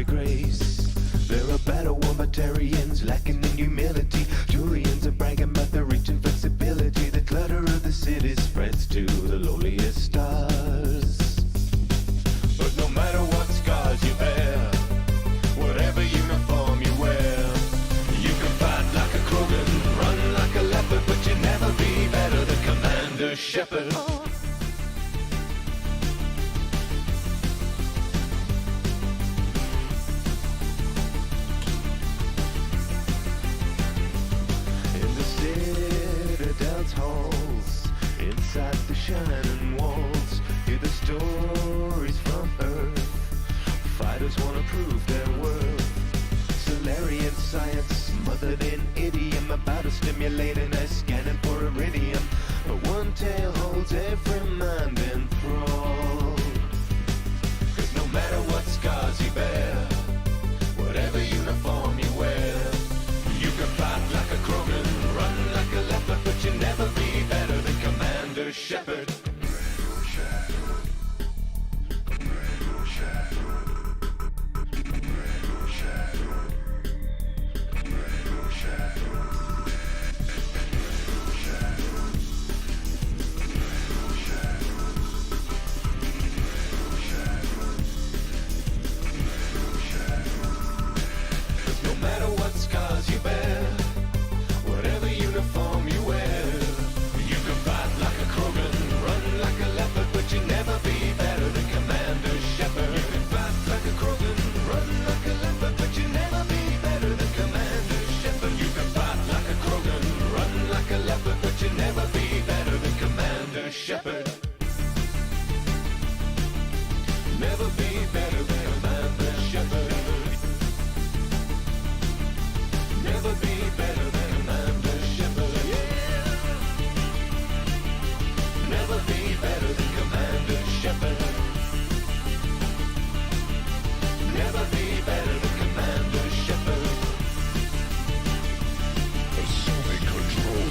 very grace. There are battle wombitarians lacking in humility. Turians are bragging about their reach and flexibility. The clutter of the city spreads to the lowliest stars. But no matter what scars you bear, whatever uniform you wear, you can fight like a Krogan, run like a leopard, but you'll never be better than Commander Shepard. Halls, inside the shining walls, hear the stories from Earth. Fighters wanna prove their worth. Solarian science smothered in idiom about a stimulating a scanning for iridium. But one tale holds every mind enthralled. 'Cause no matter what scars you bear, whatever uniform you wear, you can fight like a Krogan, run like a leopard, but you'll never be better than Commander Shepard. No matter what scars you bear, whatever uniform you wear, you can fight like a Krogan, run like a leopard, but you'll never be better than Commander Shepard. You can fight like a Krogan, run like a leopard, but you'll never be better than Commander Shepard. You can fight like a Krogan, run like a leopard, but you'll never be better than Commander Shepard. Never be better than Commander Shepard. Never be better than Commander Shepard. Yeah. Never be better than Commander Shepard. Never be better than Commander Shepard. Assuming control.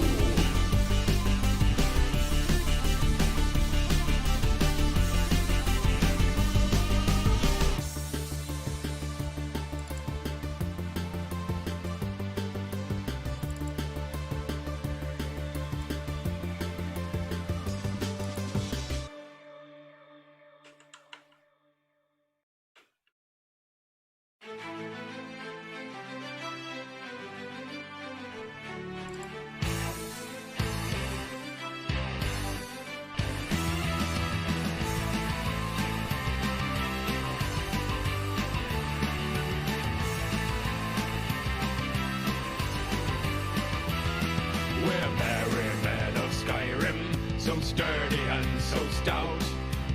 We're merry men of Skyrim, so sturdy and so stout.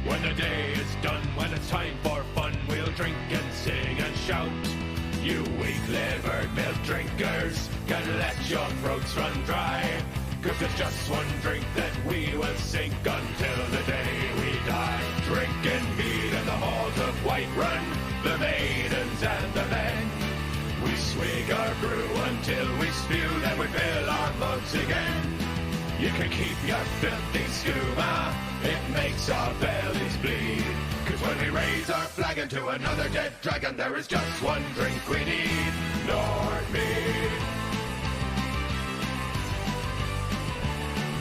When the day is done, when it's time for fun, we'll drink and sing and shout. You weak-livered milk drinkers can let your throats run dry, 'cause it's just one drink that we will sink until the day we die. Drinking mead in the halls of Whiterun, the maidens and the men. We swig our brew until we spew, then we fill our mugs again. You can keep your filthy scuba, it makes our bellies bleed. 'Cause when we raise our flag into another dead dragon, there is just one drink we need, Lord Mead.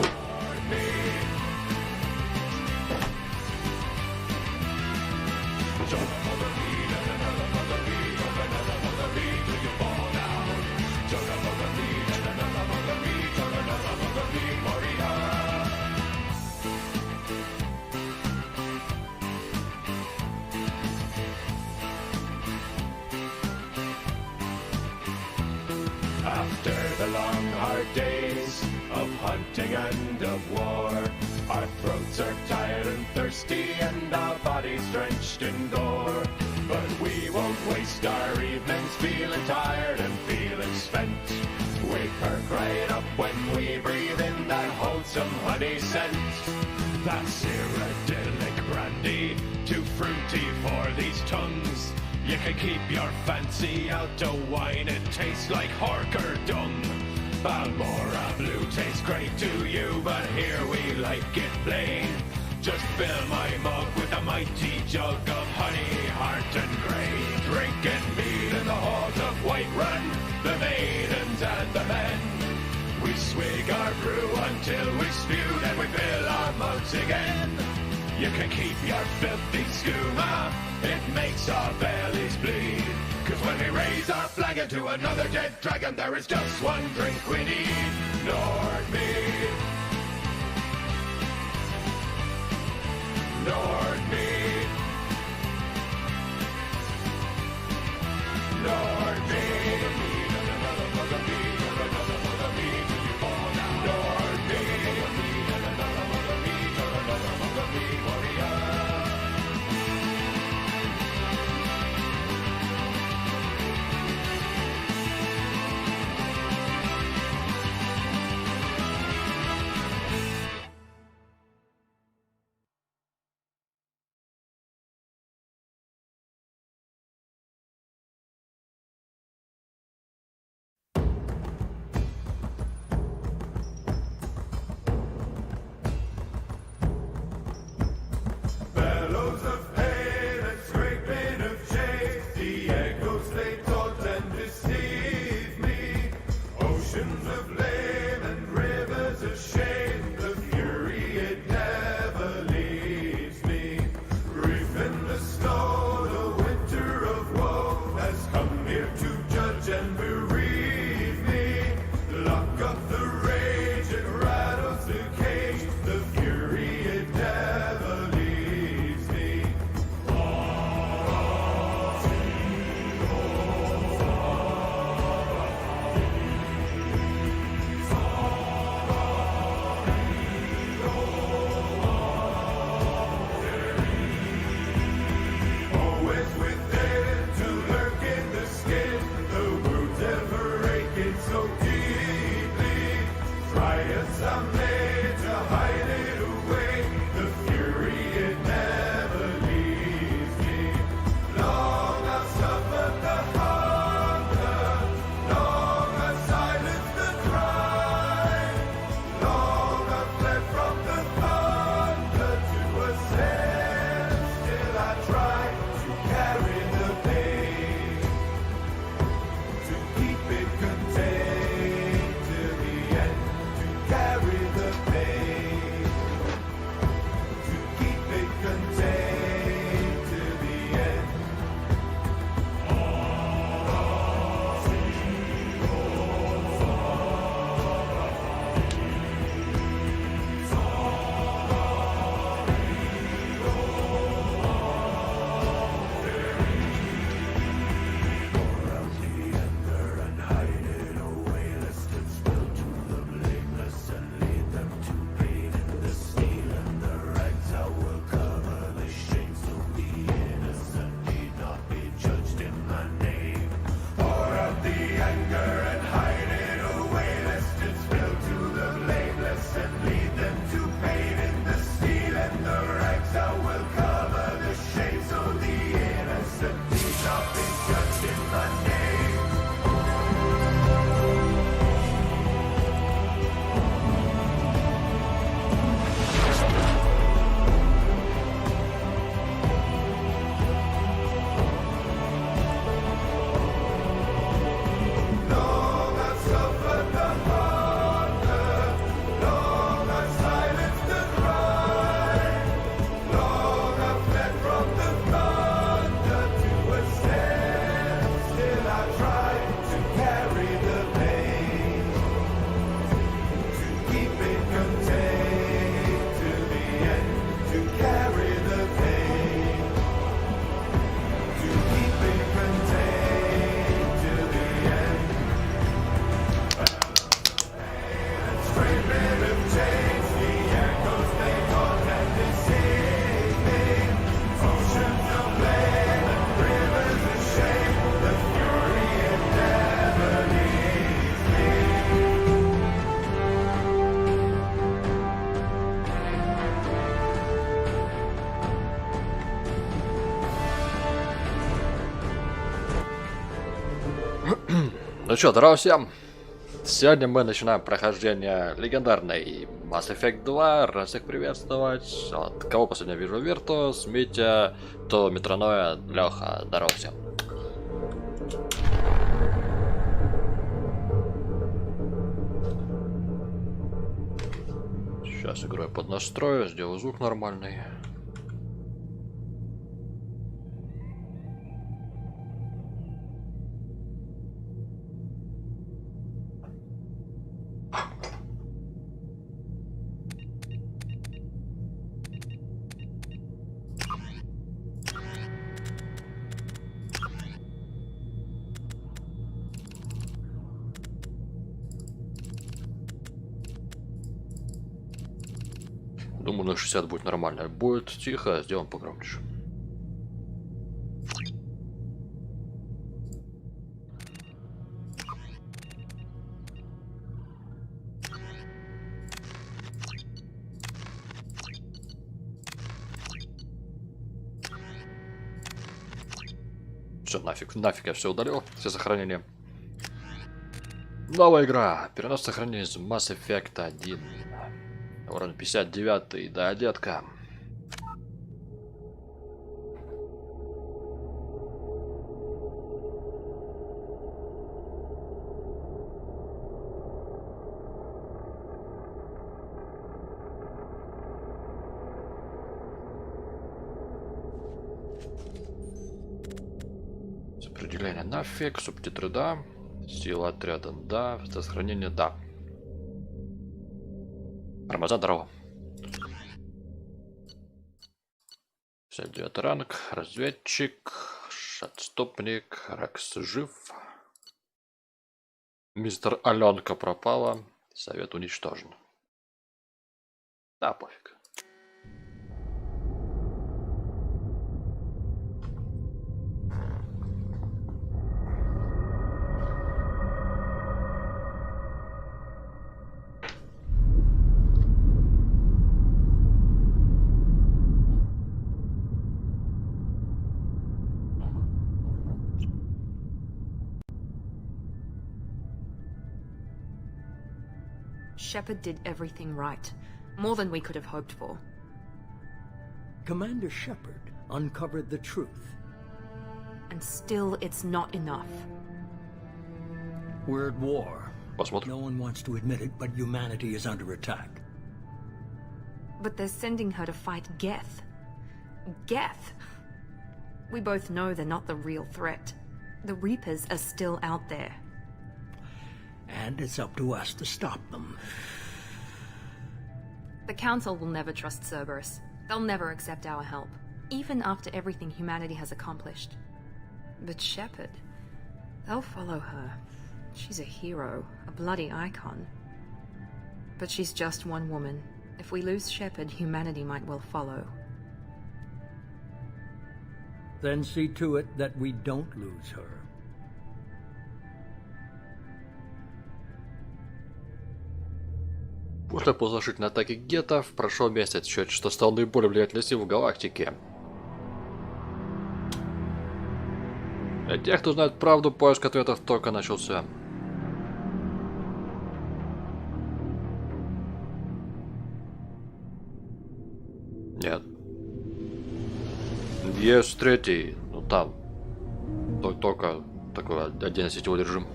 Lord Mead. Chug a mug of mead and another mug of mead, chug another mug of mead till you fall down. Chug a mug of mead and another mug of mead, chug another mug of mead, Maria. After the long hard days of hunting and of war, our throats are tired and thirsty and our bodies drenched in gore. But we won't waste our evenings feeling tired and feeling spent. We perk right up when we breathe in that wholesome honey scent. That Citadelic brandy, too fruity for these tongues. You can keep your fancy out of wine, it tastes like Harker dung. Balmora Blue tastes great to you, but here we like it plain. Just fill my mug with a mighty jug of honey, heart and grey. drinking mead in the halls of Whiterun, the maidens and the men. We swig our brew until we spew, then we fill our mugs again. You can keep your filthy skooma, it makes our bellies bleed. Cause when we raise our flag into another dead dragon, there is just one drink we need, Nordmead. Nordmead. Nordmead. Another mug of mead, or another mug of mead till you fall down. Nordmead. Another mug of mead, or another mug of mead, warrior. Bellows of pain and scraping of chains, the echoes they taunt and deceive me. Oceans of blame and rivers of shame, the fury it never leaves me. Grief in the snow, the winter of woe has come here to judge and bereave me. Lock up the rage, it rattles the cage, the fury it never leaves me. Always within to lurk in the skin, the wounds ever aching so deeply. Try as I may to hide it away, the fury it never leaves me. Long I've suffered the hunger, long I've silenced the cry, long I've fled from the thunder to ascend. Still I try to carry the pain, to keep it contained till the end, to carry the pain, to keep it contained till the end. Ну что, здорово всем! Сегодня мы начинаем прохождение легендарной Mass Effect 2. Рад всех приветствовать. Вот, кого последнего вижу? Виртус, Митя, то Метроноя, Леха. Здорово всем. Сейчас играю под настрою, сделаю звук нормальный. Думаю, на 60 будет нормально. Будет тихо, сделаем погромче. Все, нафиг я все удалил, все сохранения. Новая игра. Перенос сохранения из Mass Effect 1. Уровень 59, да, детка. Определение нафиг, субтитры да, сила отряда да, сохранение да. Рамазан, здорово. 59 ранг, разведчик, отступник, Рекс жив. Мистер Аленка пропала, совет уничтожен. Да, пофиг. Shepard did everything right. More than we could have hoped for. Commander Shepard uncovered the truth. And still, it's not enough. We're at war. Посмотрим. No one wants to admit it, but humanity is under attack. But they're sending her to fight Geth. Geth! We both know they're not the real threat. The Reapers are still out there. And it's up to us to stop them. The Council will never trust Cerberus. They'll never accept our help, even after everything humanity has accomplished. But Shepard, they'll follow her. She's a hero, a bloody icon. But she's just one woman. If we lose Shepard, humanity might well follow. Then see to it that we don't lose her. После полузашительной атаки геттов прошел месяц, что стал наиболее влиятельной силой в галактике. Для тех, кто знает правду, поиск ответов только начался. Нет. Есть третий, ну там. Только такой отдельный сетевой режим.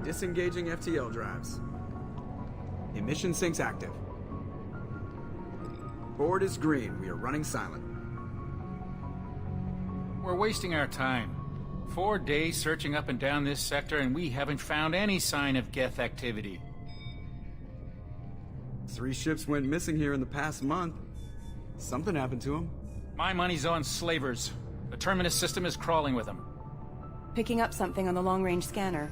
Disengaging FTL drives. Emission sinks active. Board is green. We are running silent. We're wasting our time. 4 days searching up and down this sector, and we haven't found any sign of Geth activity. 3 ships went missing here in the past month. Something happened to them. My money's on slavers. The Terminus system is crawling with them. Picking up something on the long-range scanner.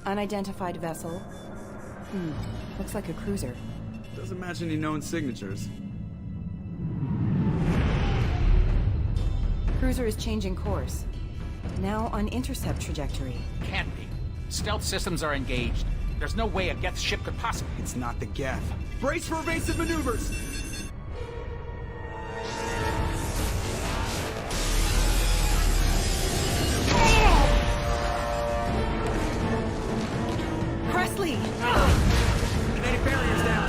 Unidentified vessel. Looks like a cruiser. Doesn't match any known signatures. Cruiser is changing course. Now on intercept trajectory. Can't be. Stealth systems are engaged. There's no way a Geth ship could possibly... It's not the Geth. Brace for evasive maneuvers! Presley! Kinetic barriers down!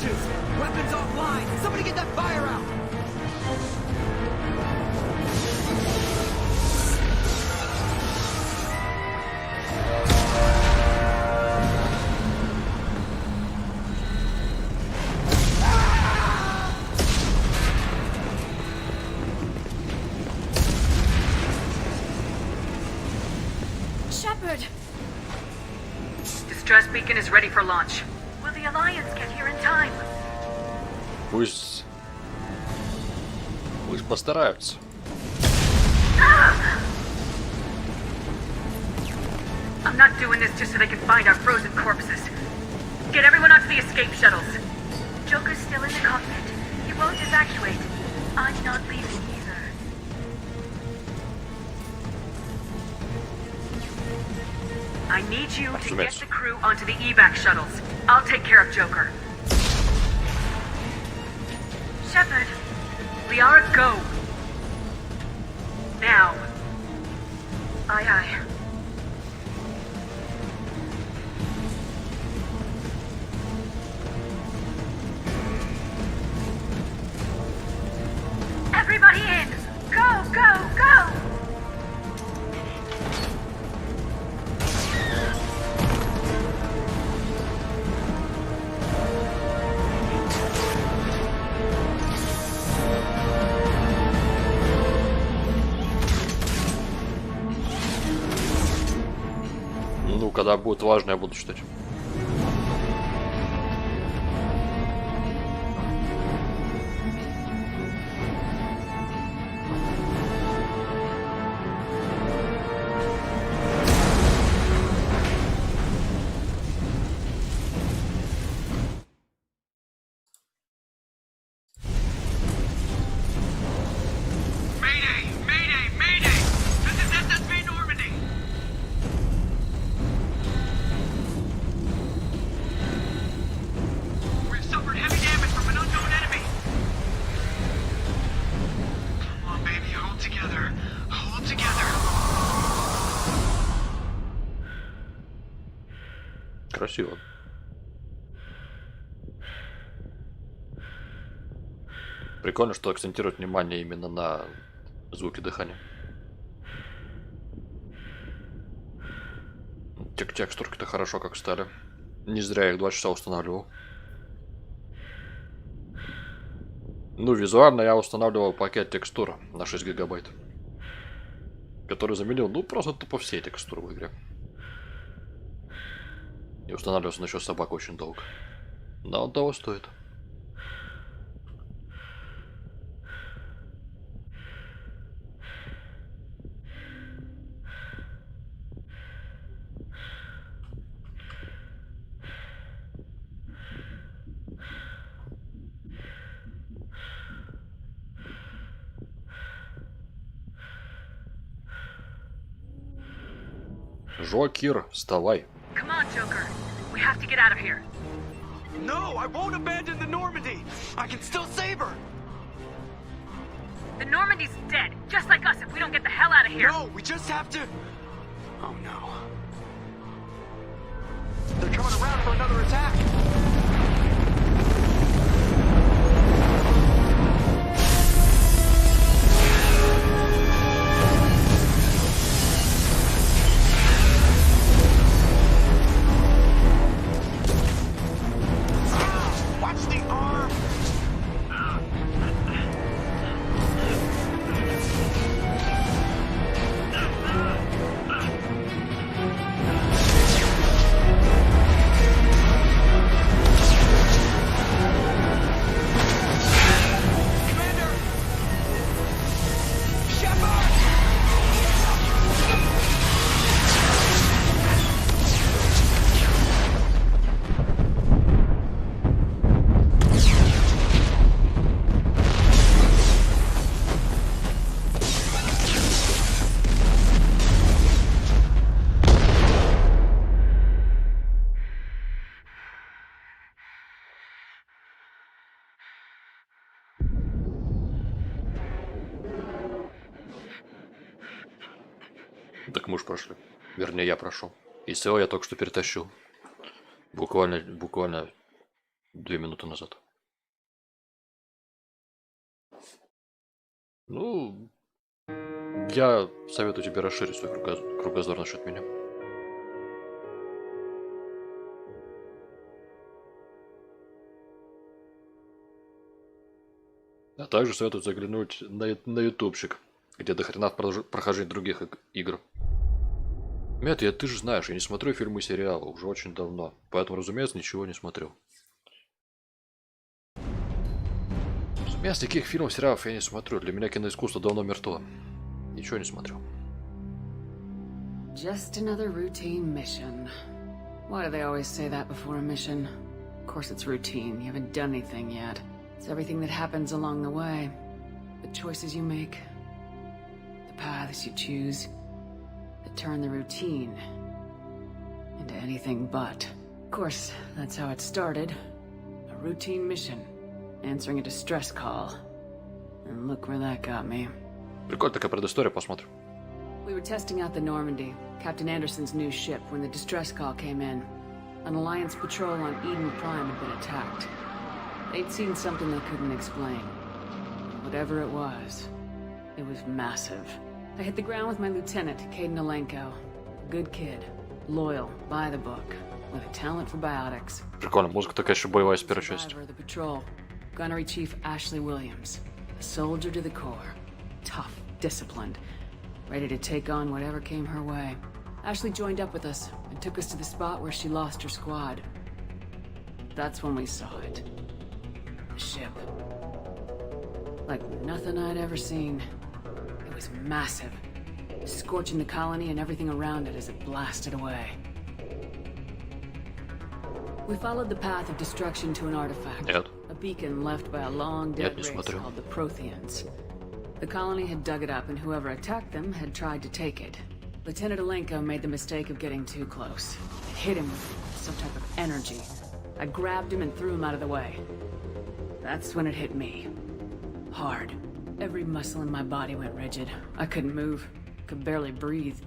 switches! Weapons offline! Somebody get that fire out! Shepard! Distress beacon is ready for launch. Will the Alliance get here in time? Пусть постараются. I'm not doing this just so they can find our frozen corpses. Get everyone onto the escape shuttles. Joker's still in the cockpit. He won't evacuate. I'm not leaving either. I need you to get the crew onto the evac shuttles. I'll take care of Joker. Shepard, Liara, go. Now. Aye, aye. Everybody in! Go, go, go! Ну, когда будет важно, я буду читать. Красиво. Прикольно, что акцентирует внимание именно на звуке дыхания. Текстурки-то хорошо как стали. Не зря я их 2 часа устанавливал. Ну, визуально я устанавливал пакет текстур на 6 гигабайт. Который заменил, ну, просто тупо все текстуры в игре. И устанавливался насчет собак очень долго. Но он того стоит. Жокер, вставай. Come on, Joker. We have to get out of here. No, I won't abandon the Normandy! I can still save her! The Normandy's dead, just like us if we don't get the hell out of here. No, we just have to... Oh no. They're coming around for another attack! Так мы уж прошли. Вернее, я прошел. И всего я только что перетащил. Буквально 2 минуты назад. Ну, я советую тебе расширить свой кругозор насчет меня. А также советую заглянуть на ютубчик, где до хрена прохождение других игр. Нет, ты же знаешь, я не смотрю фильмы и сериалы уже очень давно, поэтому, разумеется, ничего не смотрю. Разумеется, никаких фильмов, сериалов я не смотрю. Для меня киноискусство давно мертво. Ничего не смотрю. Just another routine mission. Why do they always say that before a mission? Of course it's routine. You haven't done anything yet. It's everything that happens along the way. The choices you make. The paths you choose. That turn the routine into anything but. Of course, that's how it started. A routine mission. Answering a distress call. And look where that got me. Прикольно, такая предыстория, посмотрим. We were testing out the Normandy, Captain Anderson's new ship, when the distress call came in. An Alliance patrol on Eden Prime had been attacked. They'd seen something they couldn't explain. Whatever it was massive. I hit the ground with my lieutenant, Caden Alenko. Good kid, loyal, by the book, with a talent for biotics. Прикольно, музыка такая еще боевая с первой части. The patrol, Gunnery Chief Ashley Williams, a soldier to the core, tough, disciplined, ready to take on whatever came her way. Ashley joined up with us and took us to the spot where she lost her squad. That's when we saw it. The ship. Like nothing I'd ever seen. It was massive, scorching the colony and everything around it as it blasted away. We followed the path of destruction to an artifact. A beacon left by a long dead race called the Protheans. The colony had dug it up, and whoever attacked them had tried to take it. Lieutenant Alenko made the mistake of getting too close. It hit him with some type of energy. I grabbed him and threw him out of the way. That's when it hit me. Hard. Every muscle in my body went rigid. I couldn't move. Could barely breathe.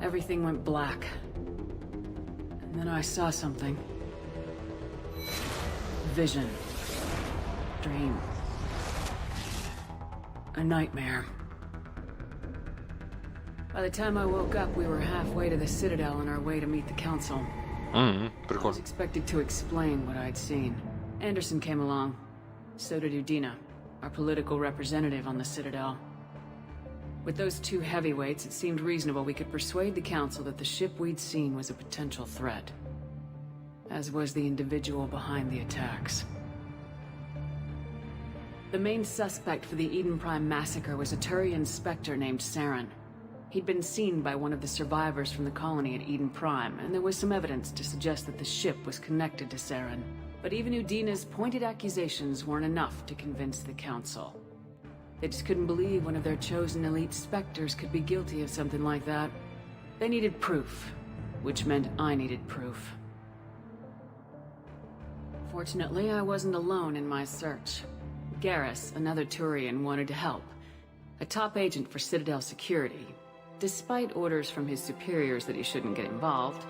Everything went black. And then I saw something. Vision. Dream. A nightmare. By the time I woke up, we were halfway to the Citadel on our way to meet the Council. I was expected to explain what I'd seen. Anderson came along. So did Udina, our political representative on the Citadel. With those two heavyweights, it seemed reasonable we could persuade the Council that the ship we'd seen was a potential threat. As was the individual behind the attacks. The main suspect for the Eden Prime massacre was a Turian Spectre named Saren. He'd been seen by one of the survivors from the colony at Eden Prime, and there was some evidence to suggest that the ship was connected to Saren. But even Udina's pointed accusations weren't enough to convince the Council. They just couldn't believe one of their chosen elite Spectres could be guilty of something like that. They needed proof, which meant I needed proof. Fortunately, I wasn't alone in my search. Garrus, another Turian, wanted to help. A top agent for Citadel security. Despite orders from his superiors that he shouldn't get involved,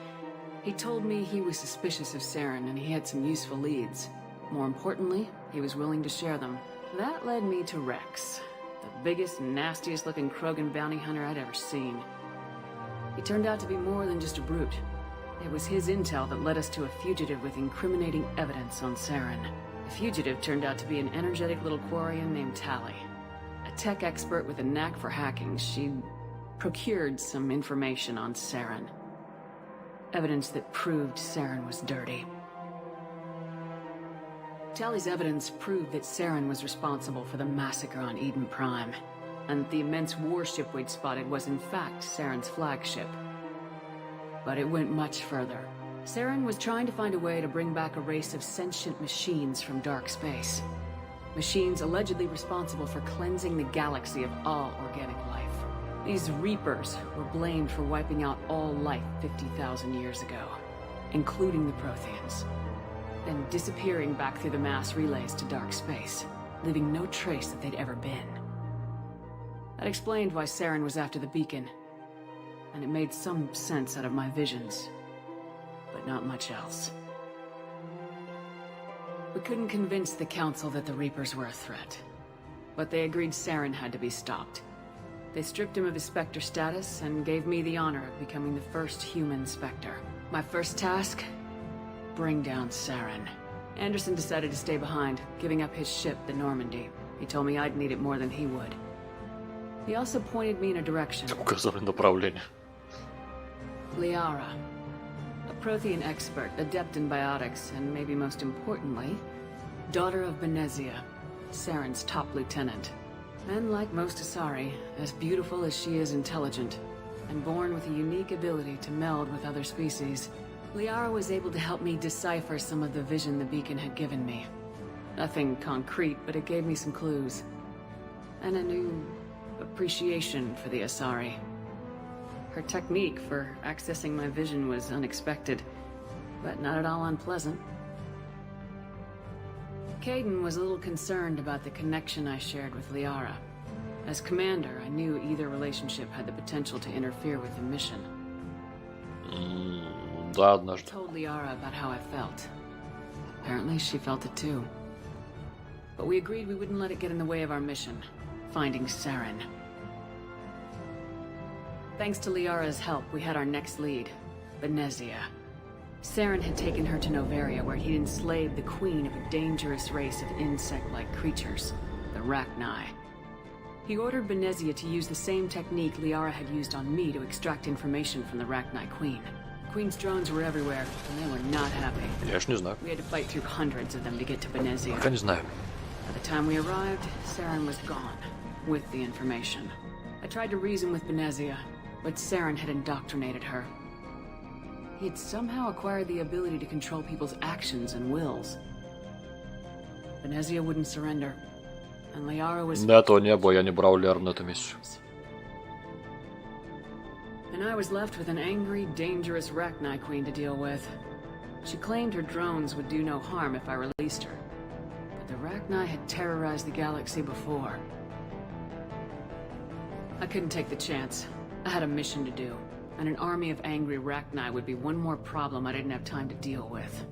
he told me he was suspicious of Saren and he had some useful leads. More importantly, he was willing to share them. That led me to Rex, the biggest, nastiest looking Krogan bounty hunter I'd ever seen. He turned out to be more than just a brute. It was his intel that led us to a fugitive with incriminating evidence on Saren. The fugitive turned out to be an energetic little Quarian named Tally. A tech expert with a knack for hacking, she procured some information on Saren. Evidence that proved Saren was dirty. Tally's evidence proved that Saren was responsible for the massacre on Eden Prime, and the immense warship we'd spotted was in fact Saren's flagship. But it went much further. Saren was trying to find a way to bring back a race of sentient machines from dark space. Machines allegedly responsible for cleansing the galaxy of all organic life. These Reapers were blamed for wiping out all life 50,000 years ago, including the Protheans, then disappearing back through the mass relays to dark space, leaving no trace that they'd ever been. That explained why Saren was after the beacon, and it made some sense out of my visions, but not much else. We couldn't convince the Council that the Reapers were a threat, but they agreed Saren had to be stopped. They stripped him of his Spectre status and gave me the honor of becoming the first human Spectre. My first task? Bring down Saren. Anderson decided to stay behind, giving up his ship, the Normandy. He told me I'd need it more than he would. He also pointed me in a direction. Указали направление. Liara. A Prothean expert, adept in biotics, and maybe most importantly, daughter of Benezia, Saren's top lieutenant. And like most Asari, as beautiful as she is intelligent, and born with a unique ability to meld with other species, Liara was able to help me decipher some of the vision the beacon had given me. Nothing concrete, but it gave me some clues. And a new appreciation for the Asari. Her technique for accessing my vision was unexpected, but not at all unpleasant. Caden was a little concerned about the connection I shared with Liara. As commander, I knew either relationship had the potential to interfere with the mission. Да, I однажды. told Liara about how I felt. Apparently she felt it too. But we agreed we wouldn't let it get in the way of our mission, finding Saren. Thanks to Liara's help, we had our next lead, Benezia. Saren had taken her to Noveria, where he'd enslaved the queen of a dangerous race of insect-like creatures, the Rachni. He ordered Benezia to use the same technique Liara had used on me to extract information from the Rachni queen. The queen's drones were everywhere, and they were not happy. Я ж не знаю. We had to fight through hundreds of them to get to Benezia. Пока не знаю. By the time we arrived, Saren was gone, with the information. I tried to reason with Benezia, but Saren had indoctrinated her. He had somehow acquired the ability to control people's actions and wills. Benezia wouldn't surrender, and Liara was... До этого не было, я не брал Лиару на эту миссию. And I was left with an angry, dangerous Rachni queen to deal with. She claimed her drones would do no harm if I released her. But the Rachni had terrorized the galaxy before. I couldn't take the chance. I had a mission to do, and an army of angry Rachni would be one more problem I didn't have time to deal with.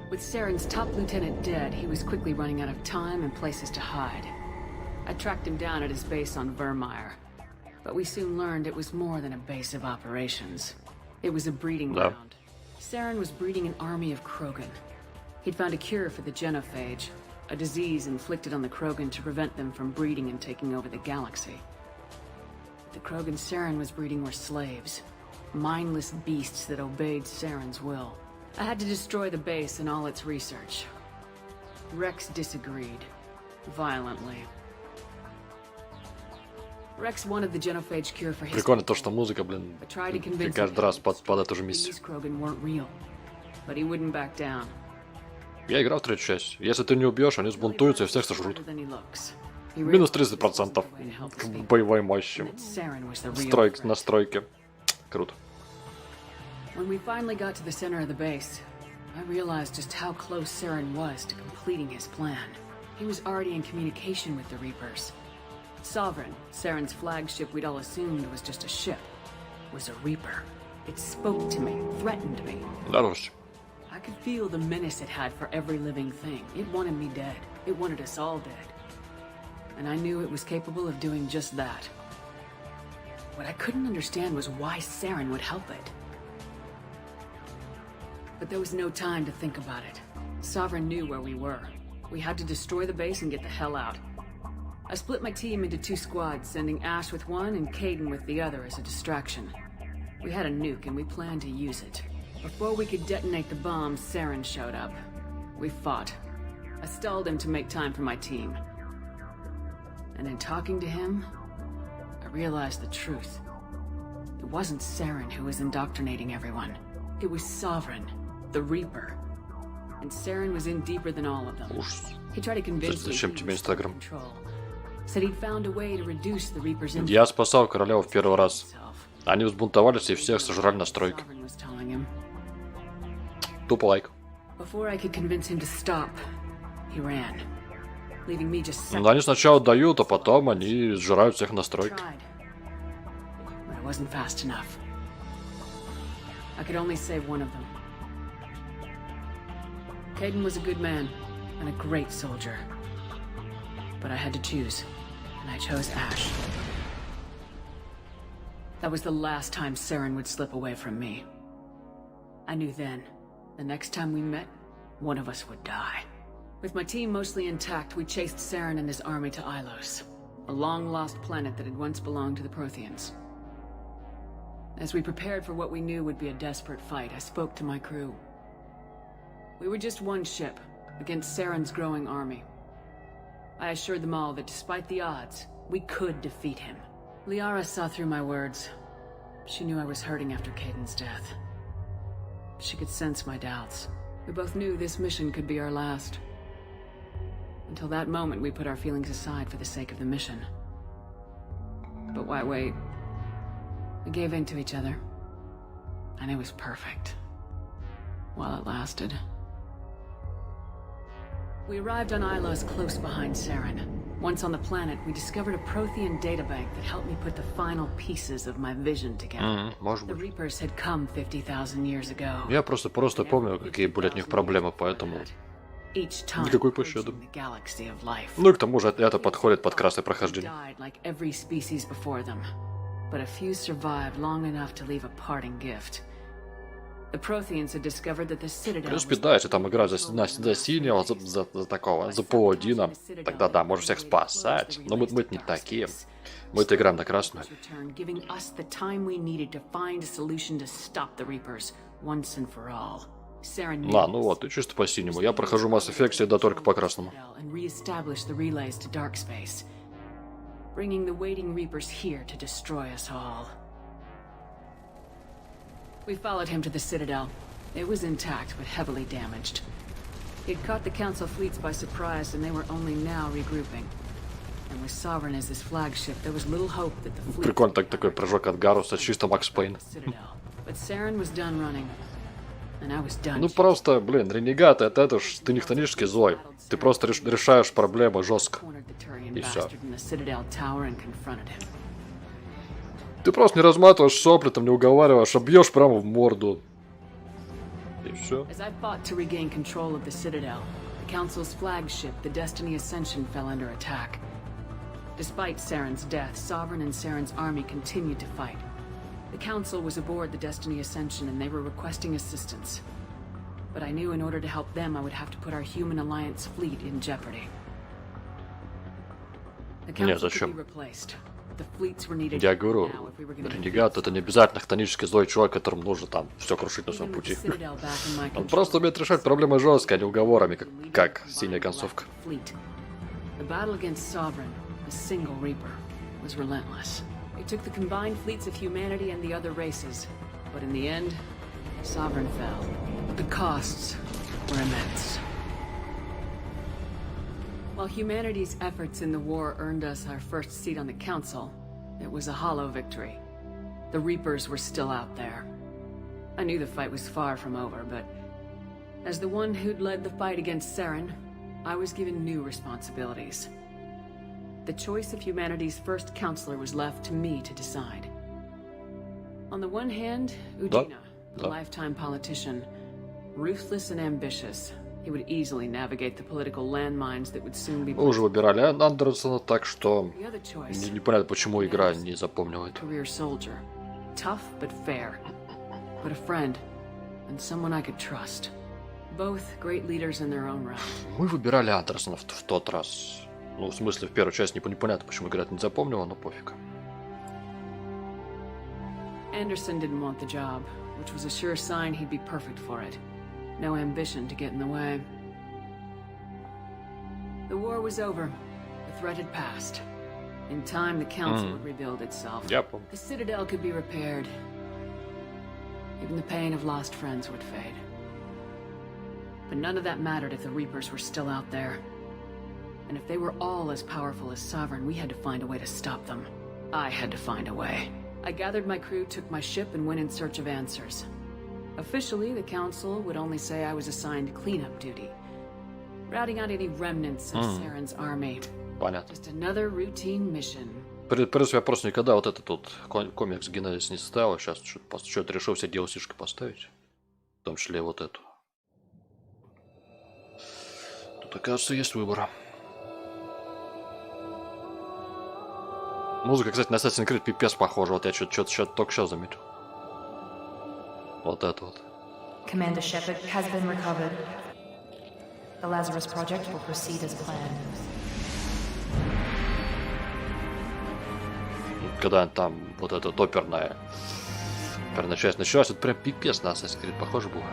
With Saren's top lieutenant dead, he was quickly running out of time and places to hide. I tracked him down at his base on Vermeer, but we soon learned it was more than a base of operations. It was a breeding ground. Saren was breeding an army of Krogan. He'd found a cure for the genophage, a disease inflicted on the Krogan to prevent them from breeding and taking over the galaxy. The Krogan Saren was breeding were slaves, mindless beasts that obeyed Saren's will. I had to destroy the base and all its research. Rex disagreed, violently. Rex wanted the genophage cure for his... Прикольно то, что музыка, блин, каждый раз под эту же миссию. Krogan weren't real, but he wouldn't back down. Я играл в третью часть. Если ты не убьешь, они сбунтуются и всех сожрут. Минус 30% к боевой мощи. Настройки. Круто. When we finally got to the center of the base, I realized just how close Saren was to completing his plan. He was already in communication with the Reapers. Sovereign, Saren's flagship we'd all assumed was just a ship, was a Reaper. It spoke to me, threatened me. Дорожь. I could feel the menace it had for every living thing. It wanted me dead. It wanted us all dead. And I knew it was capable of doing just that. What I couldn't understand was why Saren would help it. But there was no time to think about it. Sovereign knew where we were. We had to destroy the base and get the hell out. I split my team into 2 squads, sending Ash with one and Caden with the other as a distraction. We had a nuke and we planned to use it. Before we could detonate the bomb, Saren showed up. We fought. I stalled him to make time for my team. And in talking to him, I realized the truth. It wasn't Saren who was indoctrinating everyone. It was Sovereign, the Reaper. And Saren was in deeper than all of them. He tried to convince me he was in control. Said he'd found a way to reduce the Reaper's influence. Я спасал королеву в первый раз. Они взбунтовались и всех сожрали на стройке. Тупо лайк. Before I could convince him to stop, he ran, leaving me just Ну, они сначала дают, а потом они сжирают всех на стройке. But it wasn't fast enough. I could only save one of them. Caden was a good man and a great soldier. But I had to choose, and I chose Ash. That was the last time Saren would slip away from me. I knew then, the next time we met, one of us would die. With my team mostly intact, we chased Saren and his army to Ilos, a long-lost planet that had once belonged to the Protheans. As we prepared for what we knew would be a desperate fight, I spoke to my crew. We were just one ship, against Saren's growing army. I assured them all that despite the odds, we could defeat him. Liara saw through my words. She knew I was hurting after Caden's death. She could sense my doubts. We both knew this mission could be our last. Until that moment, we put our feelings aside for the sake of the mission. But why wait? We gave in to each other. And it was perfect. While it lasted. We arrived on Ilos close behind Saren. Once on the planet, we discovered a Prothean databank that helped me put the final pieces of my vision together. The Reapers had come 50,000 years ago. Я просто помню, какие были от них проблемы, поэтому никакой пощады. Ну и к тому же это подходит под красное прохождение. But a few survived long enough to leave a parting gift. The Protheans had discovered that the Citadel. В принципе, да, если там играть за синего, за такого, за паладина, тогда да, можем всех спасать. Но мы не такие. Мы-то играем на красную. Giving us the time we needed to find a solution to stop the Reapers once and for all. Да, ну вот, и чисто по синему. Я прохожу Mass Effect, да только по красному. Bringing the waiting Reapers here to destroy us all. We followed him to the Citadel. It was intact, but heavily damaged. He'd caught the Council fleets by surprise, and they were only now regrouping. And with Sovereign as his flagship, there was little hope that the fleet... Прикольно, такой прыжок от Гаруса, чисто Макс Пейн. But Saren was done running. And I was done. Ну просто, блин, ренегат, это ж ты не хтонический злой. Ты просто решаешь проблемы жестко. И все. Ты просто не разматываешь сопли, там не уговариваешь, а бьешь прямо в морду. И все. As I fought to regain control of the Citadel, the Council's flagship, the Destiny Ascension, fell under attack. Despite Saren's death, Sovereign and Saren's army continued to fight. The Council was aboard the Destiny Ascension and they were requesting assistance. But I knew in order to help them, I would have to put our Human Alliance fleet in jeopardy. The Council could be replaced. The fleets were needed Я говорю, now if we were going to... ренегат это не обязательно хтонический злой человек, которому нужно там все крушить на своем пути. Он просто умеет решать проблемы жестко, а не уговорами, как синяя концовка. The battle against Sovereign, a single Reaper, was relentless. It took the combined fleets of humanity and the other races, but in the end, Sovereign fell. The costs were immense. While humanity's efforts in the war earned us our first seat on the Council, it was a hollow victory. The Reapers were still out there. I knew the fight was far from over, but as the one who'd led the fight against Saren, I was given new responsibilities. The choice of humanity's first counselor was left to me to decide. On the one hand, Ujina, a lifetime politician, ruthless and ambitious. He would easily navigate the political landmines that would soon be... Мы уже выбирали Андерсона, так что непонятно, почему игра не запомнила это. Career soldier, tough but fair, but a friend and someone I could trust. Both great leaders in their own right. Мы выбирали Андерсона в тот раз. Ну, в смысле, в первую часть непонятно, почему игра это не запомнила, но пофиг. Anderson didn't want the job, which was a sure sign he'd be perfect for it. No ambition to get in the way. The war was over. The threat had passed. In time, the Council would rebuild itself. Yep. The Citadel could be repaired. Even the pain of lost friends would fade. But none of that mattered if the Reapers were still out there. And if they were all as powerful as Sovereign, we had to find a way to stop them. I had to find a way. I gathered my crew, took my ship, and went in search of answers. Officially, the Council would only say I was assigned cleanup duty, routing out any remnants of Saren's army. Понятно. Just another routine mission. В принципе, я просто никогда вот этот вот комикс Генезис не ставил. Сейчас что-то решил все DLC-шки поставить. В том числе и вот эту. Тут, оказывается, есть выбор. Музыка, кстати, на Assassin's Creed пипец похожа. Вот я что-то только сейчас заметил. Вот это вот. Commander Shepard has been recovered. The Lazarus Project will proceed as planned. Когда там вот эта оперная часть началась, это прям пипец на Assassin's Creed похоже было.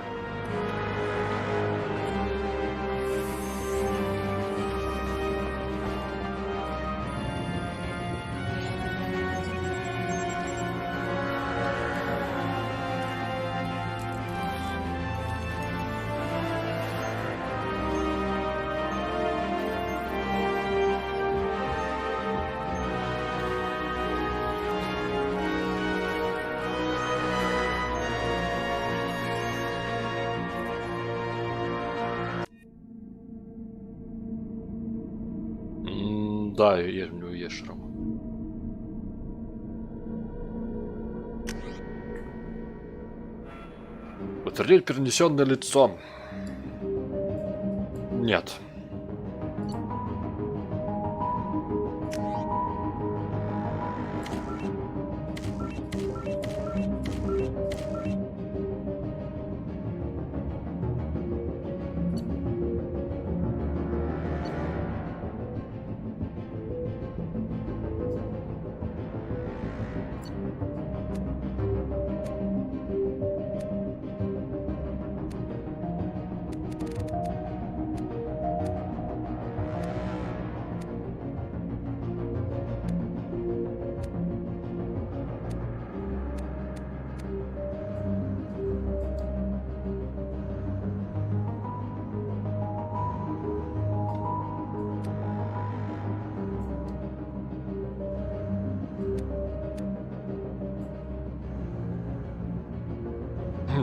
Да, у него есть шрам. Подтвердить перенесенное лицо. Нет.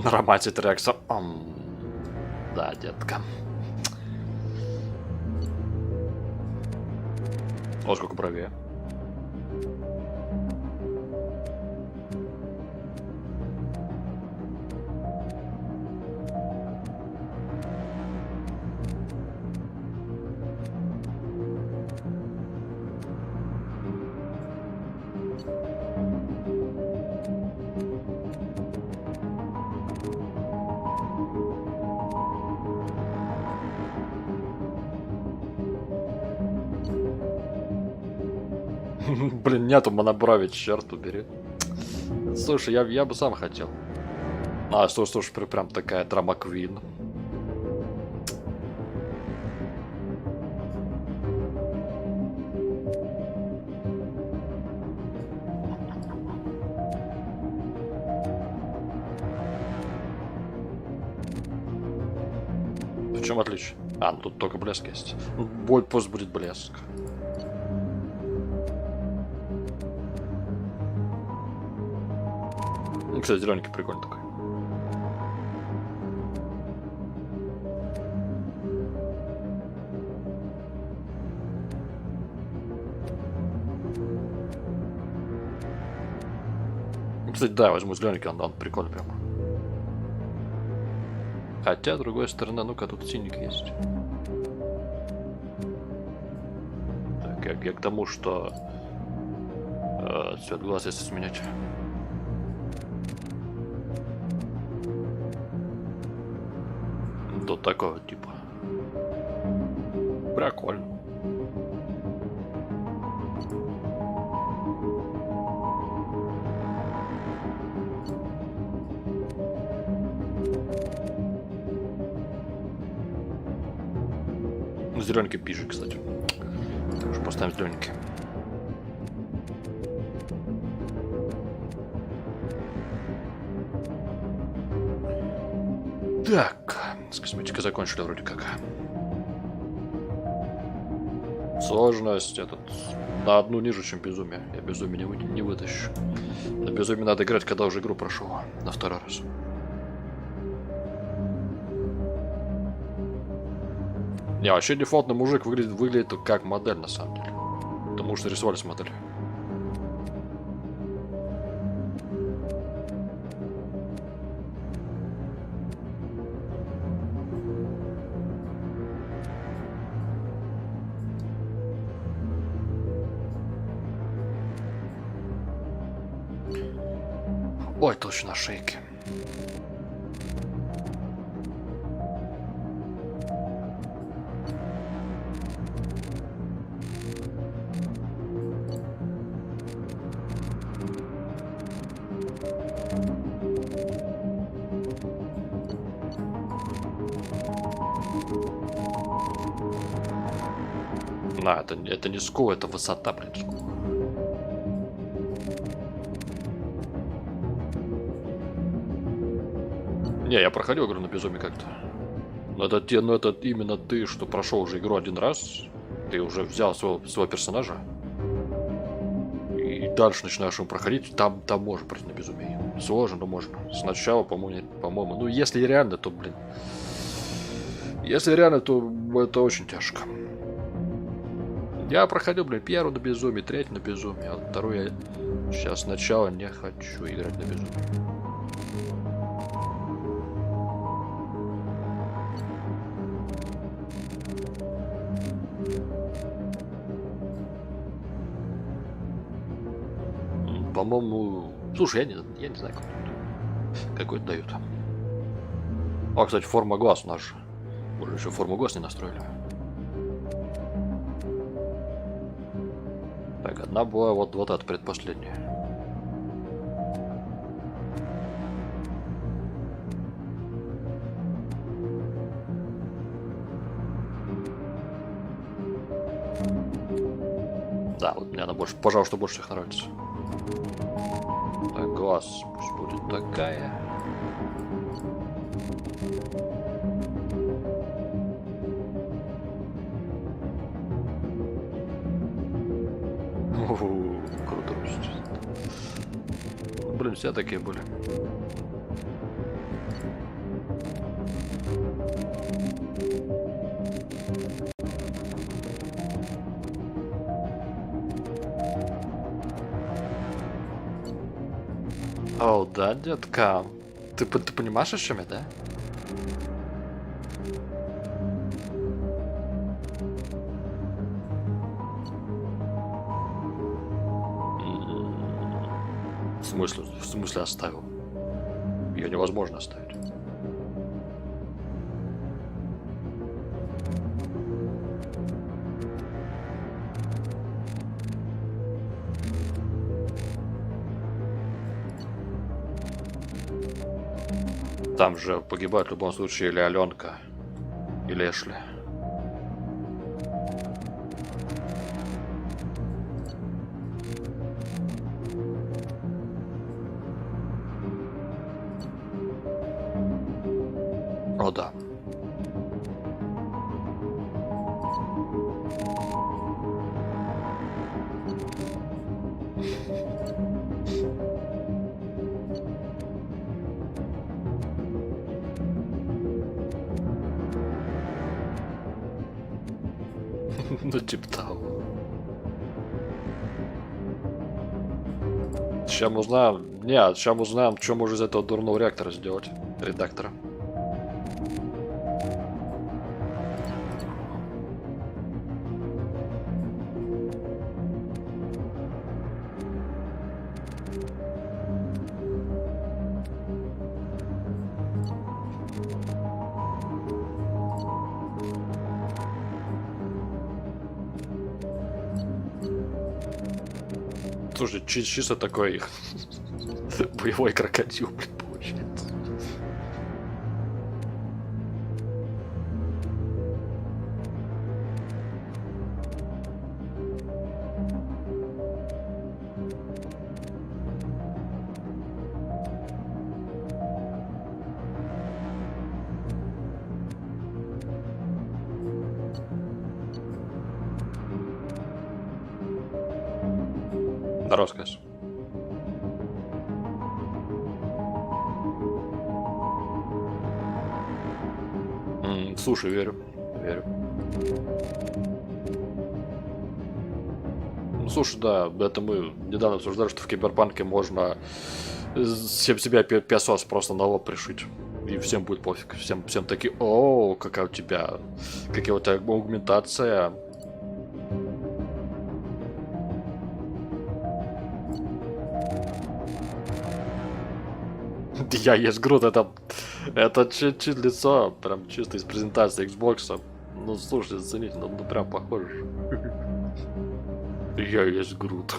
Романтик Трекса. Да, детка. О, сколько бровей. Блин, нету моноброви, черт убери. Слушай, я бы сам хотел. Слушай, прям такая драма квин. В чем отличие? Ну тут только блеск есть. Пусть будет блеск. Кстати, зелененький прикольный такой. Кстати, да, возьму зелененький, он прикольный прям. Хотя, с другой стороны, ну-ка, тут синенький есть. Так, я к тому, что цвет глаз если сменять. Тут такого типа. Прикольно. Зелененький пижи, кстати. Так что поставим зелененький. Так, с косметикой закончили вроде как. Сложность этот на одну ниже, чем безумие. Я безумие не вытащу. На безумие надо играть, когда уже игру прошел. На второй раз. Не, вообще дефолтный мужик выглядит как модель на самом деле. Потому что рисовали с моделью. Ой, точно, шейки. На, это не скул, это высота, блин, скул. Не, я проходил игру на безумии как-то. Но это именно ты, что прошел уже игру один раз. Ты уже взял своего персонажа. И дальше начинаешь его проходить. Там можно пройти на безумии. Сложно, но можно. Сначала, по-моему. Ну, если реально, то, блин. Если реально, то это очень тяжко. Я проходил, блин, первую на безумии, третью на безумии, а вторую я сейчас сначала не хочу играть на безумии. По-моему... Слушай, я не знаю, какой это дают. О, кстати, форма глаз у нас же. Уже еще форму глаз не настроили. Так, одна была вот эта предпоследняя. Да, вот мне она больше, пожалуй, больше всех нравится. Так, глаз пусть будет такая. Круто. Блин, все такие были. О, да, детка. Ты понимаешь, о чем я, да? В смысле оставил? Ее невозможно оставить. Там же погибает в любом случае или Аленка, или Эшли. О, да. Ну, типа того. Сейчас узнаем. Нет, сейчас узнаем, что можно из этого дурного реактора сделать. Редактора. Слушай, чисто такой боевой крокодил, блин, получается. Рассказ. Слушай, верю. Ну, слушай, да, это мы недавно обсуждали, что в Киберпанке можно себя пиасос просто на лоб пришить. И всем будет пофиг. Всем такие, о, какая у тебя аугментация. Я есть Грут, это чуть лицо, прям чисто из презентации Xbox. Ну, слушай, зацените, ну прям похоже. Я есть Грут.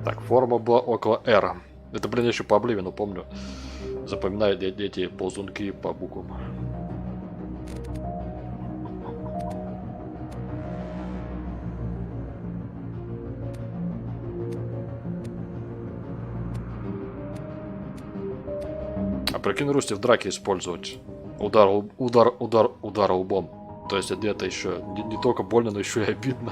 Так, форма была около R. Это, блин, я еще по Обливину помню. Запоминаю эти ползунки по буквам. А прикинь, Русти в драке использовать удар лбом. То есть это еще не только больно, но еще и обидно.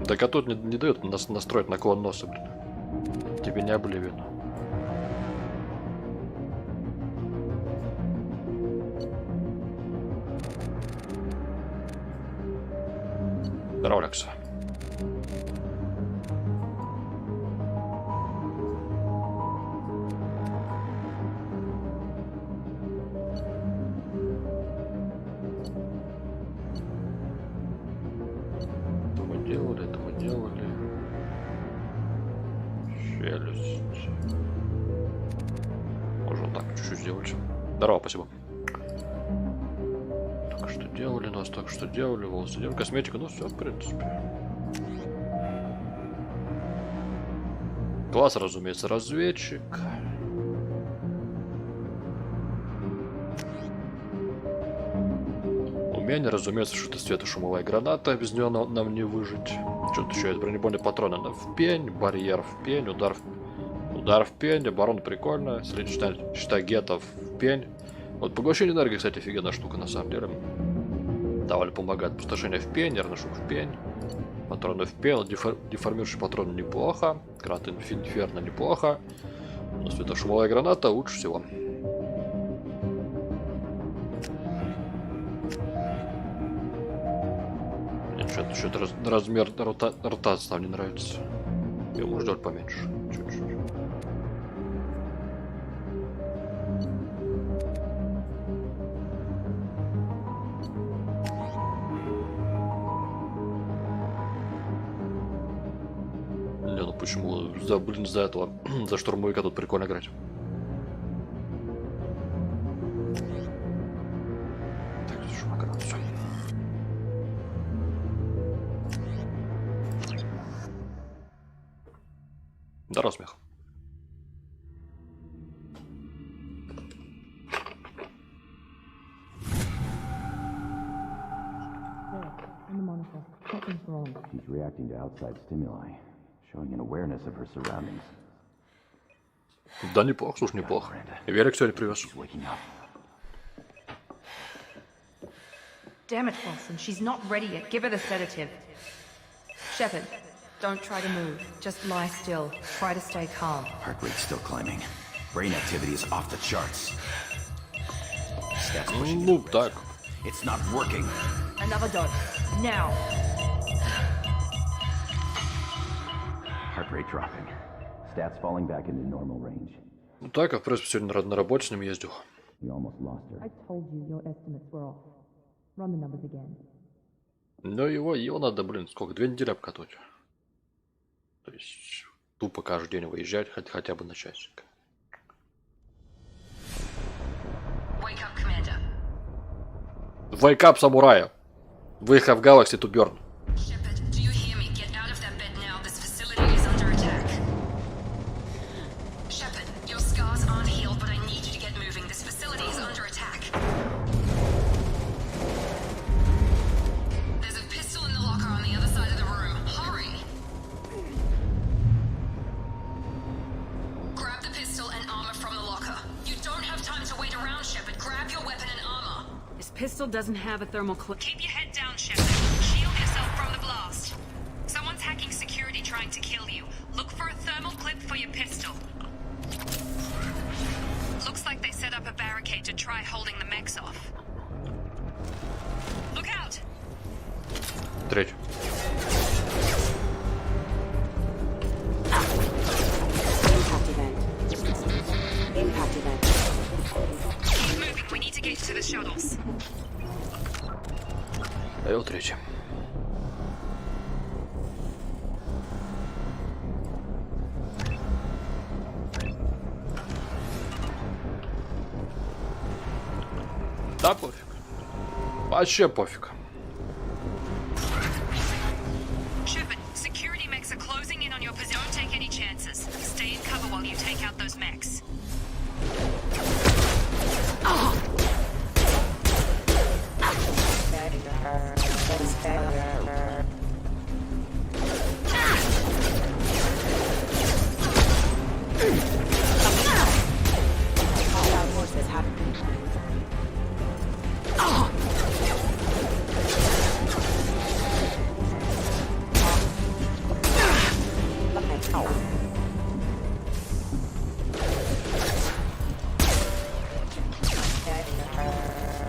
Так а тут не дают настроить наклон носа, блин. Тебе не Обливин. Здорово, Лекса. Это мы делали. Челюсть. Можно так чуть-чуть сделать. Здорово, спасибо. Так что делали нас, так что делали. Волосы делали. Косметика, ну все, в принципе. Класс, разумеется, разведчик. Умение, разумеется, что это светошумовая граната, без нее нам не выжить. Что-то еще есть бронебойные патроны в пень, барьер в пень, удар в пень, оборона прикольная, средний счета гетов в пень. Вот поглощение энергии, кстати, офигенная штука на самом деле. Довольно помогает. Пустошение в пень, нервный шум в пень, патроны в пень, деформирующий патрон неплохо, гранаты инферно неплохо, но светошумовая граната лучше всего. Что-то размер ротации нам не нравится. Его можно делать поменьше. Чуть-чуть. Не, ну почему? Блин, за этого. За штурмовика тут прикольно играть. Здорово, смех. She's reacting to outside stimuli, showing an awareness of her surroundings. Да, неплохо, слушай, неплохо. Велик сегодня привез. Damn it, Wilson, she's not ready yet. Give her the sedative. Shepard. Don't try to move. Just lie still. Try to stay calm. Heart rate's still climbing. Brain activity is off the charts. Stats pushing ну так. It's not working. Another dose. Now. Heart rate dropping. Stats falling back into normal range. Ну так, а в принципе сегодня на работе с ним ездил. We almost lost her. I told you your estimates were off. Run the numbers again. Ну его надо, блин, сколько? 2 недели обкатывать. То есть тупо каждый день выезжать хотя бы на часик. Wake up, самурая! We have galaxy to burn. Shepard, do you hear me? Get out of that bed now. This facility is under attack. Shepard, your scars aren't healed, but I need you to get moving. This facility is under attack. There's a pistol in the locker on the other side of the room. Hurry! Grab the pistol and armor from the locker. You don't have time to wait around, Shepard. Grab your weapon and armor. This pistol doesn't have a thermal clip. Keep your head down, Shepard. Shield trying to kill you. Look for a thermal clip for your pistol. Looks like they set up a barricade to try holding the mechs off. Look out! Треть. Impact event. Impact event. Keep moving. We need to get to the shuttles. Л третий. Да пофиг. Вообще пофиг. Shepard, security mechs are closing in on your position. Don't take any chances. Stay in cover while you take out those mechs.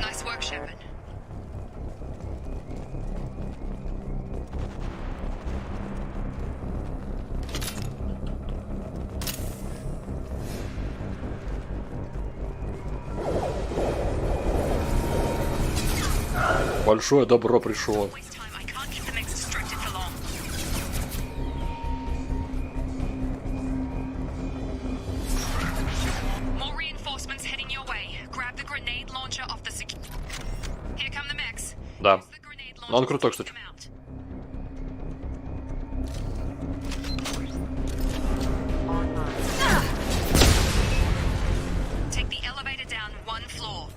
Nice work, Shepard. Большое добро пришло. More reinforcements heading your way. Grab the grenade launcher off the Here come the mechs. Да. Но он крутой, кстати. Take the elevator down one floor.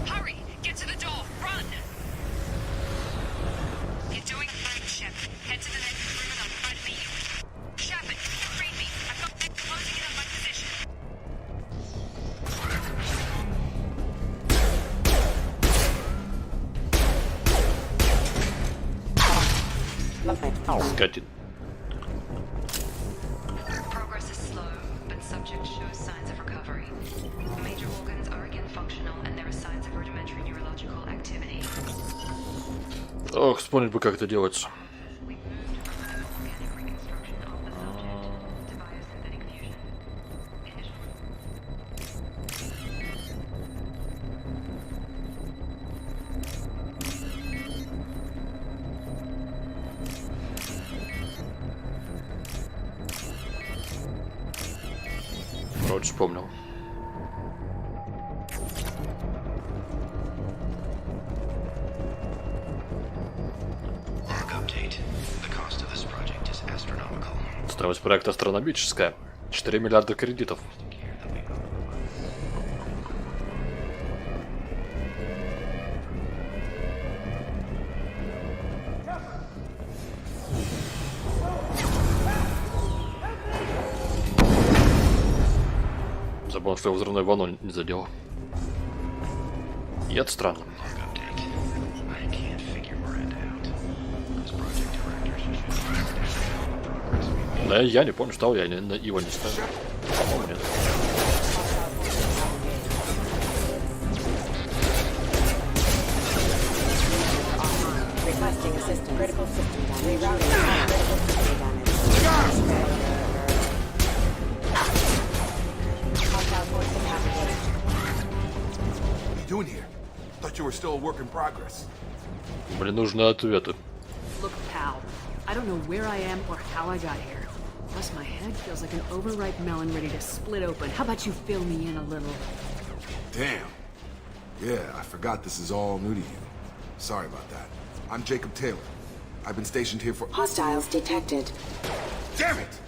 Hurry! Get to the door! Run! You're doing great, Shep. Head to the next room and I'll try to meet you. Shepard, read me. I've got them closing in on my position. Скотин. Progress is slow, but subject shows signs of recovery. Major organs are again functional, and there are signs of rudimentary neurological activity. Ох, вспомнить бы, как это делается. Вроде вспомнил. Стоимость проекта астрономическая. 4 миллиарда кредитов. Забыл, что я взрывной волной не задел. И это странно. Да, я не помню, что я его не ставил. Нет. Блин, нужны ответы. Look, pal. I don't know where I am or how I got here. Plus, my head feels like an overripe melon ready to split open. How about you fill me in a little? Damn. Yeah, I forgot this is all new to you. Sorry about that. I'm Jacob Taylor. I've been stationed here for... Hostiles detected. Damn it!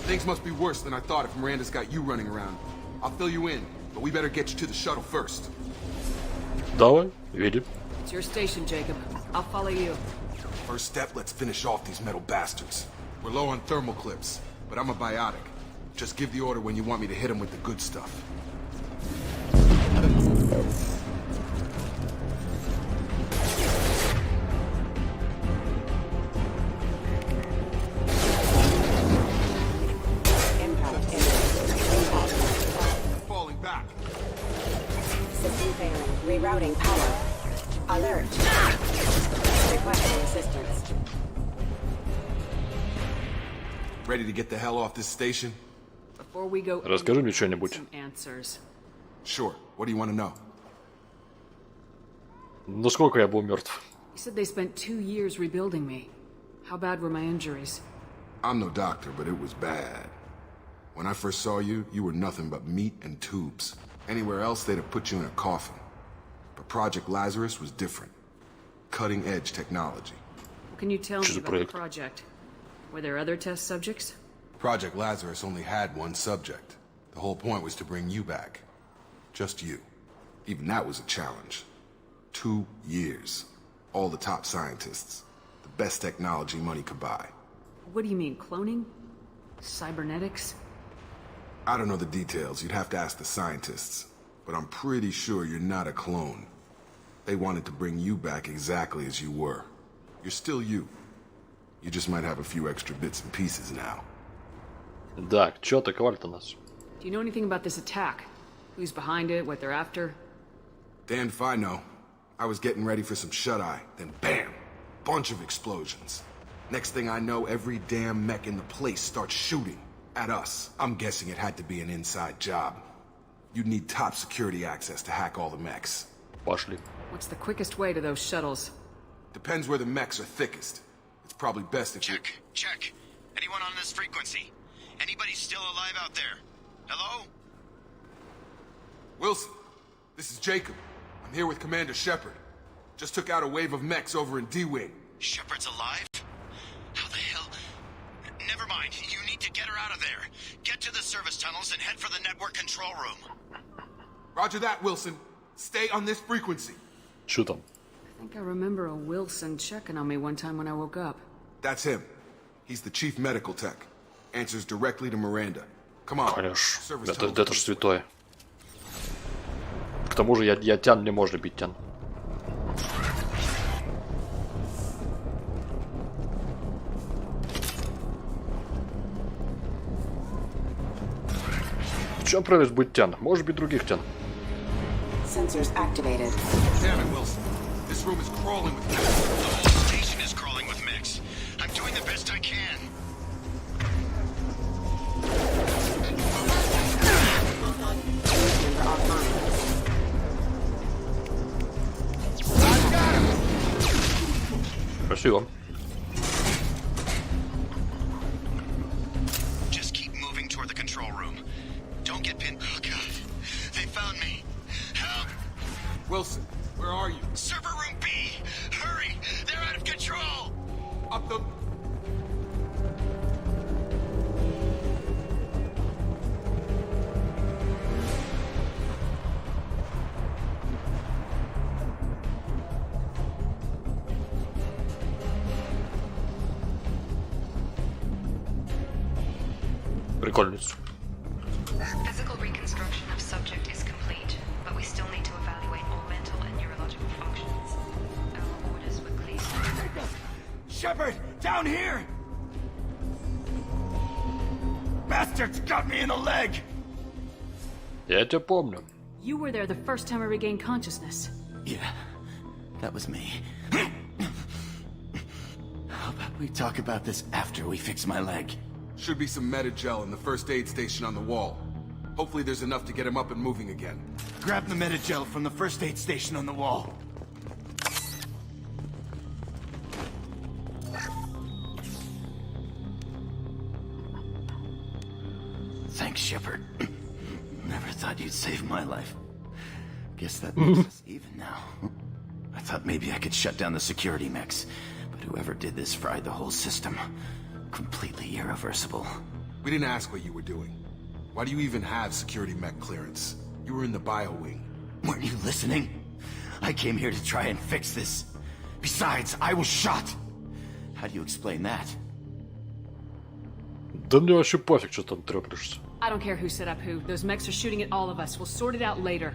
Things must be worse than I thought if Miranda's got you running around. I'll fill you in, but we better get you to the shuttle first. Давай, видим. It's your station, Jacob. I'll follow you. First step, let's finish off these metal bastards. We're low on thermal clips, but I'm a biotic. Just give the order when you want me to hit them with the good stuff. System failing. Rerouting power. Alert. Requesting assistance. Ready to get the hell off this station? Before we go, Расскажи мне что-нибудь. some answers. Sure. What do you want to know? Насколько я был мертв? You said they spent 2 years rebuilding me. How bad were my injuries? I'm no doctor, but it was bad. When I first saw you, you were nothing but meat and tubes. Anywhere else, they'd have put you in a coffin. But Project Lazarus was different. Cutting-edge technology. Can you tell me about the project? Were there other test subjects? Project Lazarus only had one subject. The whole point was to bring you back. Just you. Even that was a challenge. 2 years. All the top scientists. The best technology money could buy. What do you mean, cloning? Cybernetics? I don't know the details. You'd have to ask the scientists. But I'm pretty sure you're not a clone. They wanted to bring you back exactly as you were. You're still you. You just might have a few extra bits and pieces now. Да, чё атаковали-то нас? Do you know anything about this attack? Who's behind it, what they're after? Damned if I know. I was getting ready for some shut-eye, then bam! Bunch of explosions. Next thing I know, every damn mech in the place starts shooting. At us. I'm guessing it had to be an inside job. You'd need top security access to hack all the mechs. Пошли. What's the quickest way to those shuttles? Depends where the mechs are thickest. It's probably best if Check. Anyone on this frequency? Anybody still alive out there? Hello? Wilson, this is Jacob. I'm here with Commander Shepard. Just took out a wave of mechs over in D-Wing. Shepard's alive? How the hell? Never mind. You need to get her out of there. Get to the service tunnels and head for the network control room. Roger that, Wilson. Stay on this frequency. Что там? I think I remember a Wilson checking on me one time when I woke up. That's him. He's the chief medical tech. Answers directly to Miranda. Come on. Конечно. Это ж святое. К тому же я тян, мне можно бить тян. В чем прелесть быть тян? Может быть других тян. Sensors activated. Damn it, Wilson. This room is crawling with mechs. The whole station is crawling with mechs. I'm doing the best I can. Спасибо. Just keep moving toward the control room. Don't get pinned. Oh god. They found me. Help! Wilson, where are you? Server room B! Hurry! They're out of control! Up the... Прикольница. Physical reconstruction of subject is complete, but we still need to evaluate all mental and neurological functions. Our orders were clear. Shepard, down here! Bastards got me in the leg! Я тебя помню. You were there the first time I regained consciousness. Yeah, that was me. How about we talk about this after we fix my leg? Should be some Metagel in the first aid station on the wall. Hopefully there's enough to get him up and moving again. Grab the Metagel from the first aid station on the wall. Thanks, Shepard. Never thought you'd save my life. Guess that makes us even now. I thought maybe I could shut down the security mechs, but whoever did this fried the whole system. Completely irreversible. We didn't ask what you were doing. Why do you even have security mech clearance? You were in the bio wing. Weren't you listening? I came here to try and fix this. Besides, I was shot. How do you explain that? Да мне вообще пофиг, что там трёпишься. I don't care who set up who. Those mechs are shooting at all of us. We'll sort it out later.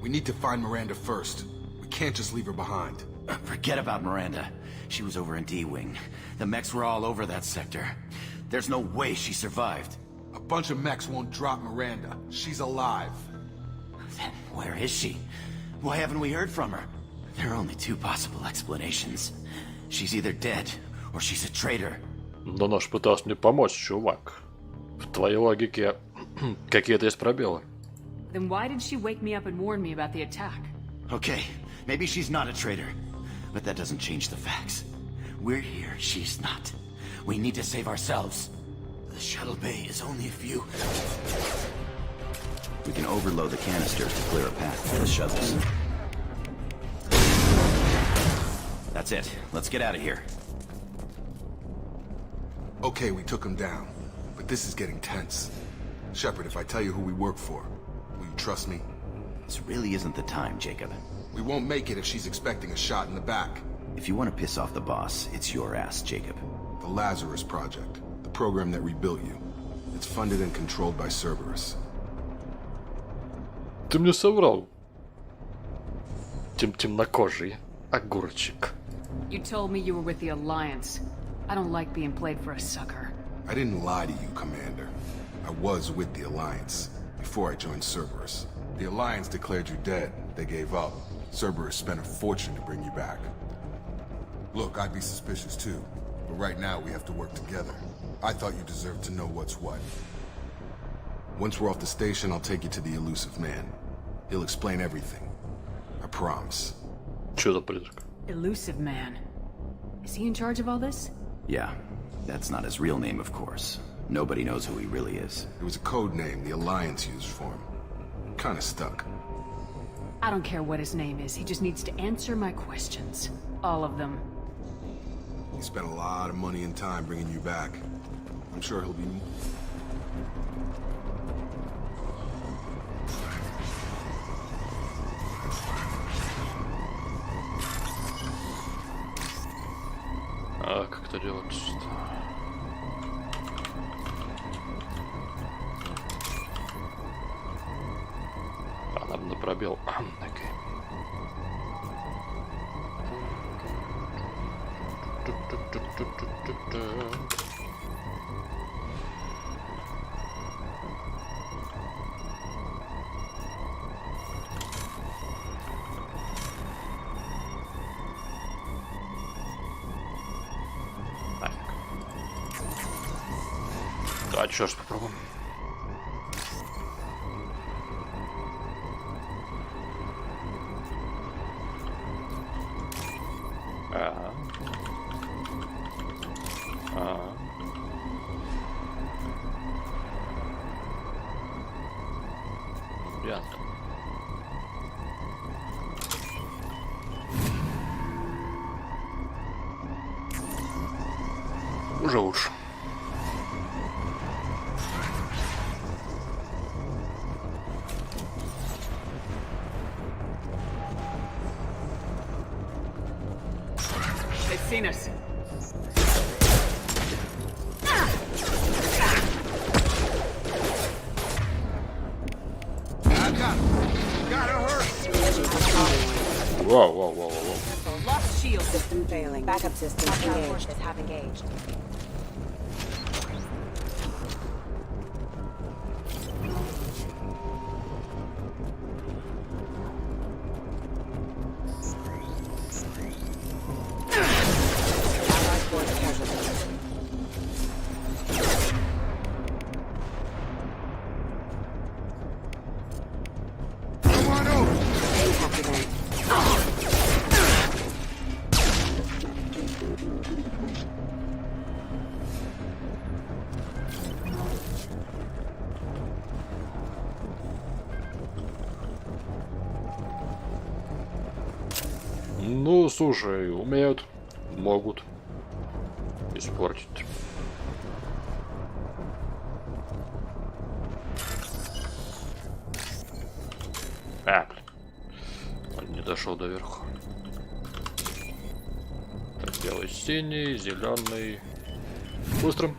We need to find Miranda first. We can't just leave her behind. Forget about Miranda. She was over in D-Wing. The mechs were all over that sector. There's no way she survived. A bunch of mechs won't drop Miranda. She's alive. Then where Where is she? Why haven't we heard from her? There are only two possible explanations. She's either dead, or she's a traitor. Но наш пытался мне помочь, чувак. В твоей логике какие-то есть пробелы. Then why did she wake me up and warn me about the attack? Okay, maybe she's not a traitor, but that doesn't change the facts. We're here, she's not. We need to save ourselves. The shuttle bay is only a few. We can overload the canisters to clear a path for the shuttles. That's it. Let's get out of here. Okay, we took him down, but this is getting tense. Shepard, if I tell you who we work for, will you trust me? This really isn't the time, Jacob. We won't make it if she's expecting a shot in the back. If you want to piss off the boss, it's your ass, Jacob. The Lazarus Project, the program that rebuilt you. It's funded and controlled by Cerberus. Ты мне соврал. Темнокожий огурчик. You told me you were with the Alliance. I don't like being played for a sucker. I didn't lie to you, Commander. I was with the Alliance before I joined Cerberus. The Alliance declared you dead. They gave up. Cerberus spent a fortune to bring you back. Look, I'd be suspicious too, but right now we have to work together. I thought you deserved to know what's what. Once we're off the station, I'll take you to the elusive man. He'll explain everything. I promise. Чё за призрак? Elusive man. Is he in charge of all this? Yeah, that's not his real name, of course. Nobody knows who he really is. It was a code name the Alliance used for him. Kinda stuck. I don't care what his name is. He just needs to answer my questions. All of them. He spent a lot of money and time bringing you back. I'm sure he'll be... А как это делать? А, нам на пробел. Окей. Да, чё ж, попробуем. Ясно. Уже лучше. They've seen us. Whoa. Lost shield system failing. Backup system engaged. Have engaged. Ну, слушай, умеют, могут испортить. А, блин. Он не дошел до верха. Так, белый, синий, зеленый. Быстро.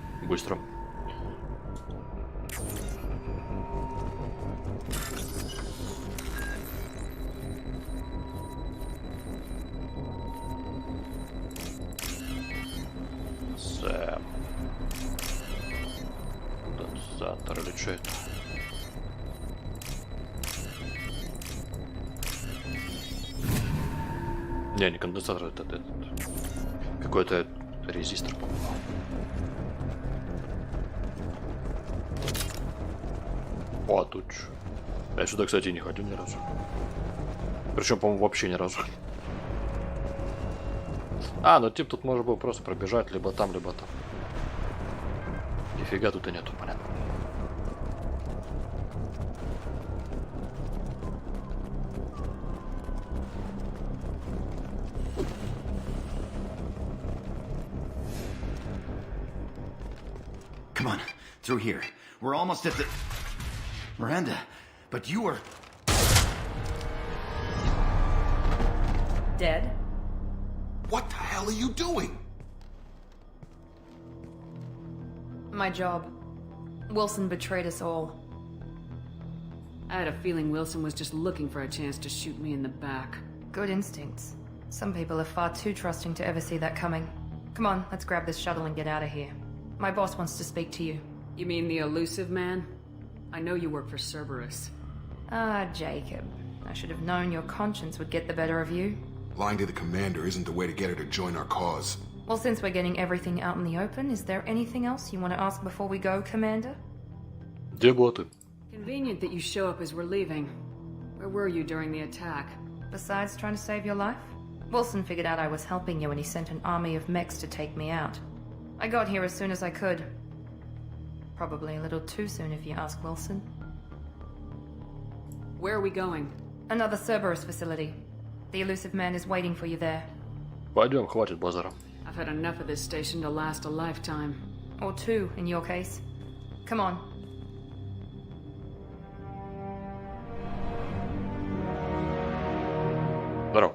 Конденсатор или что это? Не, не конденсатор, это какой-то резистор, по-моему. О, тут чё? Я сюда, кстати, не ходил ни разу. Причем, по-моему, вообще ни разу. А, ну тип тут можно было просто пробежать либо там, либо там. Нифига тут и нету, понятно. Come on, through here. We're almost at the... Miranda, but you were... Dead? What the hell are you doing? My job. Wilson betrayed us all. I had a feeling Wilson was just looking for a chance to shoot me in the back. Good instincts. Some people are far too trusting to ever see that coming. Come on, let's grab this shuttle and get out of here. My boss wants to speak to you. You mean the elusive man? I know you work for Cerberus. Ah, Jacob. I should have known your conscience would get the better of you. Lying to the commander isn't the way to get her to join our cause. Well, since we're getting everything out in the open, is there anything else you want to ask before we go, Commander? Где была ты? Convenient that you show up as we're leaving. Where were you during the attack? Besides trying to save your life? Wilson figured out I was helping you and he sent an army of mechs to take me out. I got here as soon as I could. Probably a little too soon if you ask Wilson. Where are we going? Another Cerberus facility. The elusive man is waiting for you there. Пойдем, хватит базара. I've had enough of this station to last a lifetime. Or two, in your case. Come on. Здорово.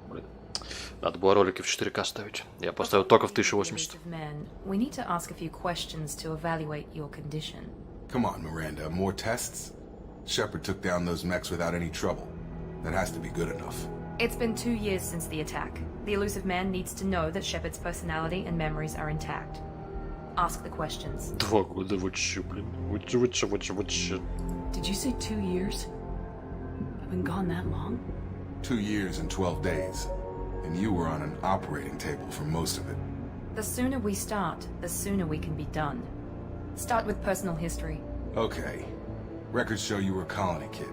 Блин. Надо было ролики в 4К ставить. Я поставил только в 1080. We need to ask a few questions to evaluate your condition. Come on, Miranda, more tests? Shepard took down those mechs without any trouble. That has to be good enough. It's been 2 years since the attack. The elusive man needs to know that Shepard's personality and memories are intact. Ask the questions. 2 года, вы чё, блин? Вы чё? Did you say 2 years? I've been gone that long? 2 years and 12 days. And you were on an operating table for most of it. The sooner we start, the sooner we can be done. Start with personal history. Okay. Records show you were a colony kid.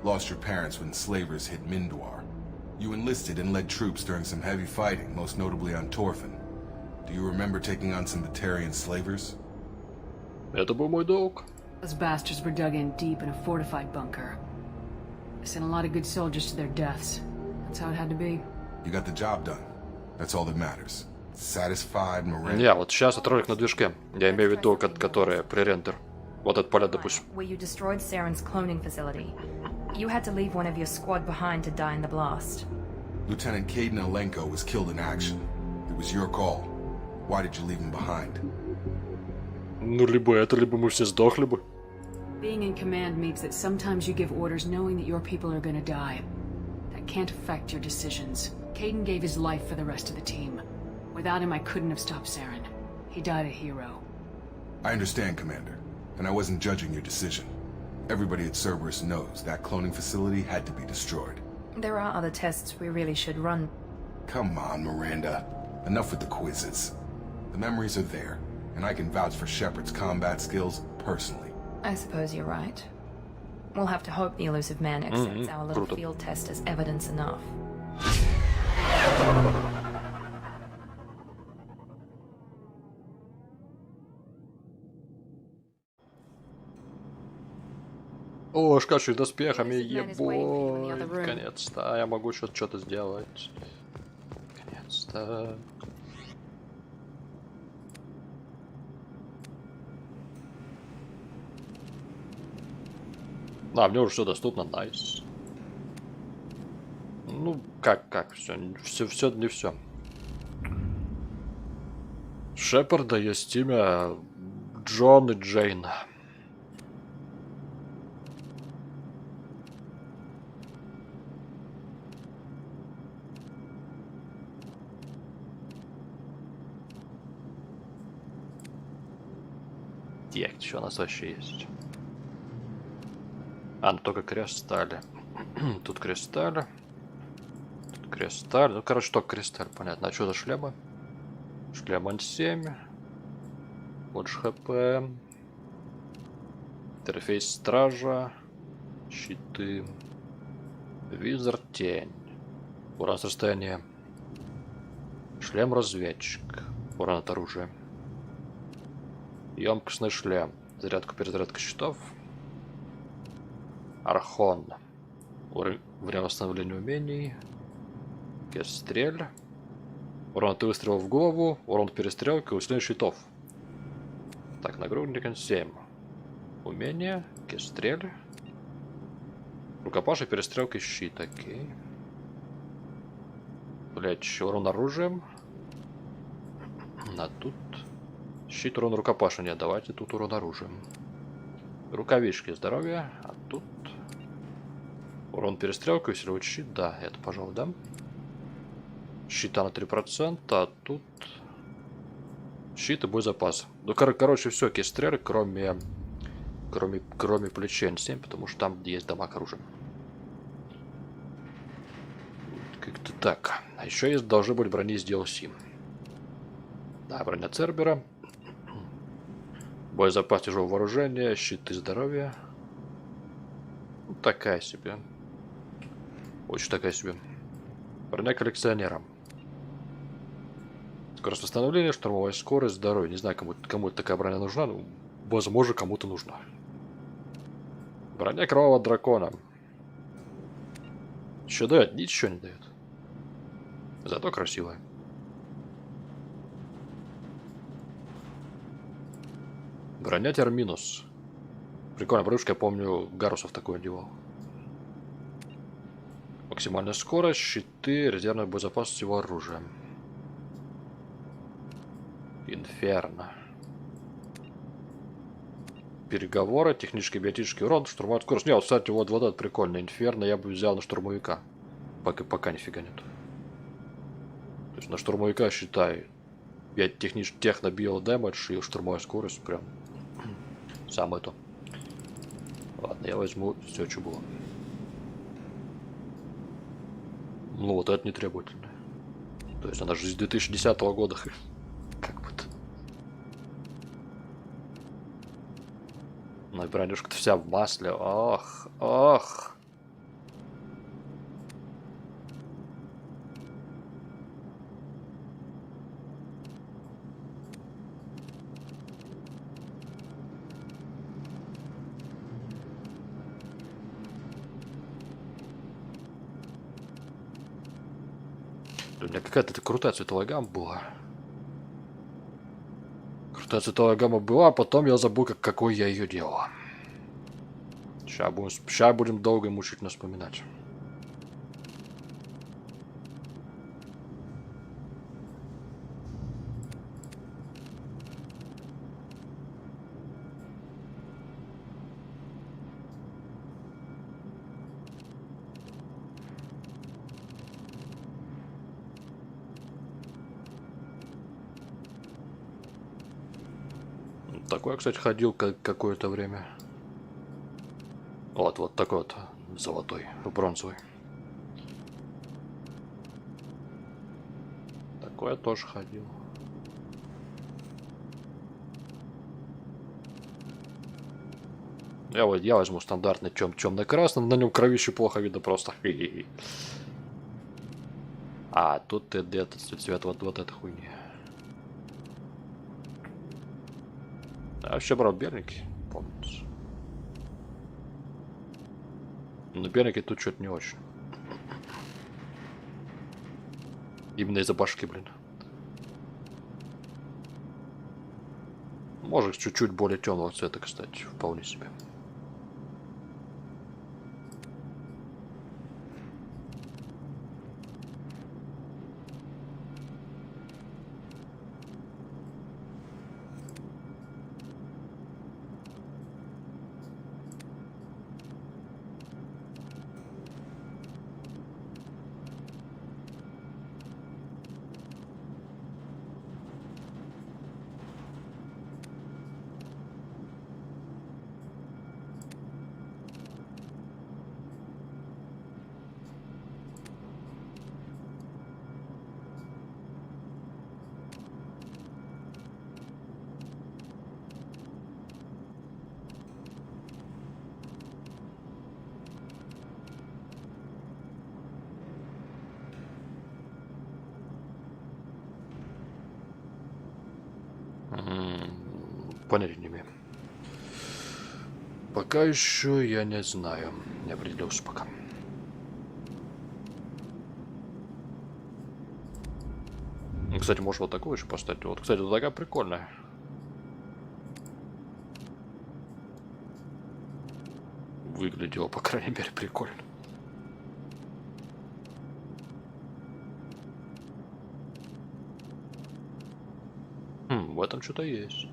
Lost your parents when slavers hit Mindwar. You enlisted and led troops during some heavy fighting, most notably on Torfin. Do you remember taking on some Batarian slavers? Это был мой долг. Those bastards were dug in deep in a fortified bunker. I sent a lot of good soldiers to their deaths. That's how it had to be. You got the job done. That's all that matters. Satisfied, Miranda? Не, вот сейчас это ролик на движке. Я имею в виду, которые пререндер. Вот этот полет, допустим. Where you destroyed Saren's cloning facility. You had to leave one of your squad behind to die in the blast. Lieutenant Caden Alenko was killed in action. It was your call. Why did you leave him behind? Ну, либо это, либо мы все сдохли бы. Being in command means that sometimes you give orders knowing that your people are gonna die. That can't affect your decisions. Caden gave his life for the rest of the team. Without him, I couldn't have stopped Saren. He died a hero. I understand, Commander. And I wasn't judging your decision. Everybody at Cerberus knows that cloning facility had to be destroyed. There are other tests we really should run. Come on, Miranda. Enough with the quizzes. The memories are there, and I can vouch for Shepard's combat skills personally. I suppose you're right. We'll have to hope the elusive man accepts our little field test as evidence enough. О, шкафчик с доспехами, ебой. Наконец-то я могу что-то сделать. Наконец-то. Да, мне уже все доступно, найс. Ну, как, все, не все. Шепарда есть имя Джон и Джейн. Так, что у нас вообще есть? А, ну только кристалли. Тут кристалли. Тут кристаль. Ну, короче, только кристаль, понятно. А что за шлемы? Шлем N7. Больше хп. Интерфейс стража. Щиты. Визор тень. Урон с расстояния. Шлем разведчик. Урон от оружия. Емкостный шлем. Зарядка-перезарядка щитов. Архон. Время восстановления умений. Кестрель. Урон от выстрела в голову. Урон от перестрелки. Усиление щитов. Так, нагрудник N7. Умение. Кестрель. Рукопашие, перестрелка и щит. Окей. Блять, урон оружием. А тут... Щит, урон рукопаша. Нет, давайте тут урон оружием. Рукавички, здоровье. А тут... Урон перестрелка, усиливать щит. Да, это, пожалуй, да. Щита на 3%, а тут... Щит и боезапас. Ну, короче, все, кестрель, кроме плеча N7, потому что там есть дамаг оружия. Как-то так. А еще есть, должны быть брони из DLC. Да, броня Цербера. Боезапас тяжелого вооружения, щиты здоровья. Ну, такая себе. Очень такая себе. Броня коллекционера. Скорость восстановления, штурмовая скорость, здоровье. Не знаю, кому такая броня нужна, но, возможно, кому-то нужна. Броня кровавого дракона. Что дает? Ничего не дает. Зато красивая. Броня терминус. Прикольно, брюшка, я помню, Гарусов такой одевал. Максимальная скорость, щиты, резервный боезапас всего оружия. Инферно. Переговоры, технический биотический урон, штурмовая скорость. Не, вот, кстати, вот этот прикольный. Инферно я бы взял на штурмовика. Пока нифига нет. То есть на штурмовика, считай, 5 техно-био-дэмэдж и штурмовая скорость прям самое то. Ладно, я возьму все, что было. Ну вот это не требовательно. То есть она же с 2010 года. Как бы-то. Ну и бронюшка-то вся в масле. Ох, ох. У меня какая-то крутая цветовая гамма была. Крутая цветовая гамма была, а потом я забыл, какой я ее делал. Сейчас будем долго и мучительно вспоминать. Такой я, кстати, ходил какое-то время. Вот такой вот золотой, бронзовый. Такой я тоже ходил. Я возьму стандартный темно-красный, на нем кровище плохо видно просто. А тут этот цвет вот этой хуйни. А вообще брал беленький, помнится. Но беленький тут что-то не очень. Именно из-за башки, блин. Может, чуть-чуть более темного цвета, кстати, вполне себе. Понятия не имею. Пока еще я не знаю. Не определился пока. Кстати, можешь вот такую еще поставить. Вот, кстати, вот такая прикольная. Выглядело, по крайней мере, прикольно. В этом что-то есть.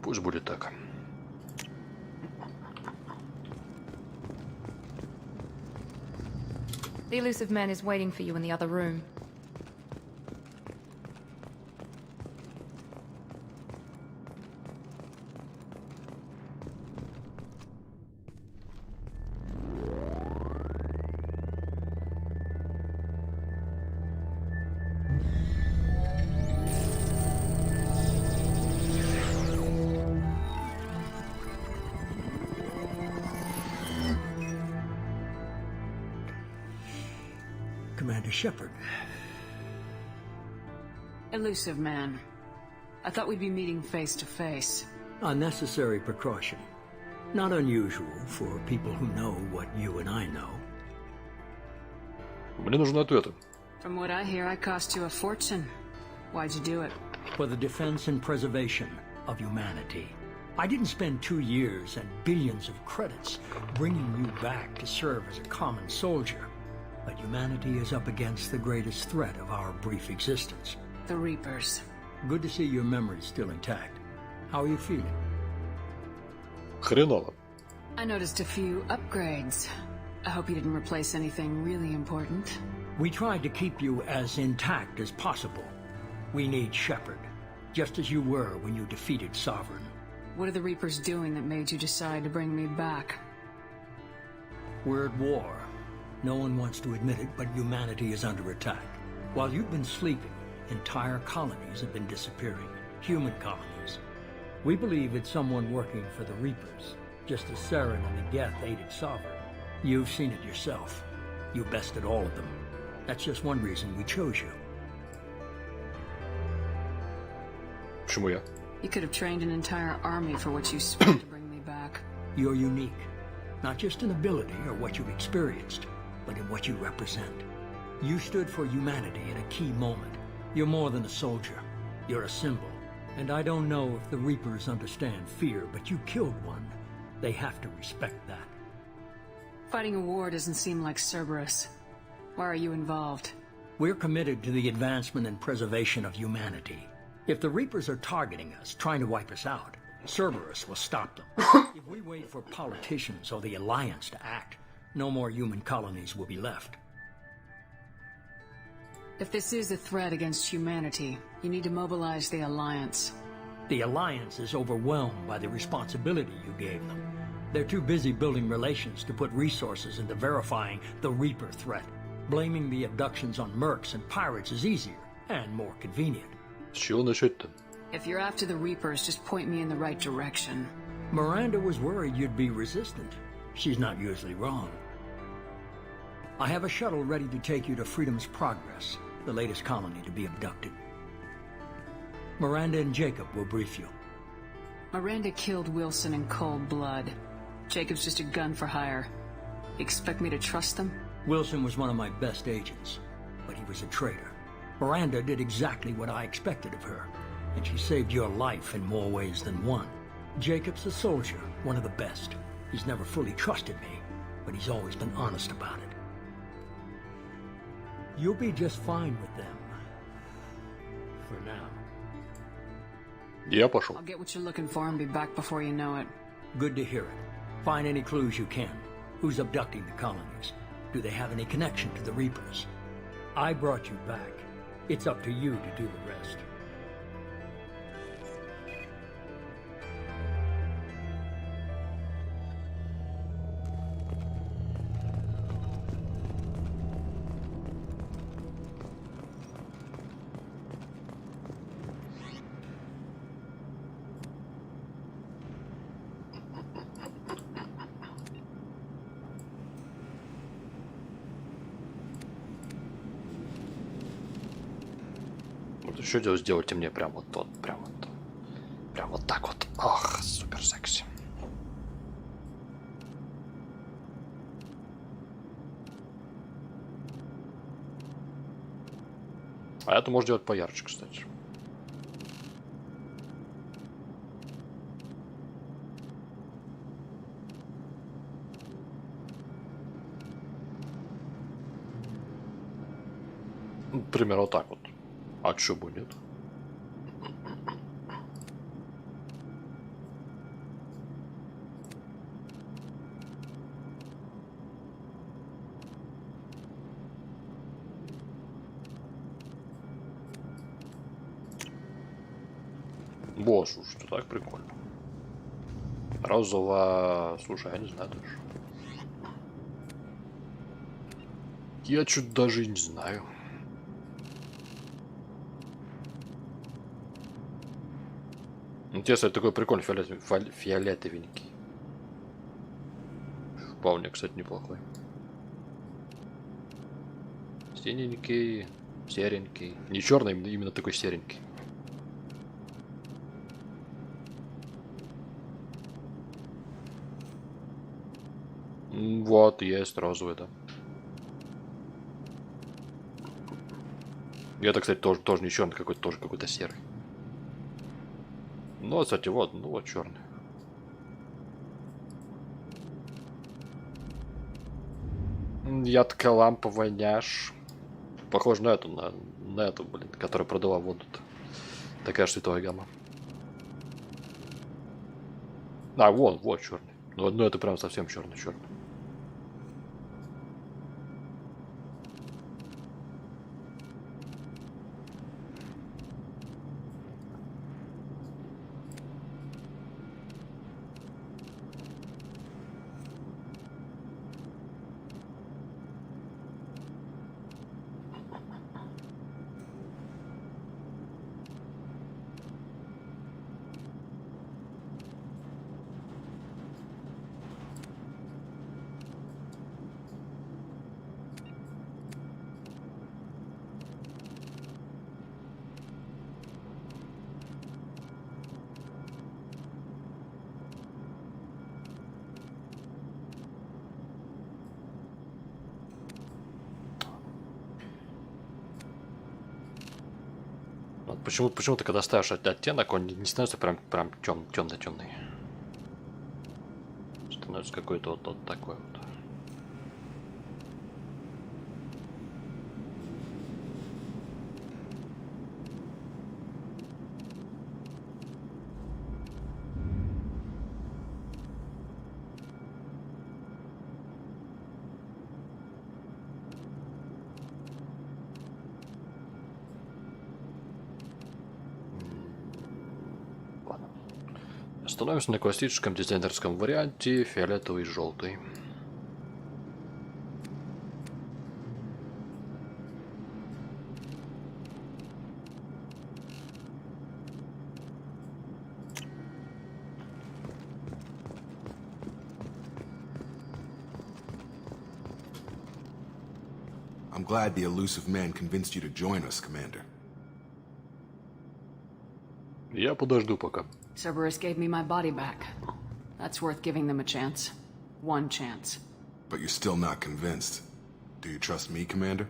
Пусть будет так. The elusive man is waiting for you in the other room. Commander Shepard. Elusive man. I thought we'd be meeting face to face. Unnecessary precaution. Not unusual for people who know what you and I know. Мне нужны ответы. From what I hear, I cost you a fortune. Why'd you do it? For the defense and preservation of humanity. I didn't spend 2 years and billions of credits bringing you back to serve as a common soldier. But humanity is up against the greatest threat of our brief existence. The Reapers. Good to see your memory's still intact. How are you feeling? Хреново. I noticed a few upgrades. I hope you didn't replace anything really important. We tried to keep you as intact as possible. We need Shepard, just as you were when you defeated Sovereign. What are the Reapers doing that made you decide to bring me back? We're at war. No one wants to admit it, but humanity is under attack. While you've been sleeping, entire colonies have been disappearing. Human colonies. We believe it's someone working for the Reapers, just as Saren and the Geth aided Sovereign. You've seen it yourself. You bested all of them. That's just one reason we chose you. Почему я? You could have trained an entire army for what you spent to bring me back. You're unique. Not just in ability or what you've experienced, but in what you represent. You stood for humanity at a key moment. You're more than a soldier. You're a symbol. And I don't know if the Reapers understand fear, but you killed one. They have to respect that. Fighting a war doesn't seem like Cerberus. Why are you involved? We're committed to the advancement and preservation of humanity. If the Reapers are targeting us, trying to wipe us out, Cerberus will stop them. If we wait for politicians or the Alliance to act, no more human colonies will be left. If this is a threat against humanity, you need to mobilize the Alliance. The Alliance is overwhelmed by the responsibility you gave them. They're too busy building relations to put resources into verifying the Reaper threat. Blaming the abductions on mercs and pirates is easier and more convenient. С чего начать-то? If you're after the Reapers, just point me in the right direction. Miranda was worried you'd be resistant. She's not usually wrong. I have a shuttle ready to take you to Freedom's Progress, the latest colony to be abducted. Miranda and Jacob will brief you. Miranda killed Wilson in cold blood. Jacob's just a gun for hire. You expect me to trust them? Wilson was one of my best agents, but he was a traitor. Miranda did exactly what I expected of her, and she saved your life in more ways than one. Jacob's a soldier, one of the best. He's never fully trusted me, but he's always been honest about it. You'll be just fine with them. For now. Я пошел. I'll get what you're looking for and be back before you know it. Good to hear it. Find any clues you can. Who's abducting the colonies? Do they have any connection to the Reapers? I brought you back. It's up to you to do the rest. Вот еще сделайте мне прям вот тот, прям вот так вот. Ах, супер секси. А это можно делать поярче, кстати. Например, вот так вот. А чё будет? Во, слушайте, так прикольно. Розово... Слушай, я не знаю даже. Я чуть даже не знаю. Интересно, такой прикольный фиолетовенький. Вполне, кстати, неплохой. Синенький, серенький. Не черный, именно такой серенький. Вот, есть розовый, да. И это, кстати, тоже не черный, какой-то тоже какой-то серый. Ну, кстати, вот, ну вот черный. Ядка ламповая няш. Похоже на эту, на эту, блин, которая продала воду. Такая же световая гамма. А, вот черный. Ну, это прям совсем черный. Почему-то, когда ставишь оттенок, он не становится прям темно-темный. Становится какой-то вот такой вот. Остановимся на классическом дизайнерском варианте фиолетовый и желтый. I'm glad the elusive man convinced you to join us, Commander. Я подожду пока. Cerberus gave me my body back. That's worth giving them a chance. One chance. But you're still not convinced. Do you trust me, Commander?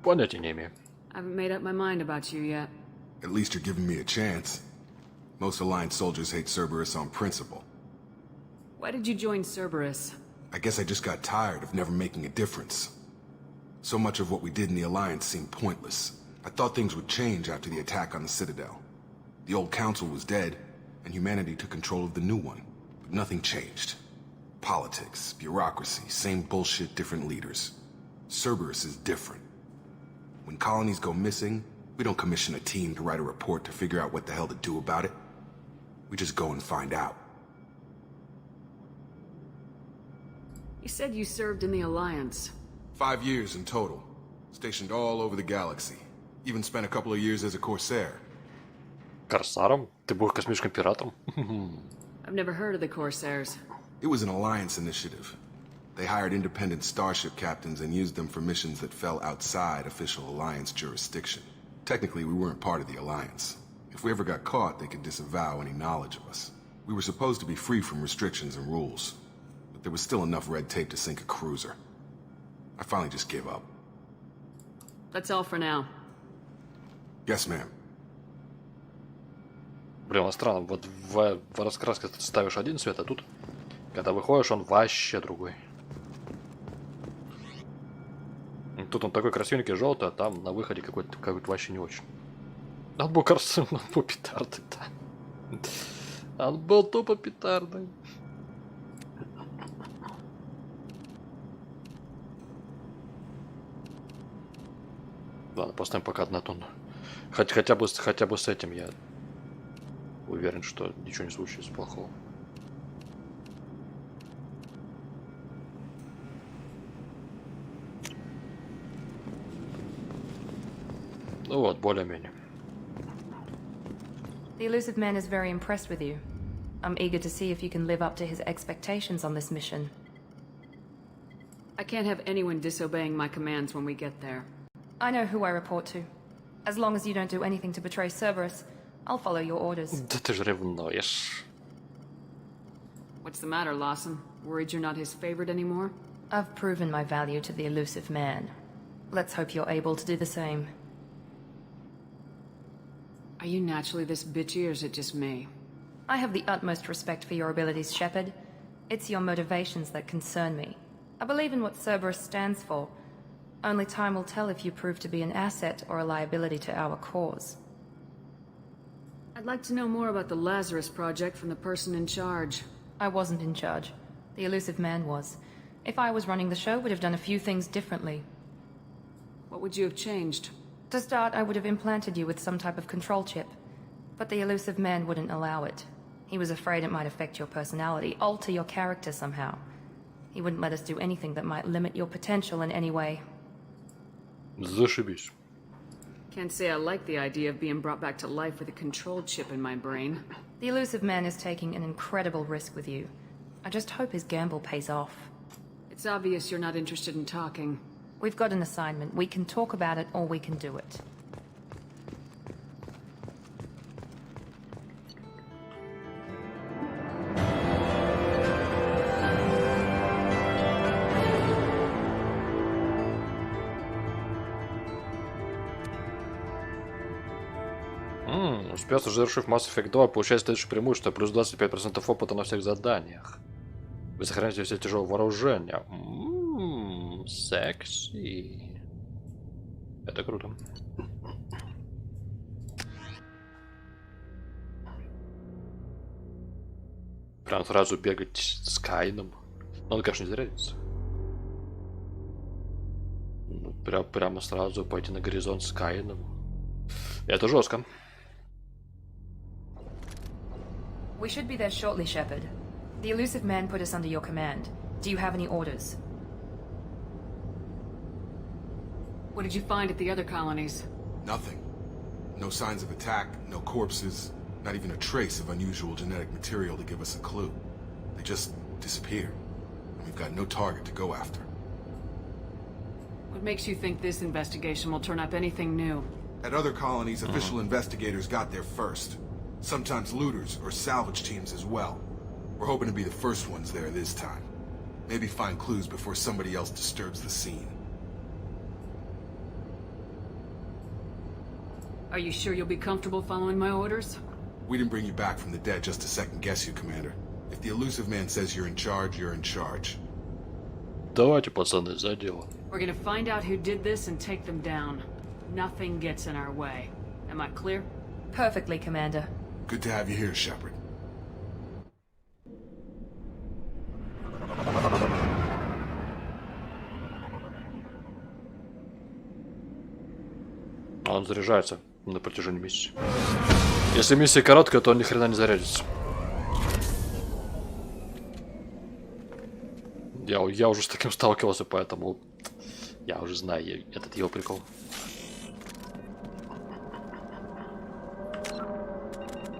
Понятия не имею. I haven't made up my mind about you yet. At least you're giving me a chance. Most Alliance soldiers hate Cerberus on principle. Why did you join Cerberus? I guess I just got tired of never making a difference. So much of what we did in the Alliance seemed pointless. I thought things would change after the attack on the Citadel. The old council was dead, and humanity took control of the new one. But nothing changed. Politics, bureaucracy, same bullshit, different leaders. Cerberus is different. When colonies go missing, we don't commission a team to write a report to figure out what the hell to do about it. We just go and find out. You said you served in the Alliance. 5 years in total. Stationed all over the galaxy. Even spent a couple of years as a Corsair. Корсаром? Ты был космическим пиратом? I've never heard of the Corsairs. It was an Alliance initiative. They hired independent starship captains and used them for missions that fell outside official Alliance jurisdiction. Technically, we weren't part of the Alliance. If we ever got caught, they could disavow any knowledge of us. We were supposed to be free from restrictions and rules, but there was still enough red tape to sink a cruiser. I finally just gave up. That's all for now. Yes, ma'am. Блин, странно, вот в раскраске ты ставишь один цвет, а тут, когда выходишь, он вообще другой. Тут он такой красивенький, желтый, а там на выходе какой-то вообще не очень. Он был красивый, он был петардой, да. Он был тупо петардой. Ладно, поставим пока однотонно. Хотя бы с этим я уверен, что ничего не случится плохого. Ну вот, более-менее. The elusive man is very impressed with you. I'm eager to see if you can live up to his expectations on this mission. I can't have anyone disobeying my commands when we get there. I know who I report to. As long as you don't do anything to betray Cerberus, I'll follow your orders. Да ты ж ревнуешь. What's the matter, Lawson? Worried you're not his favorite anymore? I've proven my value to the elusive man. Let's hope you're able to do the same. Are you naturally this bitchy, or is it just me? I have the utmost respect for your abilities, Shepard. It's your motivations that concern me. I believe in what Cerberus stands for. Only time will tell if you prove to be an asset or a liability to our cause. I'd like to know more about the Lazarus Project from the person in charge. I wasn't in charge. The elusive man was. If I was running the show, would have done a few things differently. What would you have changed? To start, I would have implanted you with some type of control chip. But the elusive man wouldn't allow it. He was afraid it might affect your personality, alter your character somehow. He wouldn't let us do anything that might limit your potential in any way. Зашибись. Can't say I like the idea of being brought back to life with a control chip in my brain. The elusive man is taking an incredible risk with you. I just hope his gamble pays off. It's obvious you're not interested in talking. We've got an assignment. We can talk about it, or we can do it. Успешно завершив Mass Effect 2, получает следующее преимущество, плюс 25% опыта на всех заданиях. Вы сохраняете все тяжелое вооружение. Секси. Это круто. Прям сразу бегать с Каином. Но он, конечно, не зарядится. Ну, прямо сразу пойти на горизонт с Каином. Это жестко. We should be there shortly, Shepard. The elusive man put us under your command. Do you have any orders? What did you find at the other colonies? Nothing. No signs of attack, no corpses, not even a trace of unusual genetic material to give us a clue. They just disappear. And we've got no target to go after. What makes you think this investigation will turn up anything new? At other colonies, official investigators got there first. Sometimes looters or salvage teams as well. We're hoping to be the first ones there this time. Maybe find clues before somebody else disturbs the scene. Are you sure you'll be comfortable following my orders? We didn't bring you back from the dead just to second guess you, Commander. If the elusive man says you're in charge, you're in charge. Давайте, пацаны, за дело. We're gonna find out who did this and take them down. Nothing gets in our way. Am I clear? Perfectly, Commander. Good to have you here, Shepard. Он заряжается на протяжении миссии. Если миссия короткая, то он ни хрена не зарядится. Я уже с таким сталкивался, поэтому я уже знаю этот его прикол.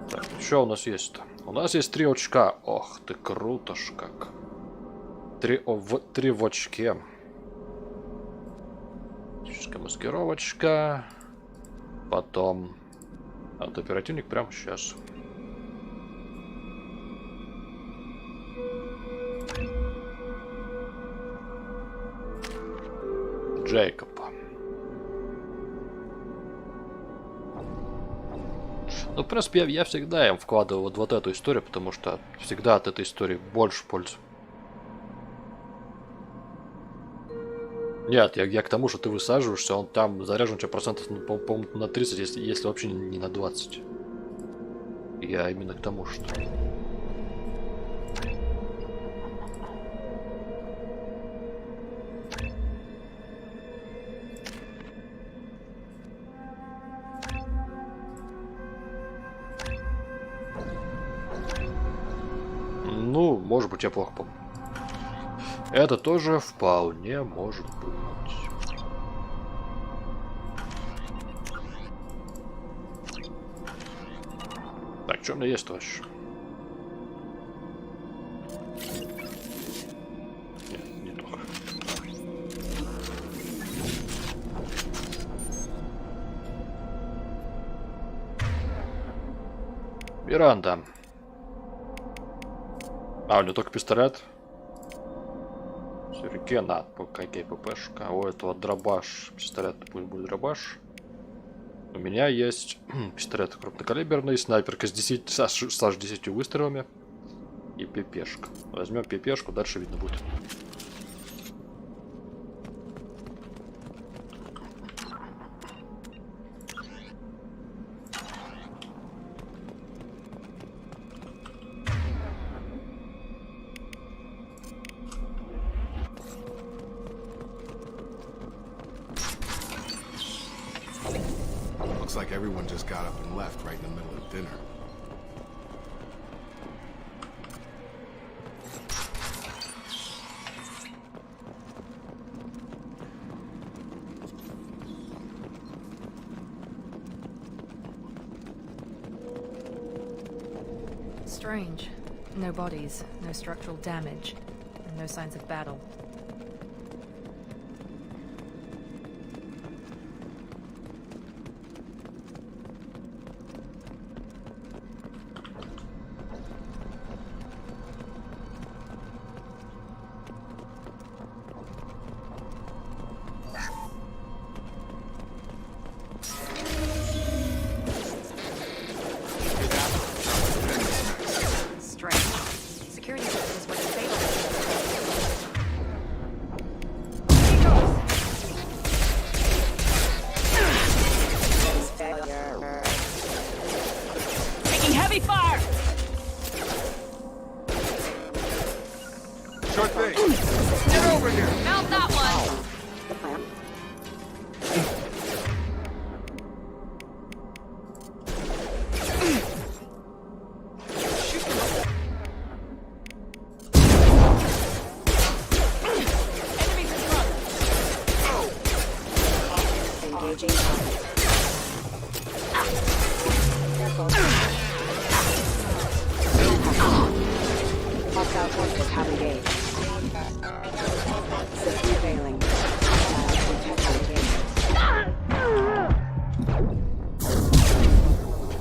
Так, что у нас есть-то? У нас есть 3 очка. Ох ты, круто ж как. 3 в очке. Маскировочка. Потом... Вот оперативник прямо сейчас. Джейкоб. Ну, в принципе, я всегда им вкладывал вот эту историю, потому что всегда от этой истории больше пользы. Нет, я к тому, что ты высаживаешься, он там заряжен у тебя процентов, по-моему, на 30, если вообще не на 20. Я именно к тому, что... Ну, может быть, я плохо помню. Это тоже вполне может быть. Так, что у меня есть вообще? Нет, не только. Миранда. А, у него только пистолет. Сюрикена, какая ППшка. У этого дробаш. Пистолет будет дробаш. У меня есть пистолет крупнокалиберный, снайперка с 10 выстрелами и ППшка. Возьмем ППшку, дальше видно будет. Looks like everyone just got up and left right in the middle of dinner. Strange. No bodies, no structural damage, and no signs of battle.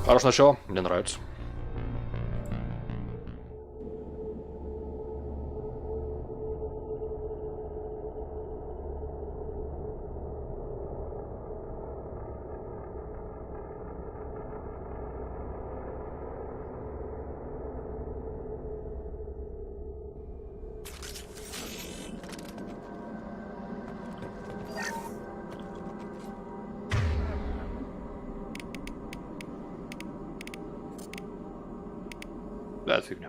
Хорошее начало, мне нравится. Да, это фигня.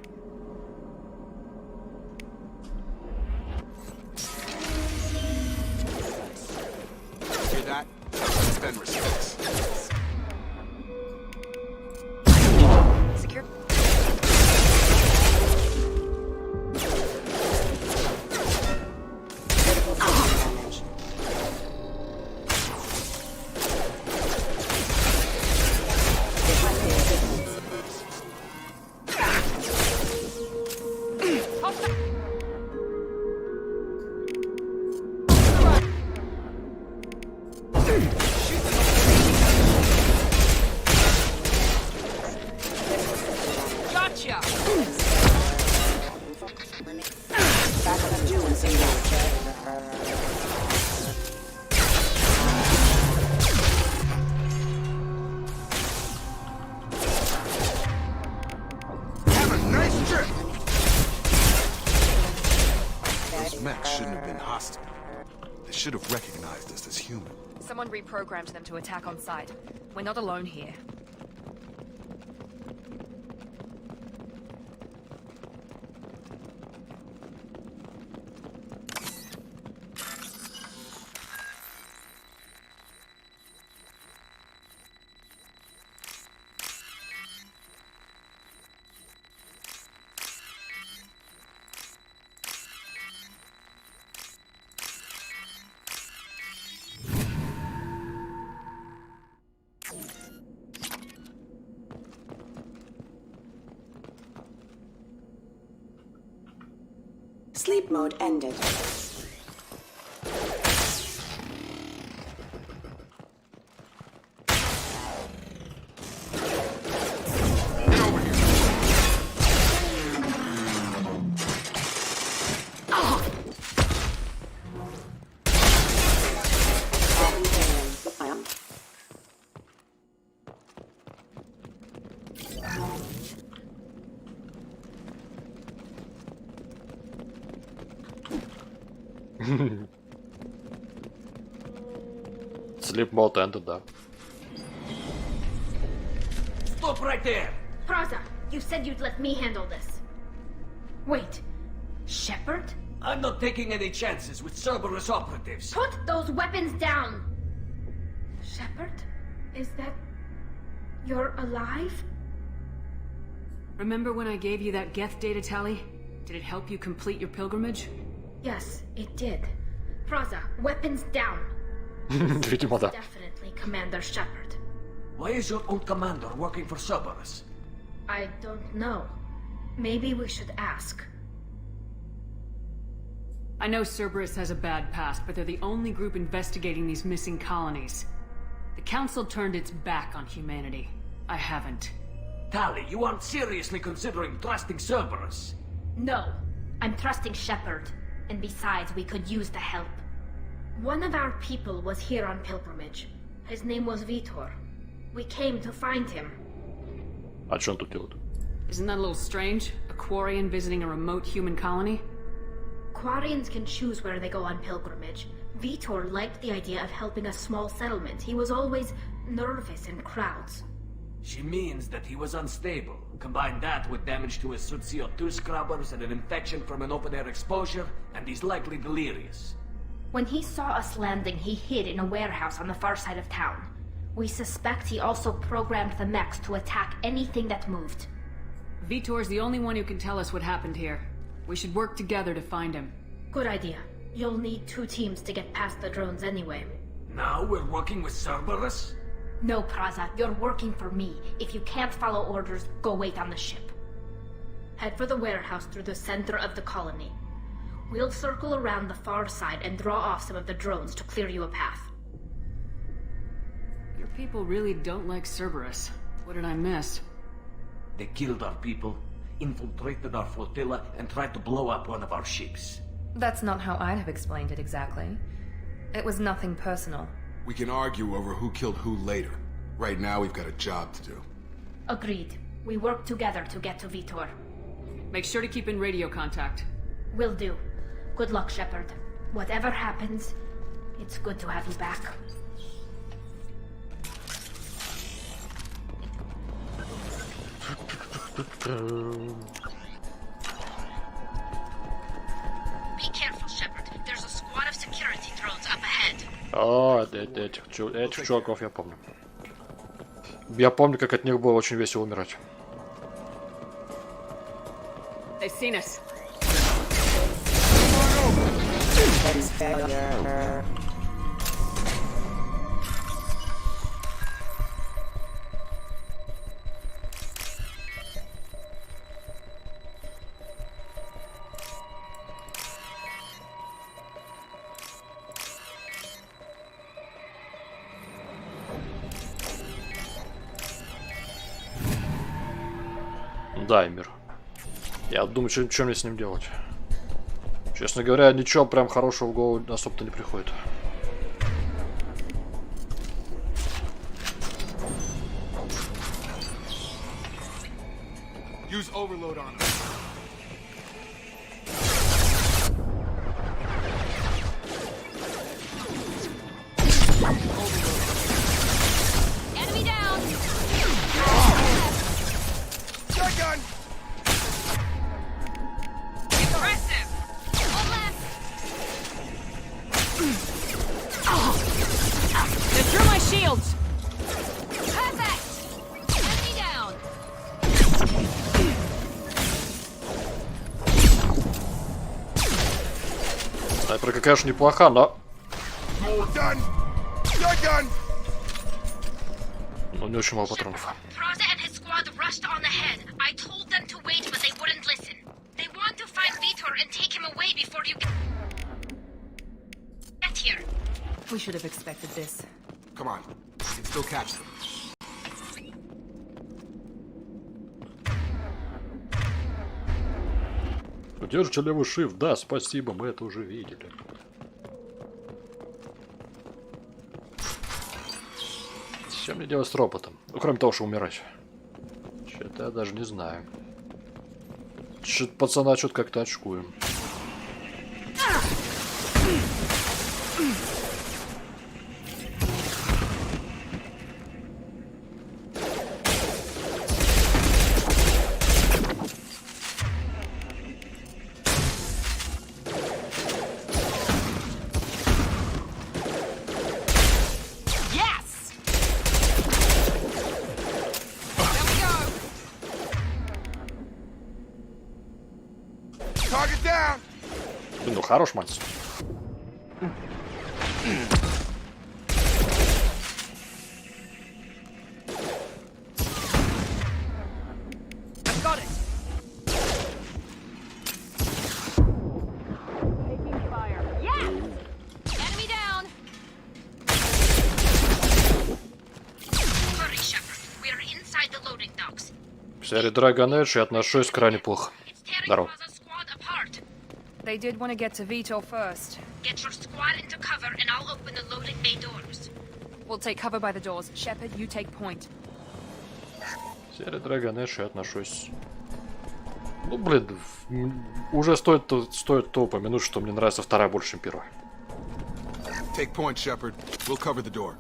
should have recognized us as human. Someone reprogrammed them to attack on sight. We're not alone here. Sleep mode ended. Sleep mode ended, да. Stop right there! Praza, you said you'd let me handle this. Wait, Shepard? I'm not taking any chances with Cerberus operatives. Put those weapons down! Shepard? Is that... you're alive? Remember when I gave you that Geth data tally? Did it help you complete your pilgrimage? Yes, it did. Praza, weapons down! Видимо, да. Definitely Commander Shepard. Why is your old commander working for Cerberus? I don't know. Maybe we should ask. I know Cerberus has a bad past, but they're the only group investigating these missing colonies. The Council turned its back on humanity. I haven't. Tali, you aren't seriously considering trusting Cerberus? No, I'm trusting Shepard. And besides, we could use the help. One of our people was here on pilgrimage. His name was Vitor. We came to find him. А что он тут делает? Isn't that a little strange? A Quarian visiting a remote human colony? Quarians can choose where they go on pilgrimage. Vitor liked the idea of helping a small settlement. He was always nervous in crowds. She means that he was unstable. Combine that with damage to his CO2 scrubbers and an infection from an open-air exposure, and he's likely delirious. When he saw us landing, he hid in a warehouse on the far side of town. We suspect he also programmed the mechs to attack anything that moved. Vitor's the only one who can tell us what happened here. We should work together to find him. Good idea. You'll need 2 teams to get past the drones anyway. Now we're working with Cerberus? No, Praza, you're working for me. If you can't follow orders, go wait on the ship. Head for the warehouse through the center of the colony. We'll circle around the far side and draw off some of the drones to clear you a path. Your people really don't like Cerberus. What did I miss? They killed our people, infiltrated our flotilla, and tried to blow up one of our ships. That's not how I'd have explained it exactly. It was nothing personal. We can argue over who killed who later. Right now, we've got a job to do. Agreed. We work together to get to Vitor. Make sure to keep in radio contact. Will do. Good luck, Shepard. Whatever happens, it's good to have you back. Be careful, Shepard. There's a squad of security drones up ahead. О, этих чуваков я помню. Я помню, как от них было очень весело умирать. They've seen us. Да, Эмир. Я думаю, что мне с ним делать. Честно говоря, ничего прям хорошего в голову особо-то не приходит. Use overload on him. Enemy down. Shotgun! Impressive. One left. They threw my shields! Perfect. Enemy down. Снайперка, конечно, неплоха, но... Done! Shotgun! Ну, не очень мало патронов. Praza and his squad rushed on ahead. I told them to wait, but they wouldn't listen. They want to find Vitor and take him away before you get here. We should have expected this. Come on. We can still catch them. Удержите левый shift. Да, спасибо, мы это уже видели. Что мне делать с роботом? Ну, кроме того, что умирать. Что-то я даже не знаю. Что-то пацана что-то как-то очкуем. Target down! Блин, ну хорош, мальчик. Got it! Taking fire. Yeah. Enemy down. Hurry, Shepard. We're inside the loading docks. К серии Dragon Age я отношусь крайне плохо. Здорово. They did want to get to Vitor first. Get your squad into cover and I'll open the loading bay doors. We'll take cover by the doors. Shepard, you take point. К серии Dragon Age я отношусь... Ну, блин, уже стоит то упомянуть, что мне нравится вторая больше, чем первая. Take point, Shepard. We'll cover the door.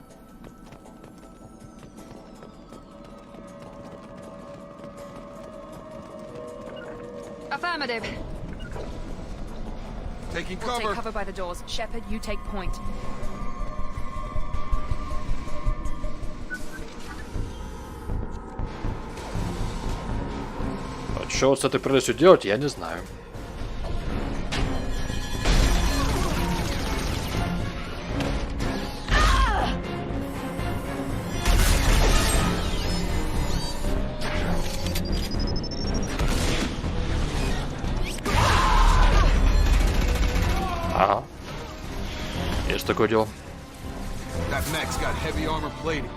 Affirmative. Taking We'll cover. take cover by the doors. Shepard, you take point. А что вот с этой прелестью делать, я не знаю. Ага. Есть такое дело. That mech's got heavy armor plating.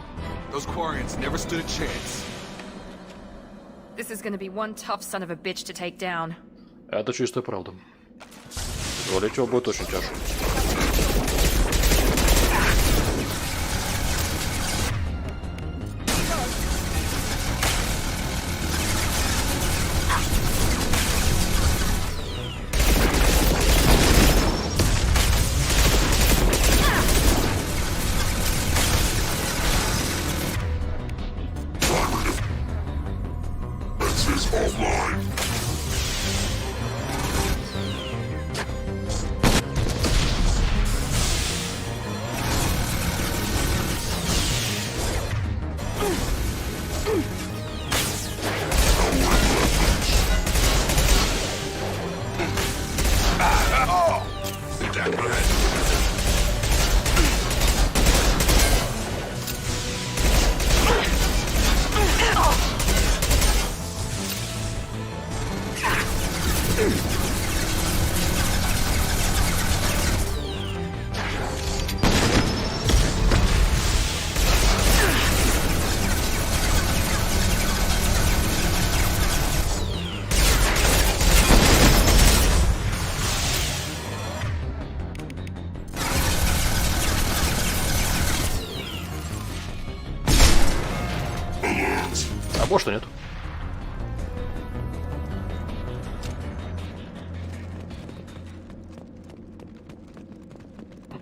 Those Quarians never stood a chance. This is going to be one tough son of a bitch to take down. Это чистая правда. Завалить его будет очень тяжело. А может и нет.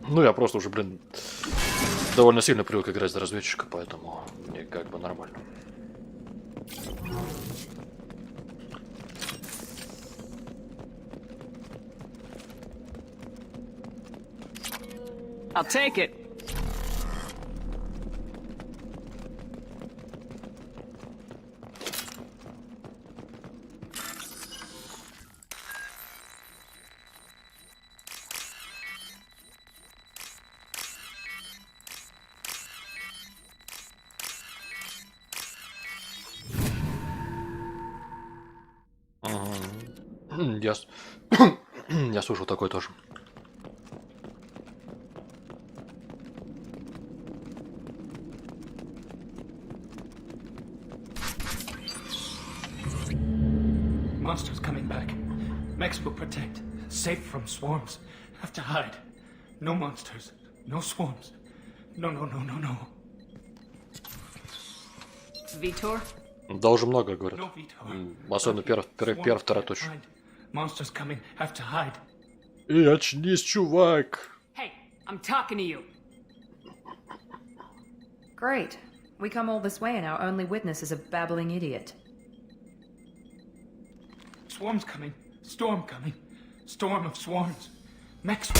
Ну я просто уже, блин, довольно сильно привык играть за разведчика, поэтому мне как бы нормально. I'll take it. Я слушал такой тоже. Monsters coming back. Mechs will protect. Safe from swarms. Have to hide. No monsters. No swarms. No. Vitor? Да, уже много говорят. No, Vitor. Особенно первая, вторая точка. Monsters coming. Have to hide. Эй, очнись, чувак! Hey, I'm talking to you. Great. We come all this way and our only witness is a babbling idiot. Swarms coming. Storm coming. Storm of swarms. Mechs.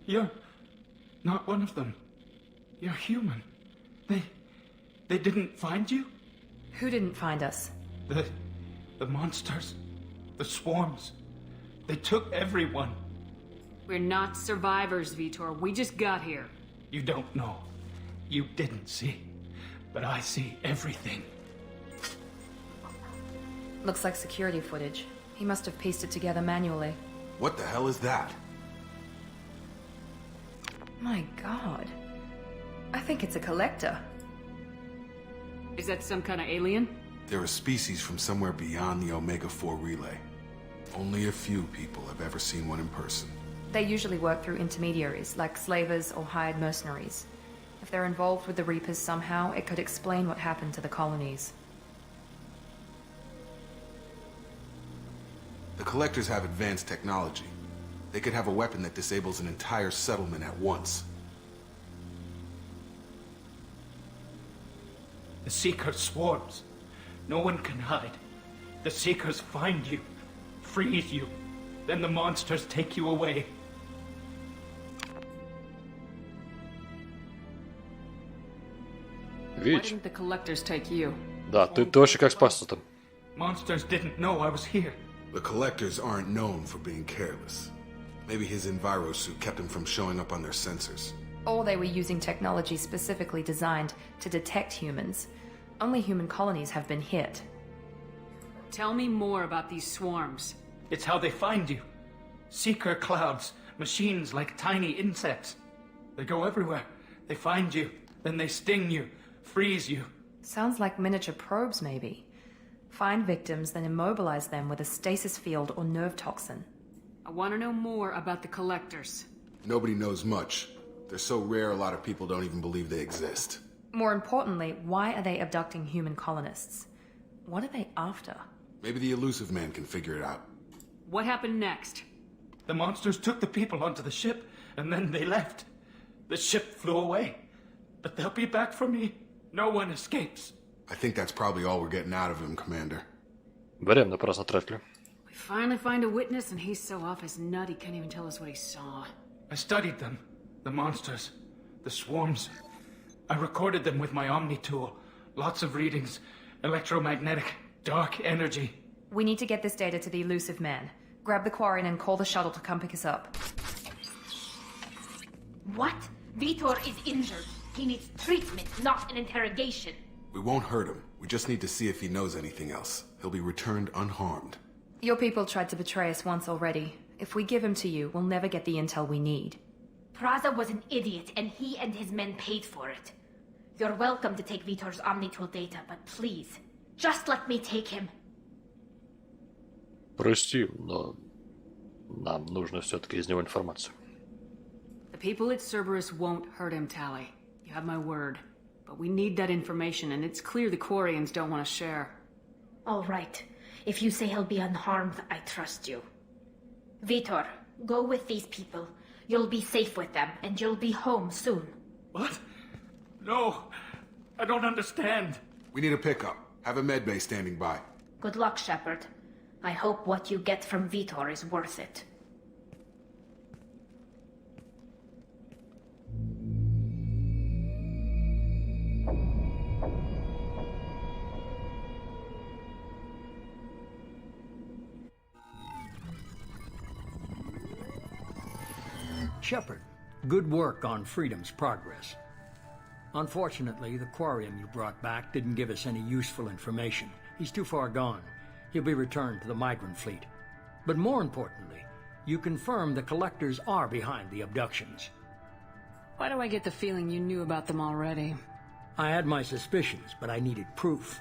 You're not one of them. You're human. They didn't find you? Who didn't find us? The monsters. The swarms. They took everyone. We're not survivors, Vitor. We just got here. You don't know. You didn't see. But I see everything. Looks like security footage. He must have pieced it together manually. What the hell is that? My god. I think it's a collector. Is that some kind of alien? They're a species from somewhere beyond the Omega-4 relay. Only a few people have ever seen one in person. They usually work through intermediaries, like slavers or hired mercenaries. If they're involved with the Reapers somehow, it could explain what happened to the colonies. The Collectors have advanced technology. They could have a weapon that disables an entire settlement at once. The Seekers swarms. No one can hide. The Seekers find you, freeze you, then the monsters take you away. Why didn't the collectors take you? Да, ты вообще как спасся там? Monsters didn't know I was here. The Collectors aren't known for being careless. Maybe his Enviro suit kept him from showing up on their sensors. Or they were using technology specifically designed to detect humans. Only human colonies have been hit. Tell me more about these swarms. It's how they find you. Seeker clouds, machines like tiny insects. They go everywhere. They find you, then they sting you, freeze you. Sounds like miniature probes, maybe. Find victims, then immobilize them with a stasis field or nerve toxin. I want to know more about the collectors. Nobody knows much. They're so rare a lot of people don't even believe they exist. More importantly, why are they abducting human colonists? What are they after? Maybe the elusive man can figure it out. What happened next? The monsters took the people onto the ship, and then they left. The ship flew away. But they'll be back for me. No one escapes. I think that's probably all we're getting out of him, Commander. Время напрасно тратили. We finally find a witness, and he's so off his nut he can't even tell us what he saw. I studied them. The monsters. The swarms. I recorded them with my Omni tool. Lots of readings. Electromagnetic. Dark energy. We need to get this data to the elusive man. Grab the Quarian and call the shuttle to come pick us up. What? Vitor is injured. He needs treatment, not an interrogation. We won't hurt him. We just need to see if he knows anything else. He'll be returned unharmed. Your people tried to betray us once already. If we give him to you, we'll never get the intel we need. Praza was an idiot, and he and his men paid for it. You're welcome to take Vitor's Omnitool data, but please, just let me take him. Прости, но нам нужно все-таки из него информацию. The people at Cerberus won't hurt him, Tally. You have my word. But we need that information, and it's clear the Quarians don't want to share. All right. If you say he'll be unharmed, I trust you. Vitor, go with these people. You'll be safe with them, and you'll be home soon. What? No, I don't understand. We need a pickup. Have a medbay standing by. Good luck, Shepard. I hope what you get from Vitor is worth it. Shepard, good work on Freedom's progress. Unfortunately, the Quarium you brought back didn't give us any useful information. He's too far gone. He'll be returned to the migrant fleet. But more importantly, you confirmed the Collectors are behind the abductions. Why do I get the feeling you knew about them already? I had my suspicions, but I needed proof.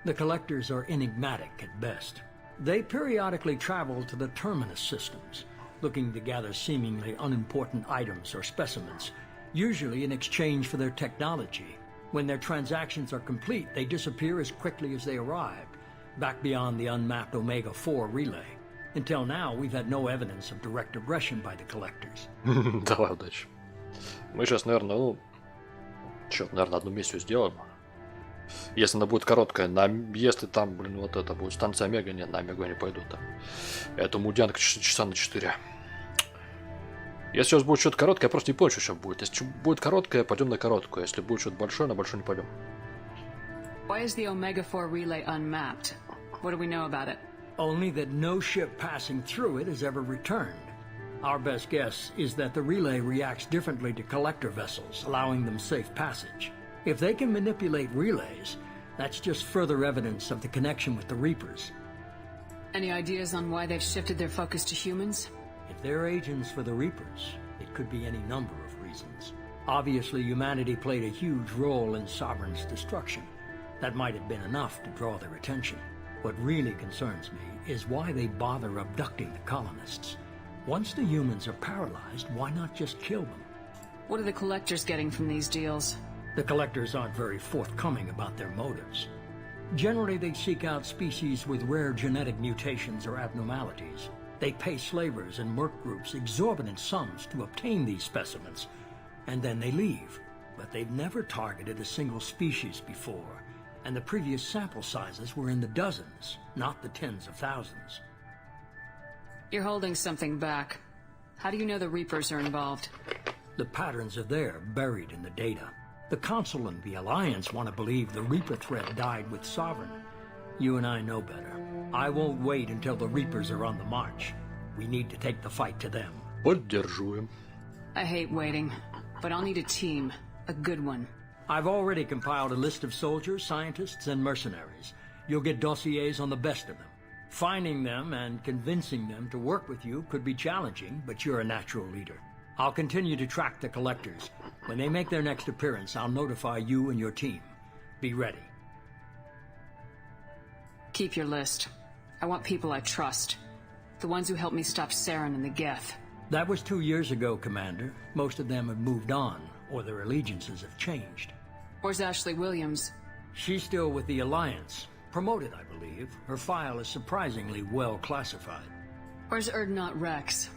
The Collectors are enigmatic at best. They periodically travel to the Terminus systems, looking to gather seemingly unimportant items or specimens, usually in exchange for their technology. When their transactions are complete, they disappear as quickly as they arrived, back beyond the unmapped Omega-4 relay. Until now, we've had no evidence of direct aggression by the Collectors. Давай, удачи. Мы сейчас, наверное, наверное, одну миссию сделаем. Если она будет короткая, если там, вот это будет станция Омега, нет, на Омегу я не пойду там. Это мудянка часа на 4. Если сейчас будет что-то короткое, я просто не понял, что сейчас будет. Если будет короткое, пойдем на короткую. Если будет что-то большое, на большое не пойдем. Why is the Omega-4 relay unmapped? What do we know about it? Only that no ship passing through it has ever returned. Our best guess is that the relay reacts differently to collector vessels, allowing them safe passage. If they can manipulate relays, that's just further evidence of the connection with the Reapers. Any ideas on why they've shifted their focus to humans? If they're agents for the Reapers, it could be any number of reasons. Obviously, humanity played a huge role in Sovereign's destruction. That might have been enough to draw their attention. What really concerns me is why they bother abducting the colonists. Once the humans are paralyzed, why not just kill them? What are the Collectors getting from these deals? The Collectors aren't very forthcoming about their motives. Generally, they seek out species with rare genetic mutations or abnormalities. They pay slavers and merc groups exorbitant sums to obtain these specimens, and then they leave. But they've never targeted a single species before, and the previous sample sizes were in the dozens, not the tens of thousands. You're holding something back. How do you know the Reapers are involved? The patterns are there, buried in the data. The Council and the Alliance want to believe the Reaper threat died with Sovereign. You and I know better. I won't wait until the Reapers are on the march. We need to take the fight to them. Поддерживаем. I hate waiting, but I'll need a team. A good one. I've already compiled a list of soldiers, scientists, and mercenaries. You'll get dossiers on the best of them. Finding them and convincing them to work with you could be challenging, but you're a natural leader. I'll continue to track the Collectors. When they make their next appearance, I'll notify you and your team. Be ready. Keep your list. I want people I trust. The ones who helped me stop Saren and the Geth. That was 2 years ago, Commander. Most of them have moved on, or their allegiances have changed. Where's Ashley Williams? She's still with the Alliance. Promoted, I believe. Her file is surprisingly well classified. Where's Erdnot Rex?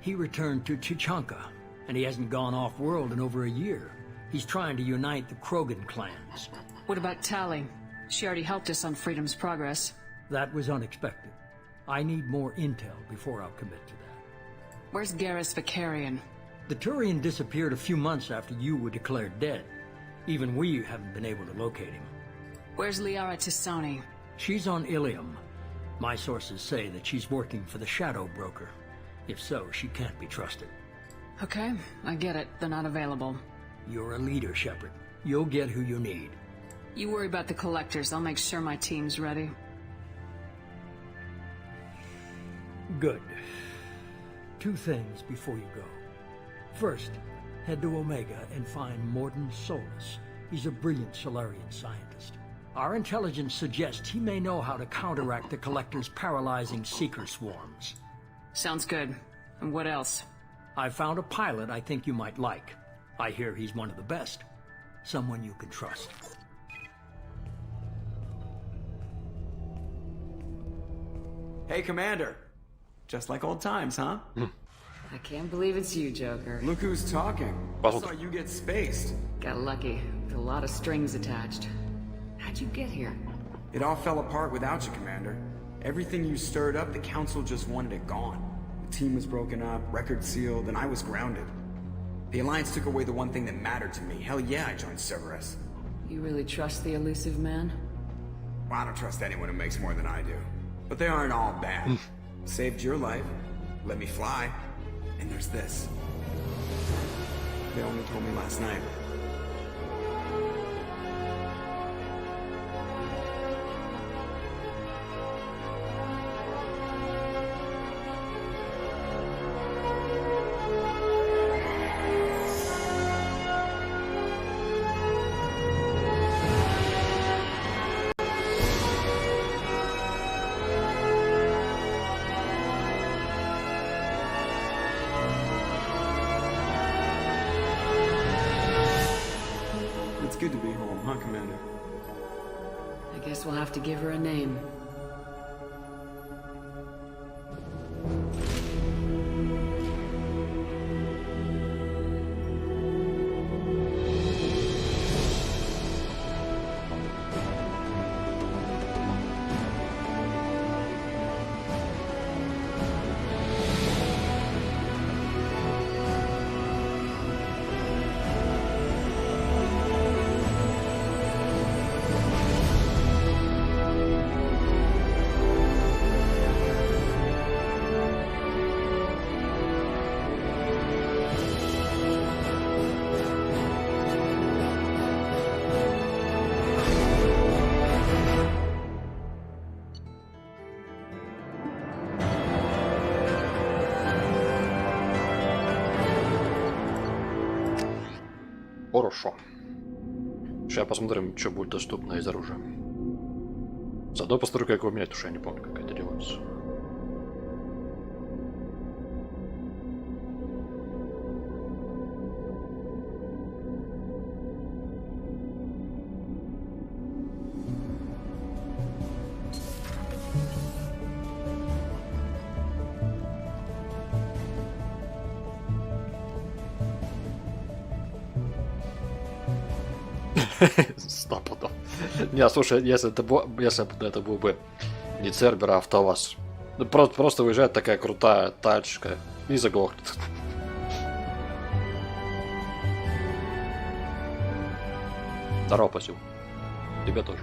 He returned to Chichanka, and he hasn't gone off-world in over a year. He's trying to unite the Krogan clans. What about Tali? She already helped us on Freedom's progress. That was unexpected. I need more intel before I'll commit to that. Where's Garrus Vicarian? The Turian disappeared a few months after you were declared dead. Even we haven't been able to locate him. Where's Liara Tisani? She's on Ilium. My sources say that she's working for the Shadow Broker. If so, she can't be trusted. Okay, I get it. They're not available. You're a leader, Shepard. You'll get who you need. You worry about the Collectors. I'll make sure my team's ready. Good. 2 things before you go. First, head to Omega and find Mordin Solus. He's a brilliant Solarian scientist. Our intelligence suggests he may know how to counteract the Collector's paralyzing Seeker swarms. Sounds good. And what else? I found a pilot I think you might like. I hear he's one of the best. Someone you can trust. Hey, Commander. Just like old times, huh? I can't believe it's you, Joker. Look who's talking. I saw you get spaced. Got lucky. With a lot of strings attached. How'd you get here? It all fell apart without you, Commander. Everything you stirred up, the Council just wanted it gone. The team was broken up, record sealed, and I was grounded. The Alliance took away the one thing that mattered to me. Hell yeah, I joined Cerberus. You really trust the elusive man? Well, I don't trust anyone who makes more than I do. But they aren't all bad. Saved your life, let me fly, and there's this. They only told me last night. Good to be home, huh, Commander? I guess we'll have to give her a name. Хорошо. Сейчас посмотрим, что будет доступно из оружия. Заодно посмотрю, как его менять, потому что я не помню, как это делается. Стопудов. Не, слушай, если это был бы не Цербер, а АвтоВАЗ. Просто выезжает такая крутая тачка и заглохнет. Здорово, спасибо. Тебе тоже.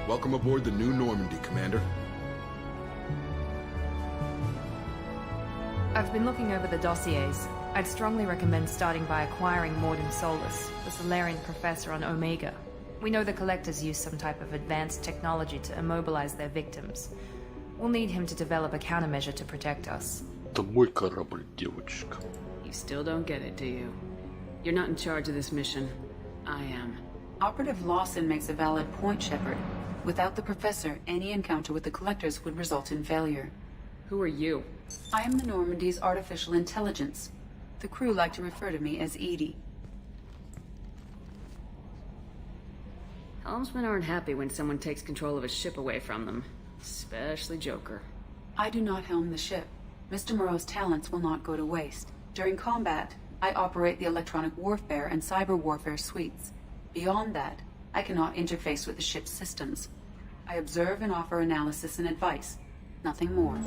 Welcome aboard the new Normandy, Commander. I've been looking over the dossiers. I'd strongly recommend starting by acquiring Morden Solus, the Solarian professor on Omega. We know the Collectors use some type of advanced technology to immobilize their victims. We'll need him to develop a countermeasure to protect us. Это мой корабль, девочка. You still don't get it, do you? You're not in charge of this mission. I am. Operative Lawson makes a valid point, Shepard. Without the Professor, any encounter with the Collectors would result in failure. Who are you? I am the Normandy's artificial intelligence. The crew like to refer to me as Edie. Helmsmen aren't happy when someone takes control of a ship away from them. Especially Joker. I do not helm the ship. Mr. Moreau's talents will not go to waste. During combat, I operate the electronic warfare and cyber warfare suites. Beyond that, I cannot interface with the ship's systems. I observe and offer analysis and advice. Nothing more.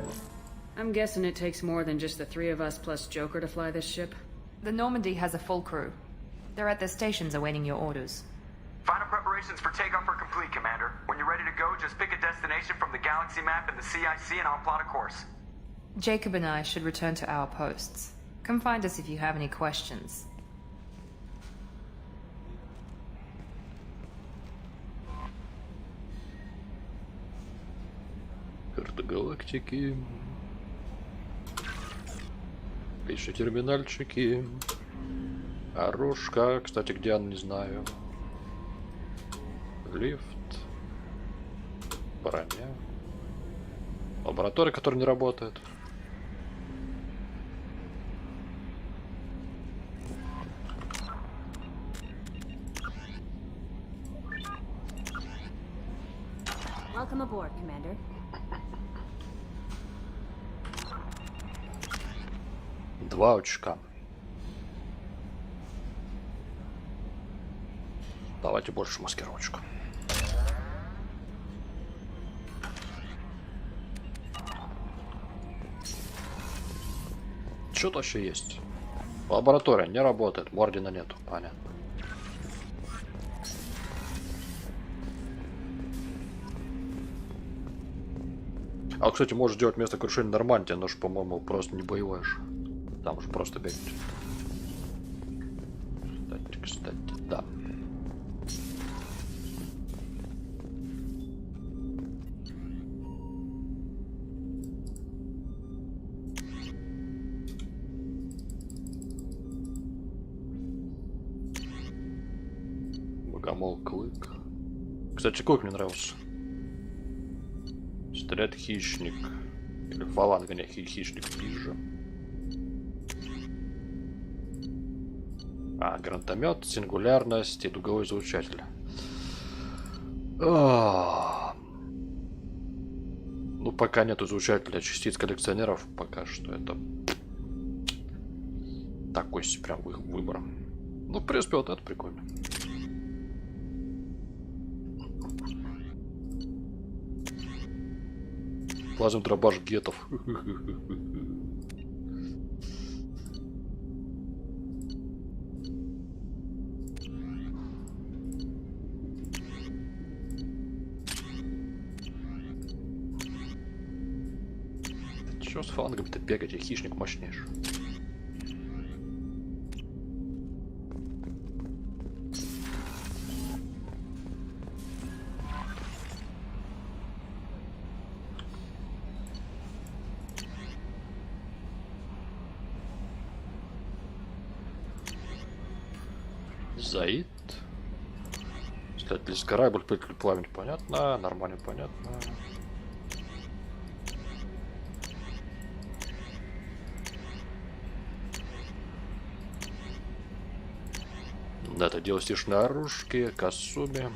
I'm guessing it takes more than just the three of us plus Joker to fly this ship? The Normandy has a full crew. They're at their stations awaiting your orders. Final preparations for takeoff are complete, Commander. When you're ready to go, just pick a destination from the galaxy map in the CIC and I'll plot a course. Jacob and I should return to our posts. Come find us if you have any questions. Карта галактики. Еще терминальчики. Оружка. Кстати, где она, не знаю. Лифт. Броня. Лаборатория, которая не работает. Welcome aboard, Commander. 2 очка. Давайте больше маскировочку. Что-то вообще есть. Лаборатория не работает, Мордина нету, понятно. А, кстати, можешь делать место крушения Нормандии, но ж, по-моему, просто не боевое же. Там уже просто бегать. Кстати, да. Богомол Клык. Кстати, Клык мне нравился. Стрелять хищник. Или фаланга, не хищник ближе. А, гранатомет, сингулярность и дуговой излучатель. Ну, пока нет излучателя частиц коллекционеров, пока что это такой себе прям выбор. Ну, в принципе, вот это прикольно. Плазм дробаш гетов. Чё с фалангами-то бегать, я хищник мощнейший. Заид. Кстати, корабль, пыль, пламень, понятно. Нормально, понятно. Да, это дело стишной оружки, Касуми.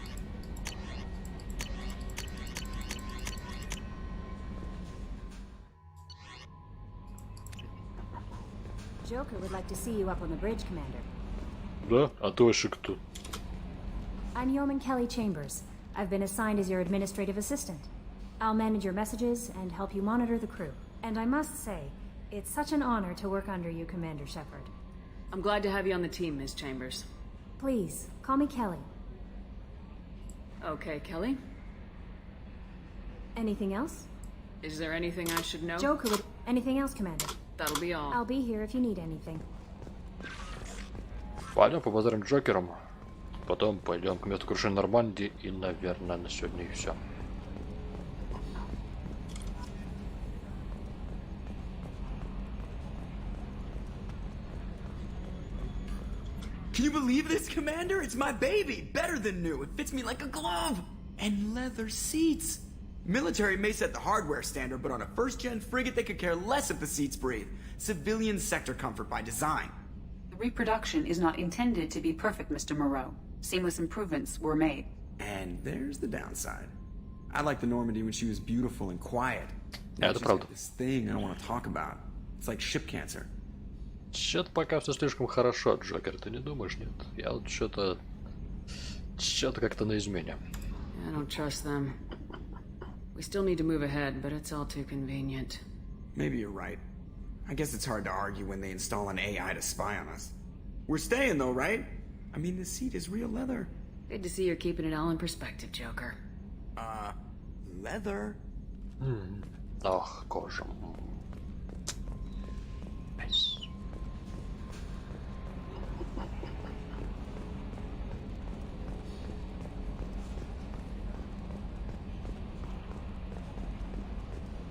Joker would like to see you up on the bridge, Commander. Да? А ты вообще кто? I'm Yeoman Kelly Chambers. I've been assigned as your administrative assistant. I'll manage your messages and help you monitor the crew. And I must say, it's such an honor to work under you, Commander Shepard. I'm glad to have you on the team, Ms. Chambers. Please, call me Kelly. Okay, Kelly. Anything else? Is there anything I should know? Joker would... Anything else, Commander? That'll be all. I'll be here if you need anything. Пойдем побазарим Джокером. Потом пойдем к месту крушения Нормандии. И, наверное, на сегодня и все. Can you believe this, Commander? It's my baby! Better than new. It fits me like a glove! And leather seats! Military may set the hardware standard, but on a first-gen frigate, they could care less if the seats breathe. Civilian sector comfort by design. The reproduction is not intended to be perfect, Mr. Moreau. Seamless improvements were made. And there's the downside. I liked the Normandy when she was beautiful and quiet. Yeah, She's got this thing I don't want to talk about. It's like ship cancer. Что-то пока все слишком хорошо, Джокер, ты не думаешь, нет? Я вот что-то как-то на измене. I don't trust them. We still need to move ahead, but it's all too convenient. Maybe you're right. I guess it's hard to argue when they install an AI to spy on us. We're staying though, right? I mean, the seat is real leather. Good to see you're keeping it all in perspective, Joker. Leather? Ах, кожа. Nice.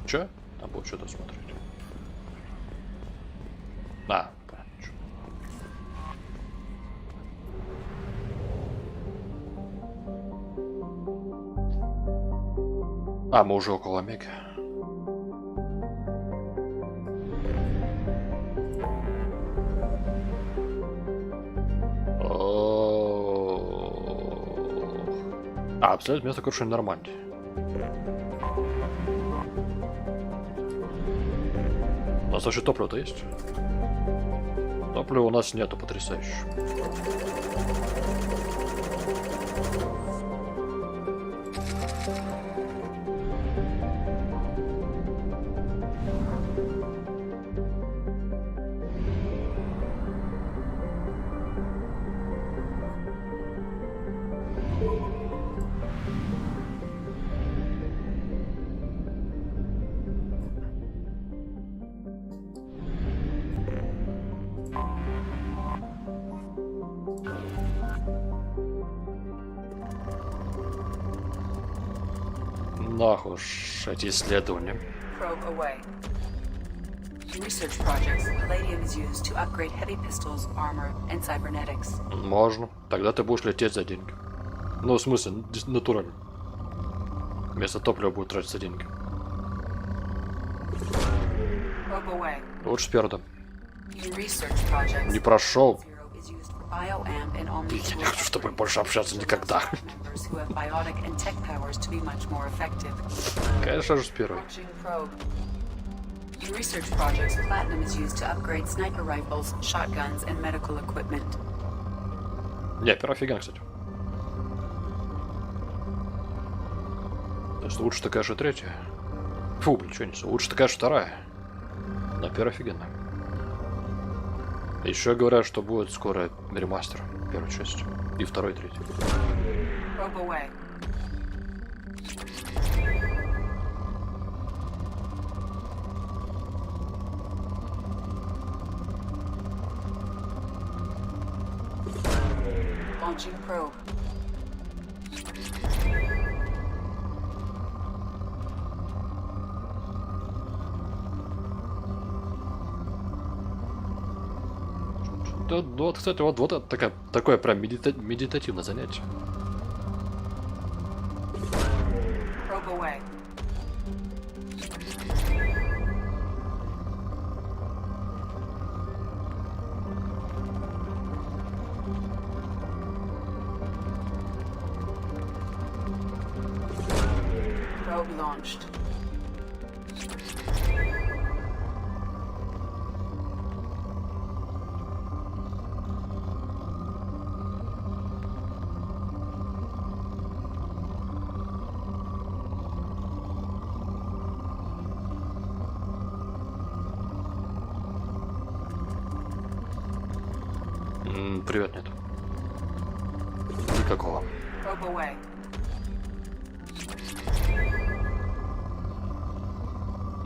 Че? Там будет что-то смотреть. А, понятно. А, мы уже около Омеги. А, абсолютно место крушения Нормандии. У нас вообще топливо-то есть? Топлива у нас нету, потрясающе. Нахуй уж эти исследования. Probe away. Research projects. Palladium is used to upgrade heavy pistols, armor, and cybernetics. Можно. Тогда ты будешь лететь за деньги. Ну, в смысле, натурально. Вместо топлива будет тратиться деньги. Probe away. Лучше спереда. Research projects. Не прошел. Is used for bioamp and omni. Я не хочу с тобой больше общаться никогда. Who have biotic and tech powers to be much more effective. Конечно же, с первой. Launching probe. In research projects, platinum is used to upgrade sniper rifles, shotguns, and medical equipment. Не, первая офигенно, кстати. То есть лучше такая же третья. Фу, блин, что несу. Лучше такая же вторая. Но первая офигенно. Еще говорят, что будет скоро ремастер первой части. И второй, и третьей. Probe away. Launching probe. Да, ну вот, кстати, вот это такое прям медитативное занятие. Probe away. Probe launched. Привет, нет. Никакого. Probe away.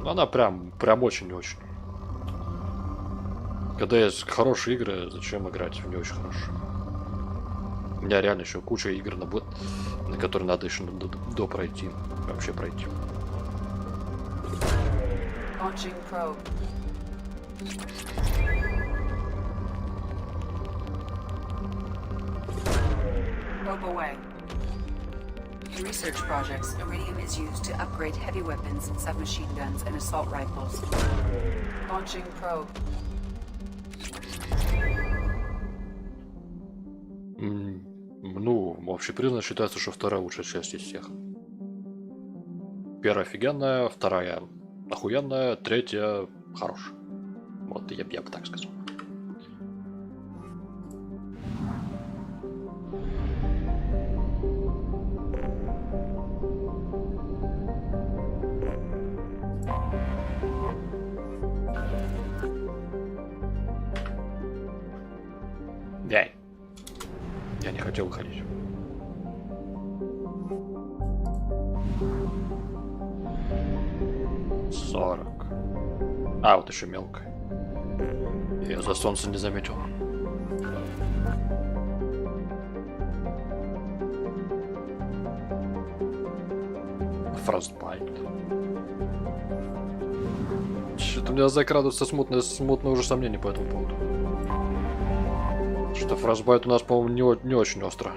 Она прям очень-очень. Когда есть хорошие игры, зачем играть в не очень хорошие? У меня реально еще куча игр, на которые надо еще пройти. Вообще пройти. Launching probe. Probe away. In research projects, iridium is used to upgrade heavy weapons, submachine guns, and assault rifles. Launching probe. Ну, общепризнанно считается, что вторая лучшая часть из всех. Первая офигенная, вторая охуенная, третья хорошая. Вот, я бы так сказал. Я не хотел выходить. А, вот еще мелкая. Я ее за солнце не заметил. Frostbite. Что-то у меня закрадывается смутное уже сомнение по этому поводу. Что Frostbite у нас, по-моему, не очень остро.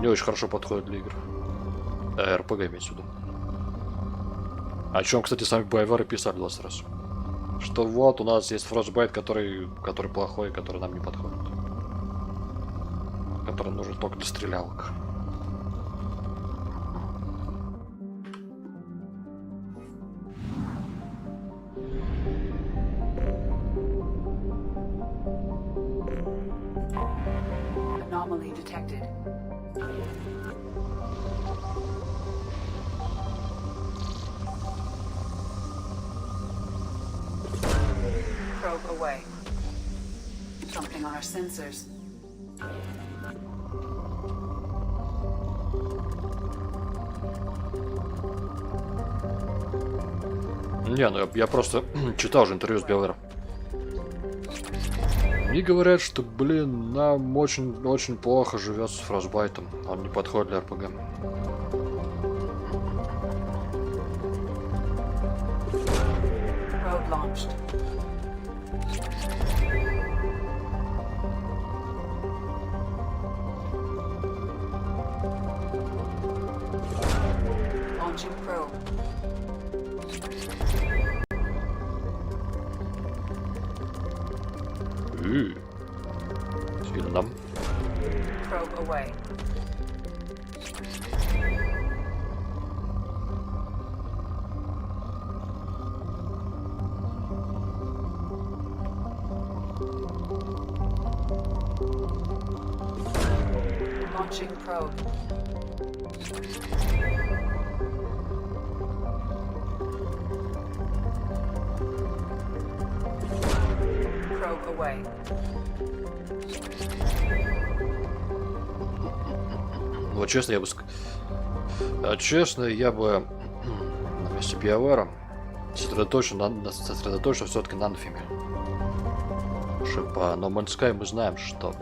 Не очень хорошо подходит для игр. РПГ имеется в виду. О чем, кстати, сами байверы писали 20 раз. Что вот у нас есть Frostbite, который плохой, который нам не подходит. Который нужен только для стрелялок. Anomaly detected. Probe away. Something on our sensors. Не, ну я просто читал же интервью с Беллером. И говорят, что, блин, нам очень плохо живет с Фростбайтом. Он не подходит для РПГ. Probe launched. Launching probe. Сильно. Probe away. Launching probe. Probe away. Вот честно, я бы на месте Биовара сосредоточился все-таки на Анфиме. По No Man's Sky мы знаем, что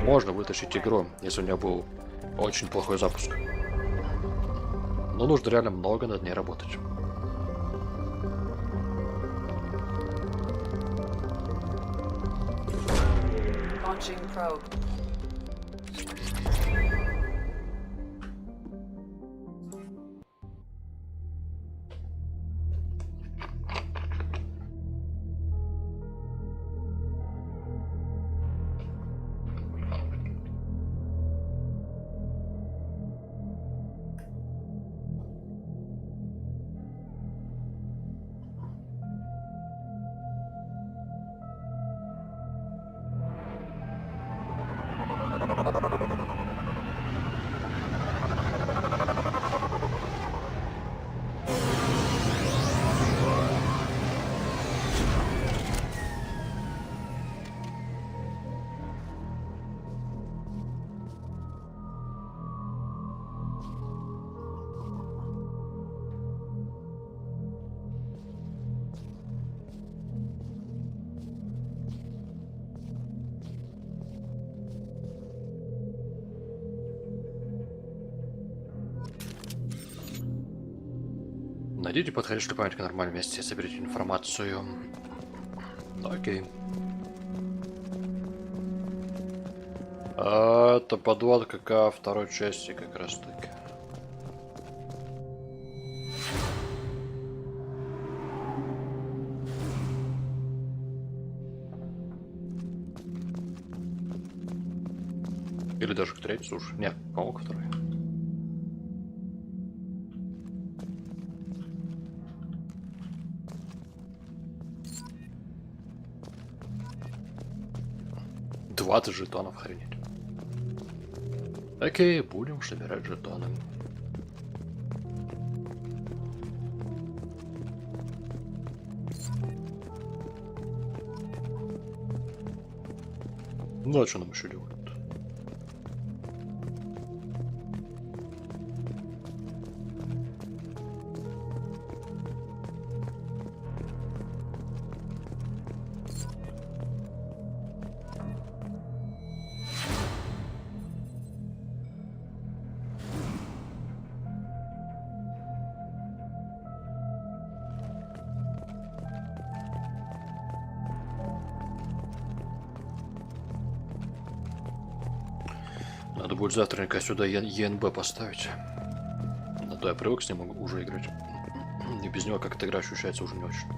можно вытащить игру, если у нее был очень плохой запуск. Но нужно реально много над ней работать. Launching probe. Найдите подходящий памятник в нормальном месте, соберите информацию. Окей. Это подводка ко второй части как раз таки. Или даже к третьей, слушай. Нет, по-моему, ко второй. $20 жетонов, охренеть. Окей, будем собирать жетоны. Ну а что нам еще делать? Надо будет завтра сюда ЕНБ поставить. А то я привык с ним уже играть. И без него как эта игра ощущается уже не очень.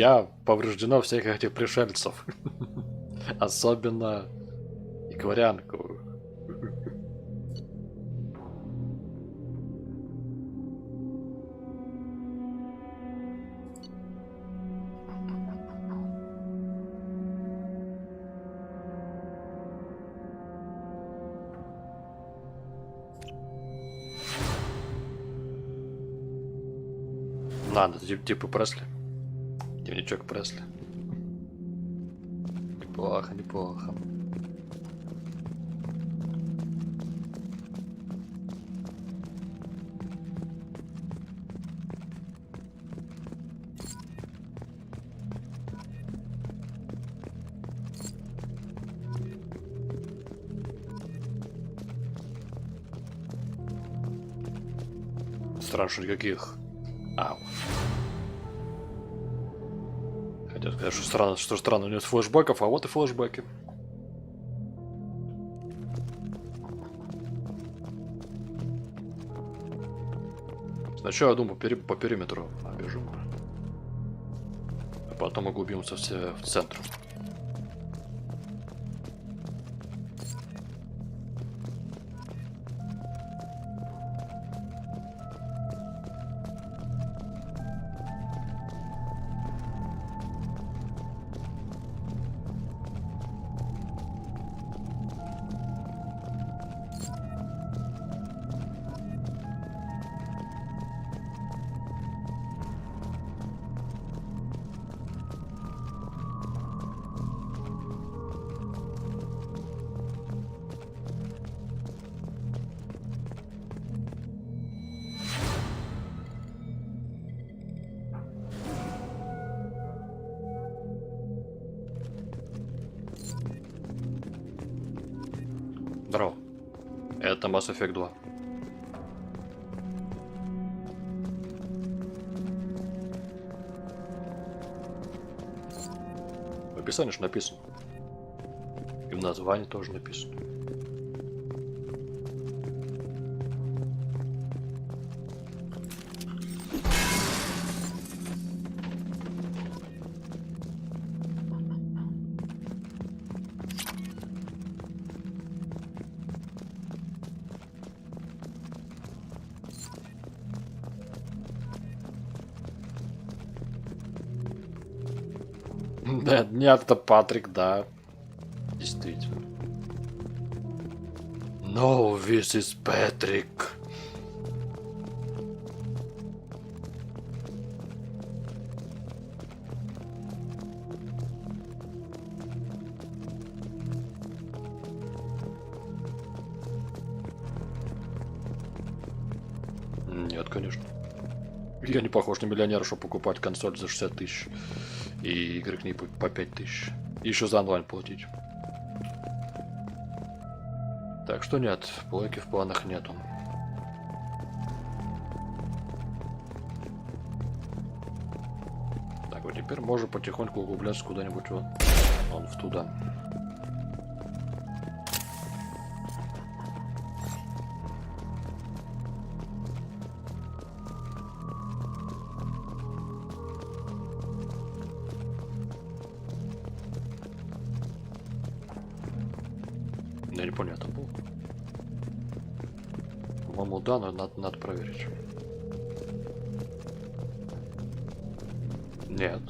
Я повреждено всех этих пришельцев. Особенно икварянку. Надо, типа Пресли. Дневничок Пресли. Неплохо, неплохо. Странно, что никаких. Хотел сказать, что странно, у него флешбеков, а вот и флешбеки. Сначала, я думаю, по периметру обежим. А потом углубимся в центр. Здорово. Это Mass Effect 2. В описании же написано. И в названии тоже написано. Да, нет, это Патрик, да. Действительно. No, this is Patrick. Нет, конечно. Я не похож на миллионера, чтобы покупать консоль за 60 тысяч. И игры к ней по 5 тысяч. И еще за онлайн платить. Так что нет, плойки в планах нету. Так, вот теперь можно потихоньку углубляться куда-нибудь вон в туда. Я не понял, там был. По-моему, да, но надо проверить. Нет.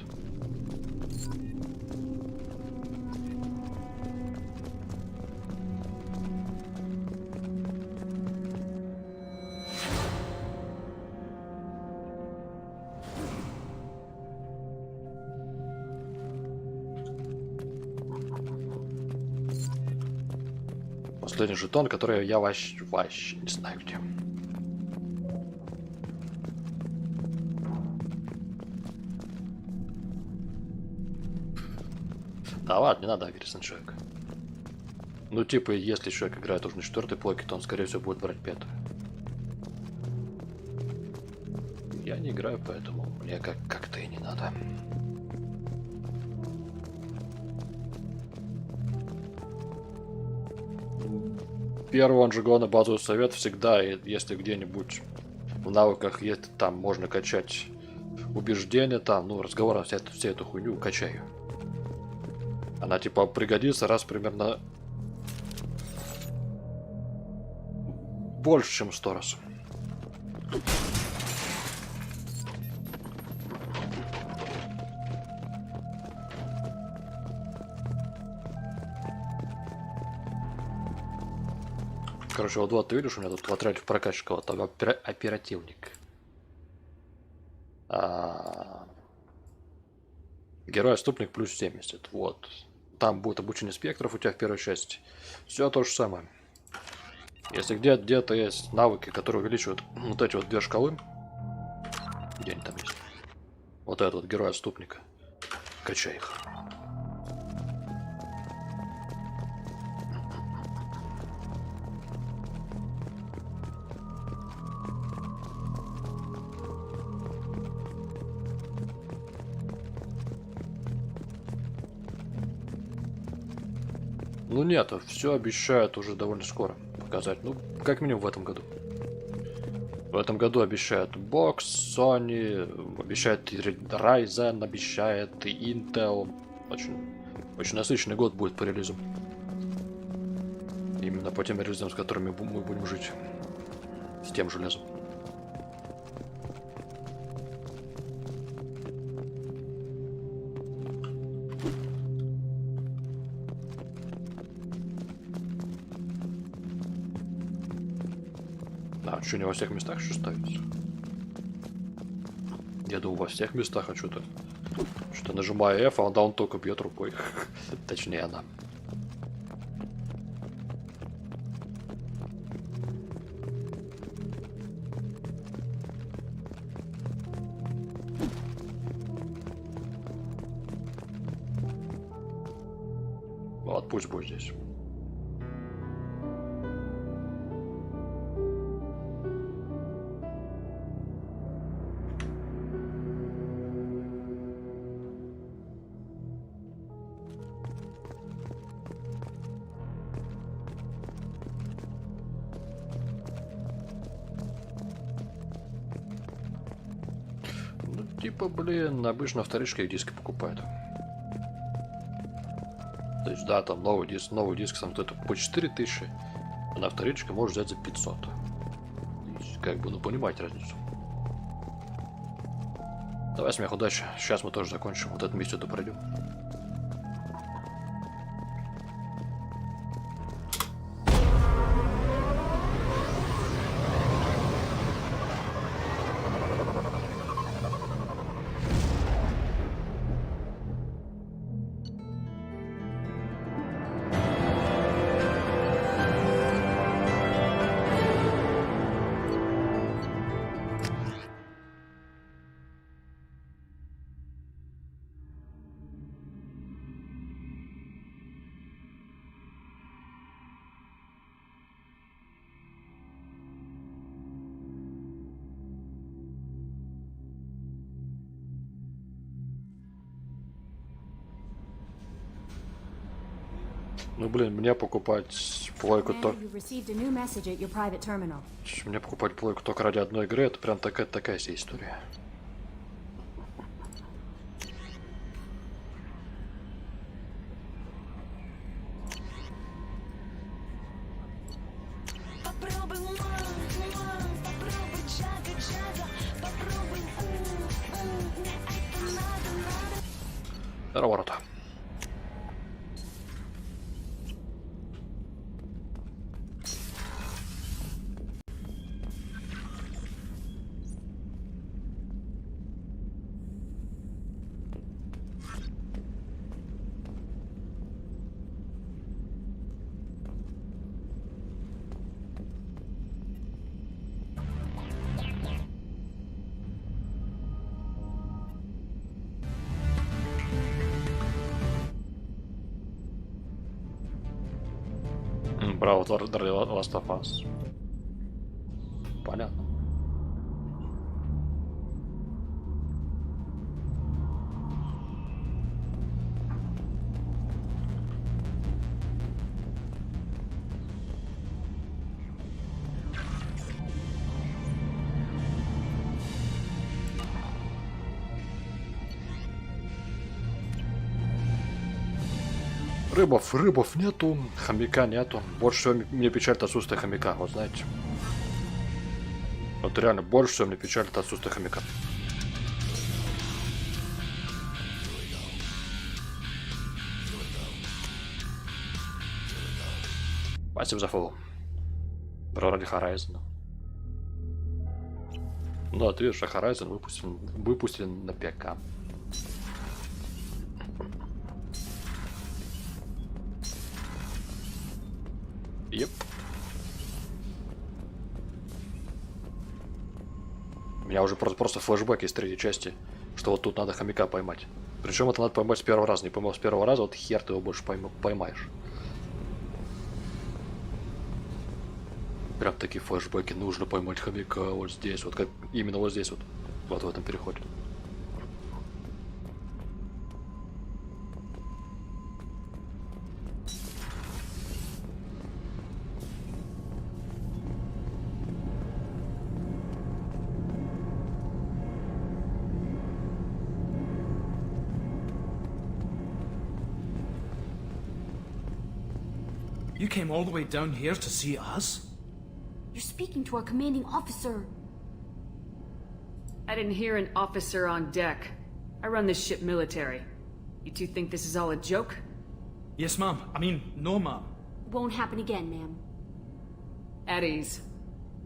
Последний жетон, который я вообще не знаю где. Да ладно, не надо агрессивный человек. Ну типа, если человек играет уже на 4-й плойке, то он скорее всего будет брать 5-ю. Я не играю, поэтому мне как-то и не надо. Первый он же главный базовый совет всегда, если где-нибудь в навыках есть, там можно качать убеждения там, ну, разговоры, вся эту хуйню, качай ее. Она типа пригодится раз примерно больше, чем 100 раз. Короче, вот ты видишь, у меня тут в отряде в прокачке кого-то оперативник. Герой-отступник плюс 70. Вот. Там будет обучение спектров у тебя в первой части. Все то же самое. Если где-то есть навыки, которые увеличивают вот эти вот две шкалы. Где они там есть? Вот этот вот герой-отступник. Качай их. Ну нет, все обещают уже довольно скоро показать. Ну, как минимум в этом году. В этом году обещают Box, Sony, обещают Ryzen, обещает и Intel. Очень насыщенный год будет по релизам. Именно по тем релизам, с которыми мы будем жить. С тем железом. А что, не во всех местах еще ставится? Я думаю, во всех местах, а что-то нажимаю F, а он только бьет рукой. Точнее, она. Вот, пусть будет здесь. Типа, блин, обычно вторички диски покупают. То есть, да, там новый диск сам это по 4000, а на вторичке можешь взять за 500. И, как бы, ну, понимаете разницу. Давай, смех, удачи. Сейчас мы тоже закончим. Вот эту миссию пройдем. Ну блин, мне покупать плойку то... Мне покупать плойку только ради одной игры, это прям такая себе история. Ворота. Браво, Last of Us. Понятно. Рыбов нету, хомяка нету. Больше всего мне печалит отсутствие хомяка, вот знаете. Вот реально, больше всего мне печалит отсутствие хомяка. Спасибо за фоллоу. Вроде Horizon. Да, ты видишь, Horizon выпустили на ПК. Еп. У меня уже просто флешбэк из третьей части, что вот тут надо хомяка поймать. Причем это надо поймать с первого раза. Не поймал с первого раза, вот хер ты его больше поймаешь. Прям такие флешбеки. Нужно поймать хомяка вот здесь, вот как именно вот здесь вот в этом переходе. You came all the way down here to see us? You're speaking to our commanding officer. I didn't hear an officer on deck. I run this ship military. You two think this is all a joke? Yes, ma'am. I mean, no, ma'am. Won't happen again, ma'am. At ease.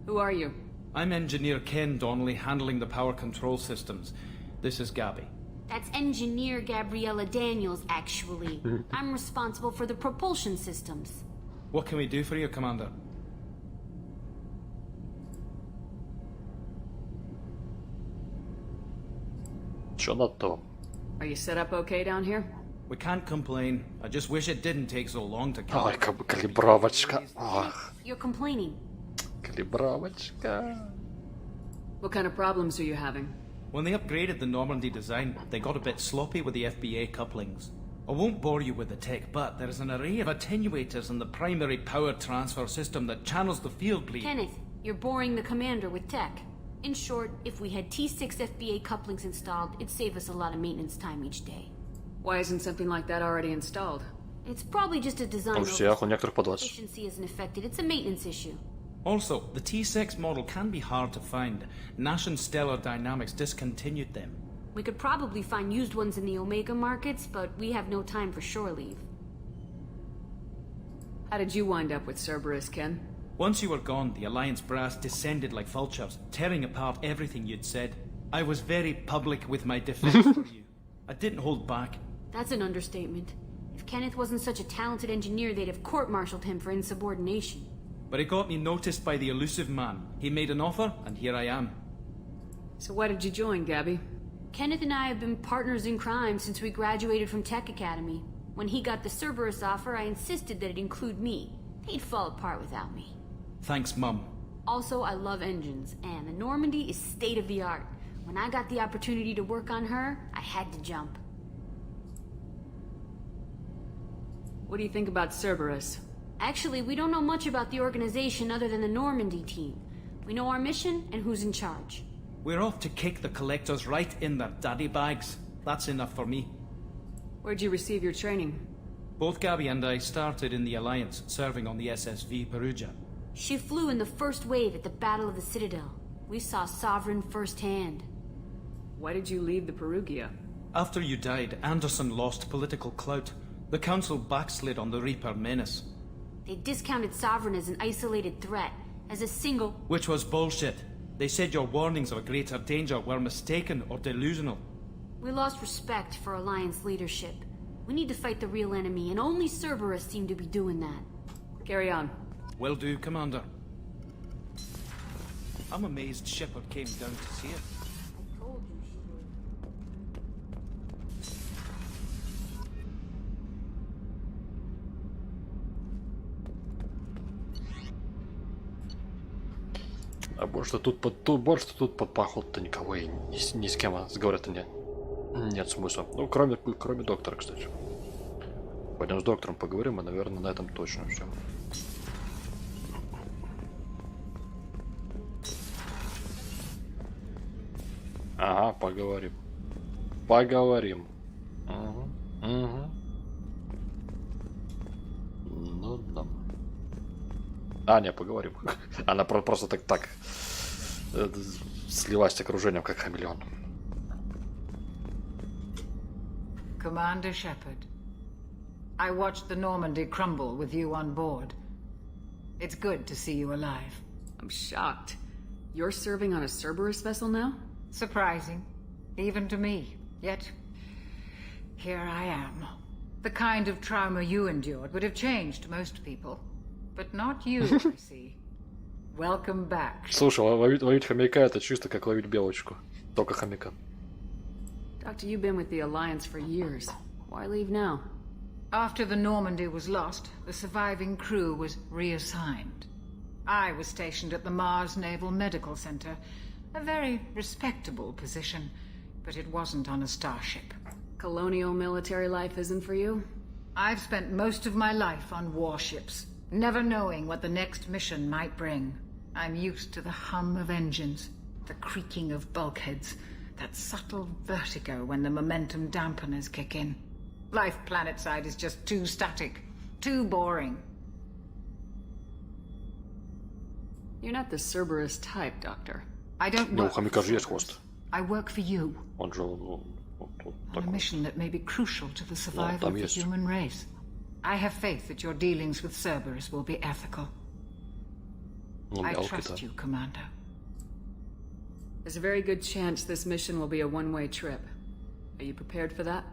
Who are you? I'm Engineer Ken Donnelly, handling the power control systems. This is Gabby. That's Engineer Gabriella Daniels, actually. I'm responsible for the propulsion systems. What can we do for you, Commander? Are you set up okay down here? We can't complain. I just wish it didn't take so long to kill. Ой, калибровочка. Ах. You're complaining. Калибровочка. What kind of problems are you having? When they upgraded the Normandy design, they got a bit sloppy with the FBA couplings. I won't bore you with the tech, but there is an array of attenuators in the primary power transfer system that channels the field bleed. Kenneth, you're boring the commander with tech. In short, if we had T6 FBA couplings installed, it'd save us a lot of maintenance time each day. Why isn't something like that already installed? It's probably just a design efficiency isn't affected. It's a maintenance issue. Also, the T6 model can be hard to find. Nash and Stellar Dynamics discontinued them. We could probably find used ones in the Omega markets, but we have no time for shore leave. How did you wind up with Cerberus, Ken? Once you were gone, the Alliance brass descended like vultures, tearing apart everything you'd said. I was very public with my defense for you. I didn't hold back. That's an understatement. If Kenneth wasn't such a talented engineer, they'd have court-martialed him for insubordination. But it got me noticed by the elusive man. He made an offer, and here I am. So why did you join, Gabby? Kenneth and I have been partners in crime since we graduated from Tech Academy. When he got the Cerberus offer, I insisted that it include me. He'd fall apart without me. Thanks, Mum. Also, I love engines, and the Normandy is state-of-the-art. When I got the opportunity to work on her, I had to jump. What do you think about Cerberus? Actually, we don't know much about the organization other than the Normandy team. We know our mission and who's in charge. We're off to kick the collectors right in their daddy bags. That's enough for me. Where'd you receive your training? Both Gabby and I started in the Alliance, serving on the SSV Perugia. She flew in the first wave at the Battle of the Citadel. We saw Sovereign firsthand. Why did you leave the Perugia? After you died, Anderson lost political clout. The Council backslid on the Reaper menace. They discounted Sovereign as an isolated threat, as a single... Which was bullshit. They said your warnings of a greater danger were mistaken or delusional. We lost respect for Alliance leadership. We need to fight the real enemy, and only Cerberus seemed to be doing that. Carry on. Will do, Commander. I'm amazed Shepard came down to see it. А больше тут поход-то никого и ни с кем разговаривать-то нет смысла. Ну, кроме доктора, кстати. Пойдем с доктором поговорим, и, наверное, на этом точно все. Ага, поговорим. Поговорим. Угу. А, не, поговорим. Она просто так слилась с окружением, как хамелеон. Commander Shepard, I watched the Normandy crumble with you on board. It's good to see you alive. I'm shocked. You're serving on a Cerberus vessel now? Surprising, even to me. Yet, here I am. The kind of trauma you endured would have changed most people. But not you, I see. Welcome back. Слушай, ловить хомяка это чисто как ловить белочку. Только хомяка. Doctor, you've been with the Alliance for years. Why leave now? After the Normandy was lost, the surviving crew was reassigned. I was stationed at the Mars Naval Medical Center. A very respectable position, but it wasn't on a starship. Colonial military life isn't for you? I've spent most of my life on warships, never knowing what the next mission might bring. I'm used to the hum of engines, the creaking of bulkheads, that subtle vertigo when the momentum dampeners kick in. Life planetside is just too static, too boring. You're not the Cerberus type, Doctor. I don't Ну, у work хомяка for же есть Cerberus. хвост. I work for you. Он же вот On a mission that may be crucial to the survival там of the есть. human race. I have faith that your dealings with Cerberus will be ethical. Ну, I мелкий, trust да. you, Commander. There's a very good chance this mission will be a one-way trip. Are you prepared for that?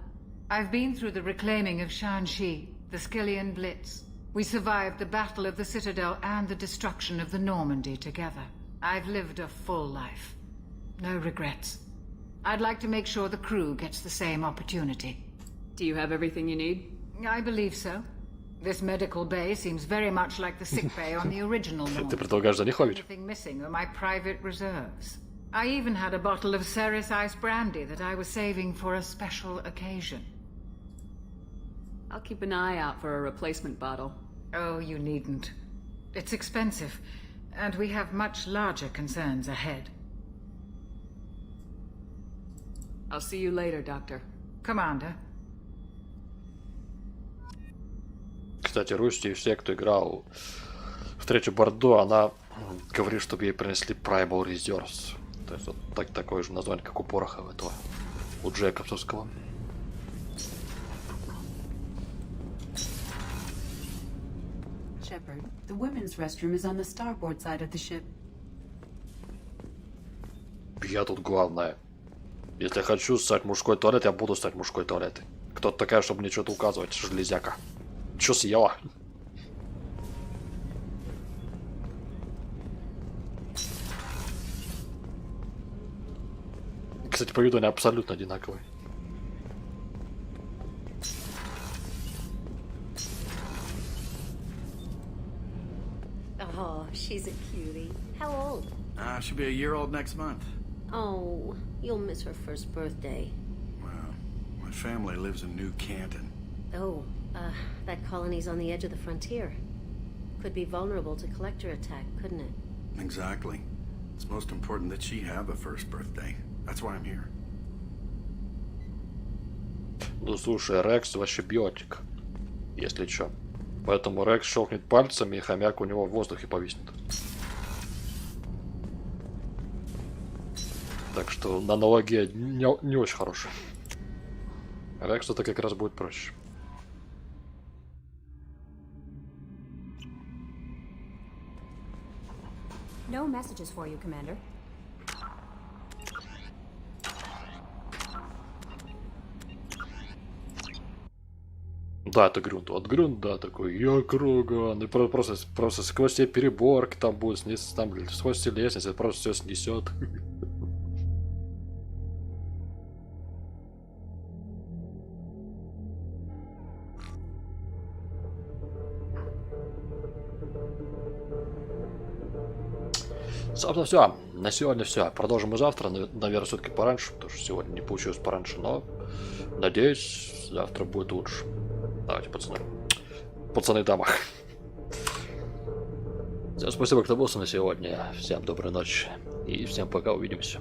I've been through the reclaiming of Shanxi, the Skillian Blitz. We survived the Battle of the Citadel and the destruction of the Normandy together. I've lived a full life. No regrets. I'd like to make sure the crew gets the same opportunity. Do you have everything you need? I believe so. This medical bay seems very much like the sick bay on the original Ты Normandy. предлагаешь за них The ловить? only thing missing are my private reserves. I even had a bottle of Ceres Ice brandy that I was saving for a special occasion. I'll keep an eye out for a replacement bottle. Oh, you needn't. It's expensive, and we have much larger concerns ahead. I'll see you later, Doctor. Commander. Кстати, Русти и все, кто играл в третью Бордо, она говорит, чтобы ей принесли Primal Reserves. То есть вот такое же название, как у Порохова этого, у Джейкобсовского. Shepard, the women's restroom is on the starboard side of the ship. Я тут главное. Если я хочу ссать мужской туалет, я буду ссать мужской туалет. Кто-то такая, чтобы мне что-то указывать, железяка. Чё съела? Кстати, по виду они абсолютно одинаковые. Oh, she's a cutie. How old? She'll be a year old next month. Oh, you'll miss her first birthday. Well, my family lives in New Canton. Oh, that colony's on the edge of the frontier. Could be vulnerable to collector attack, couldn't it? Exactly. It's most important that she have a first birthday. That's why I'm here. Ну слушай, Рекс вообще биотик, если чё. Поэтому Рекс щелкнет пальцами, и хомяк у него в воздухе повиснет. Так что аналогия не очень хорошая. Рексу это как раз будет проще. No messages for you, Commander. Да, это Грюнд. Вот Грюнд, да, такой, я Кроган. И просто сквозь все переборки там будет снести, там сквозь все лестницы, просто все снесет. Собственно, все. На сегодня все. Продолжим мы завтра. Наверное, все-таки пораньше, потому что сегодня не получилось пораньше, но надеюсь, завтра будет лучше. Давайте, пацаны. Пацаны, дама. Всем спасибо, кто был на сегодня. Всем доброй ночи. И всем пока, увидимся.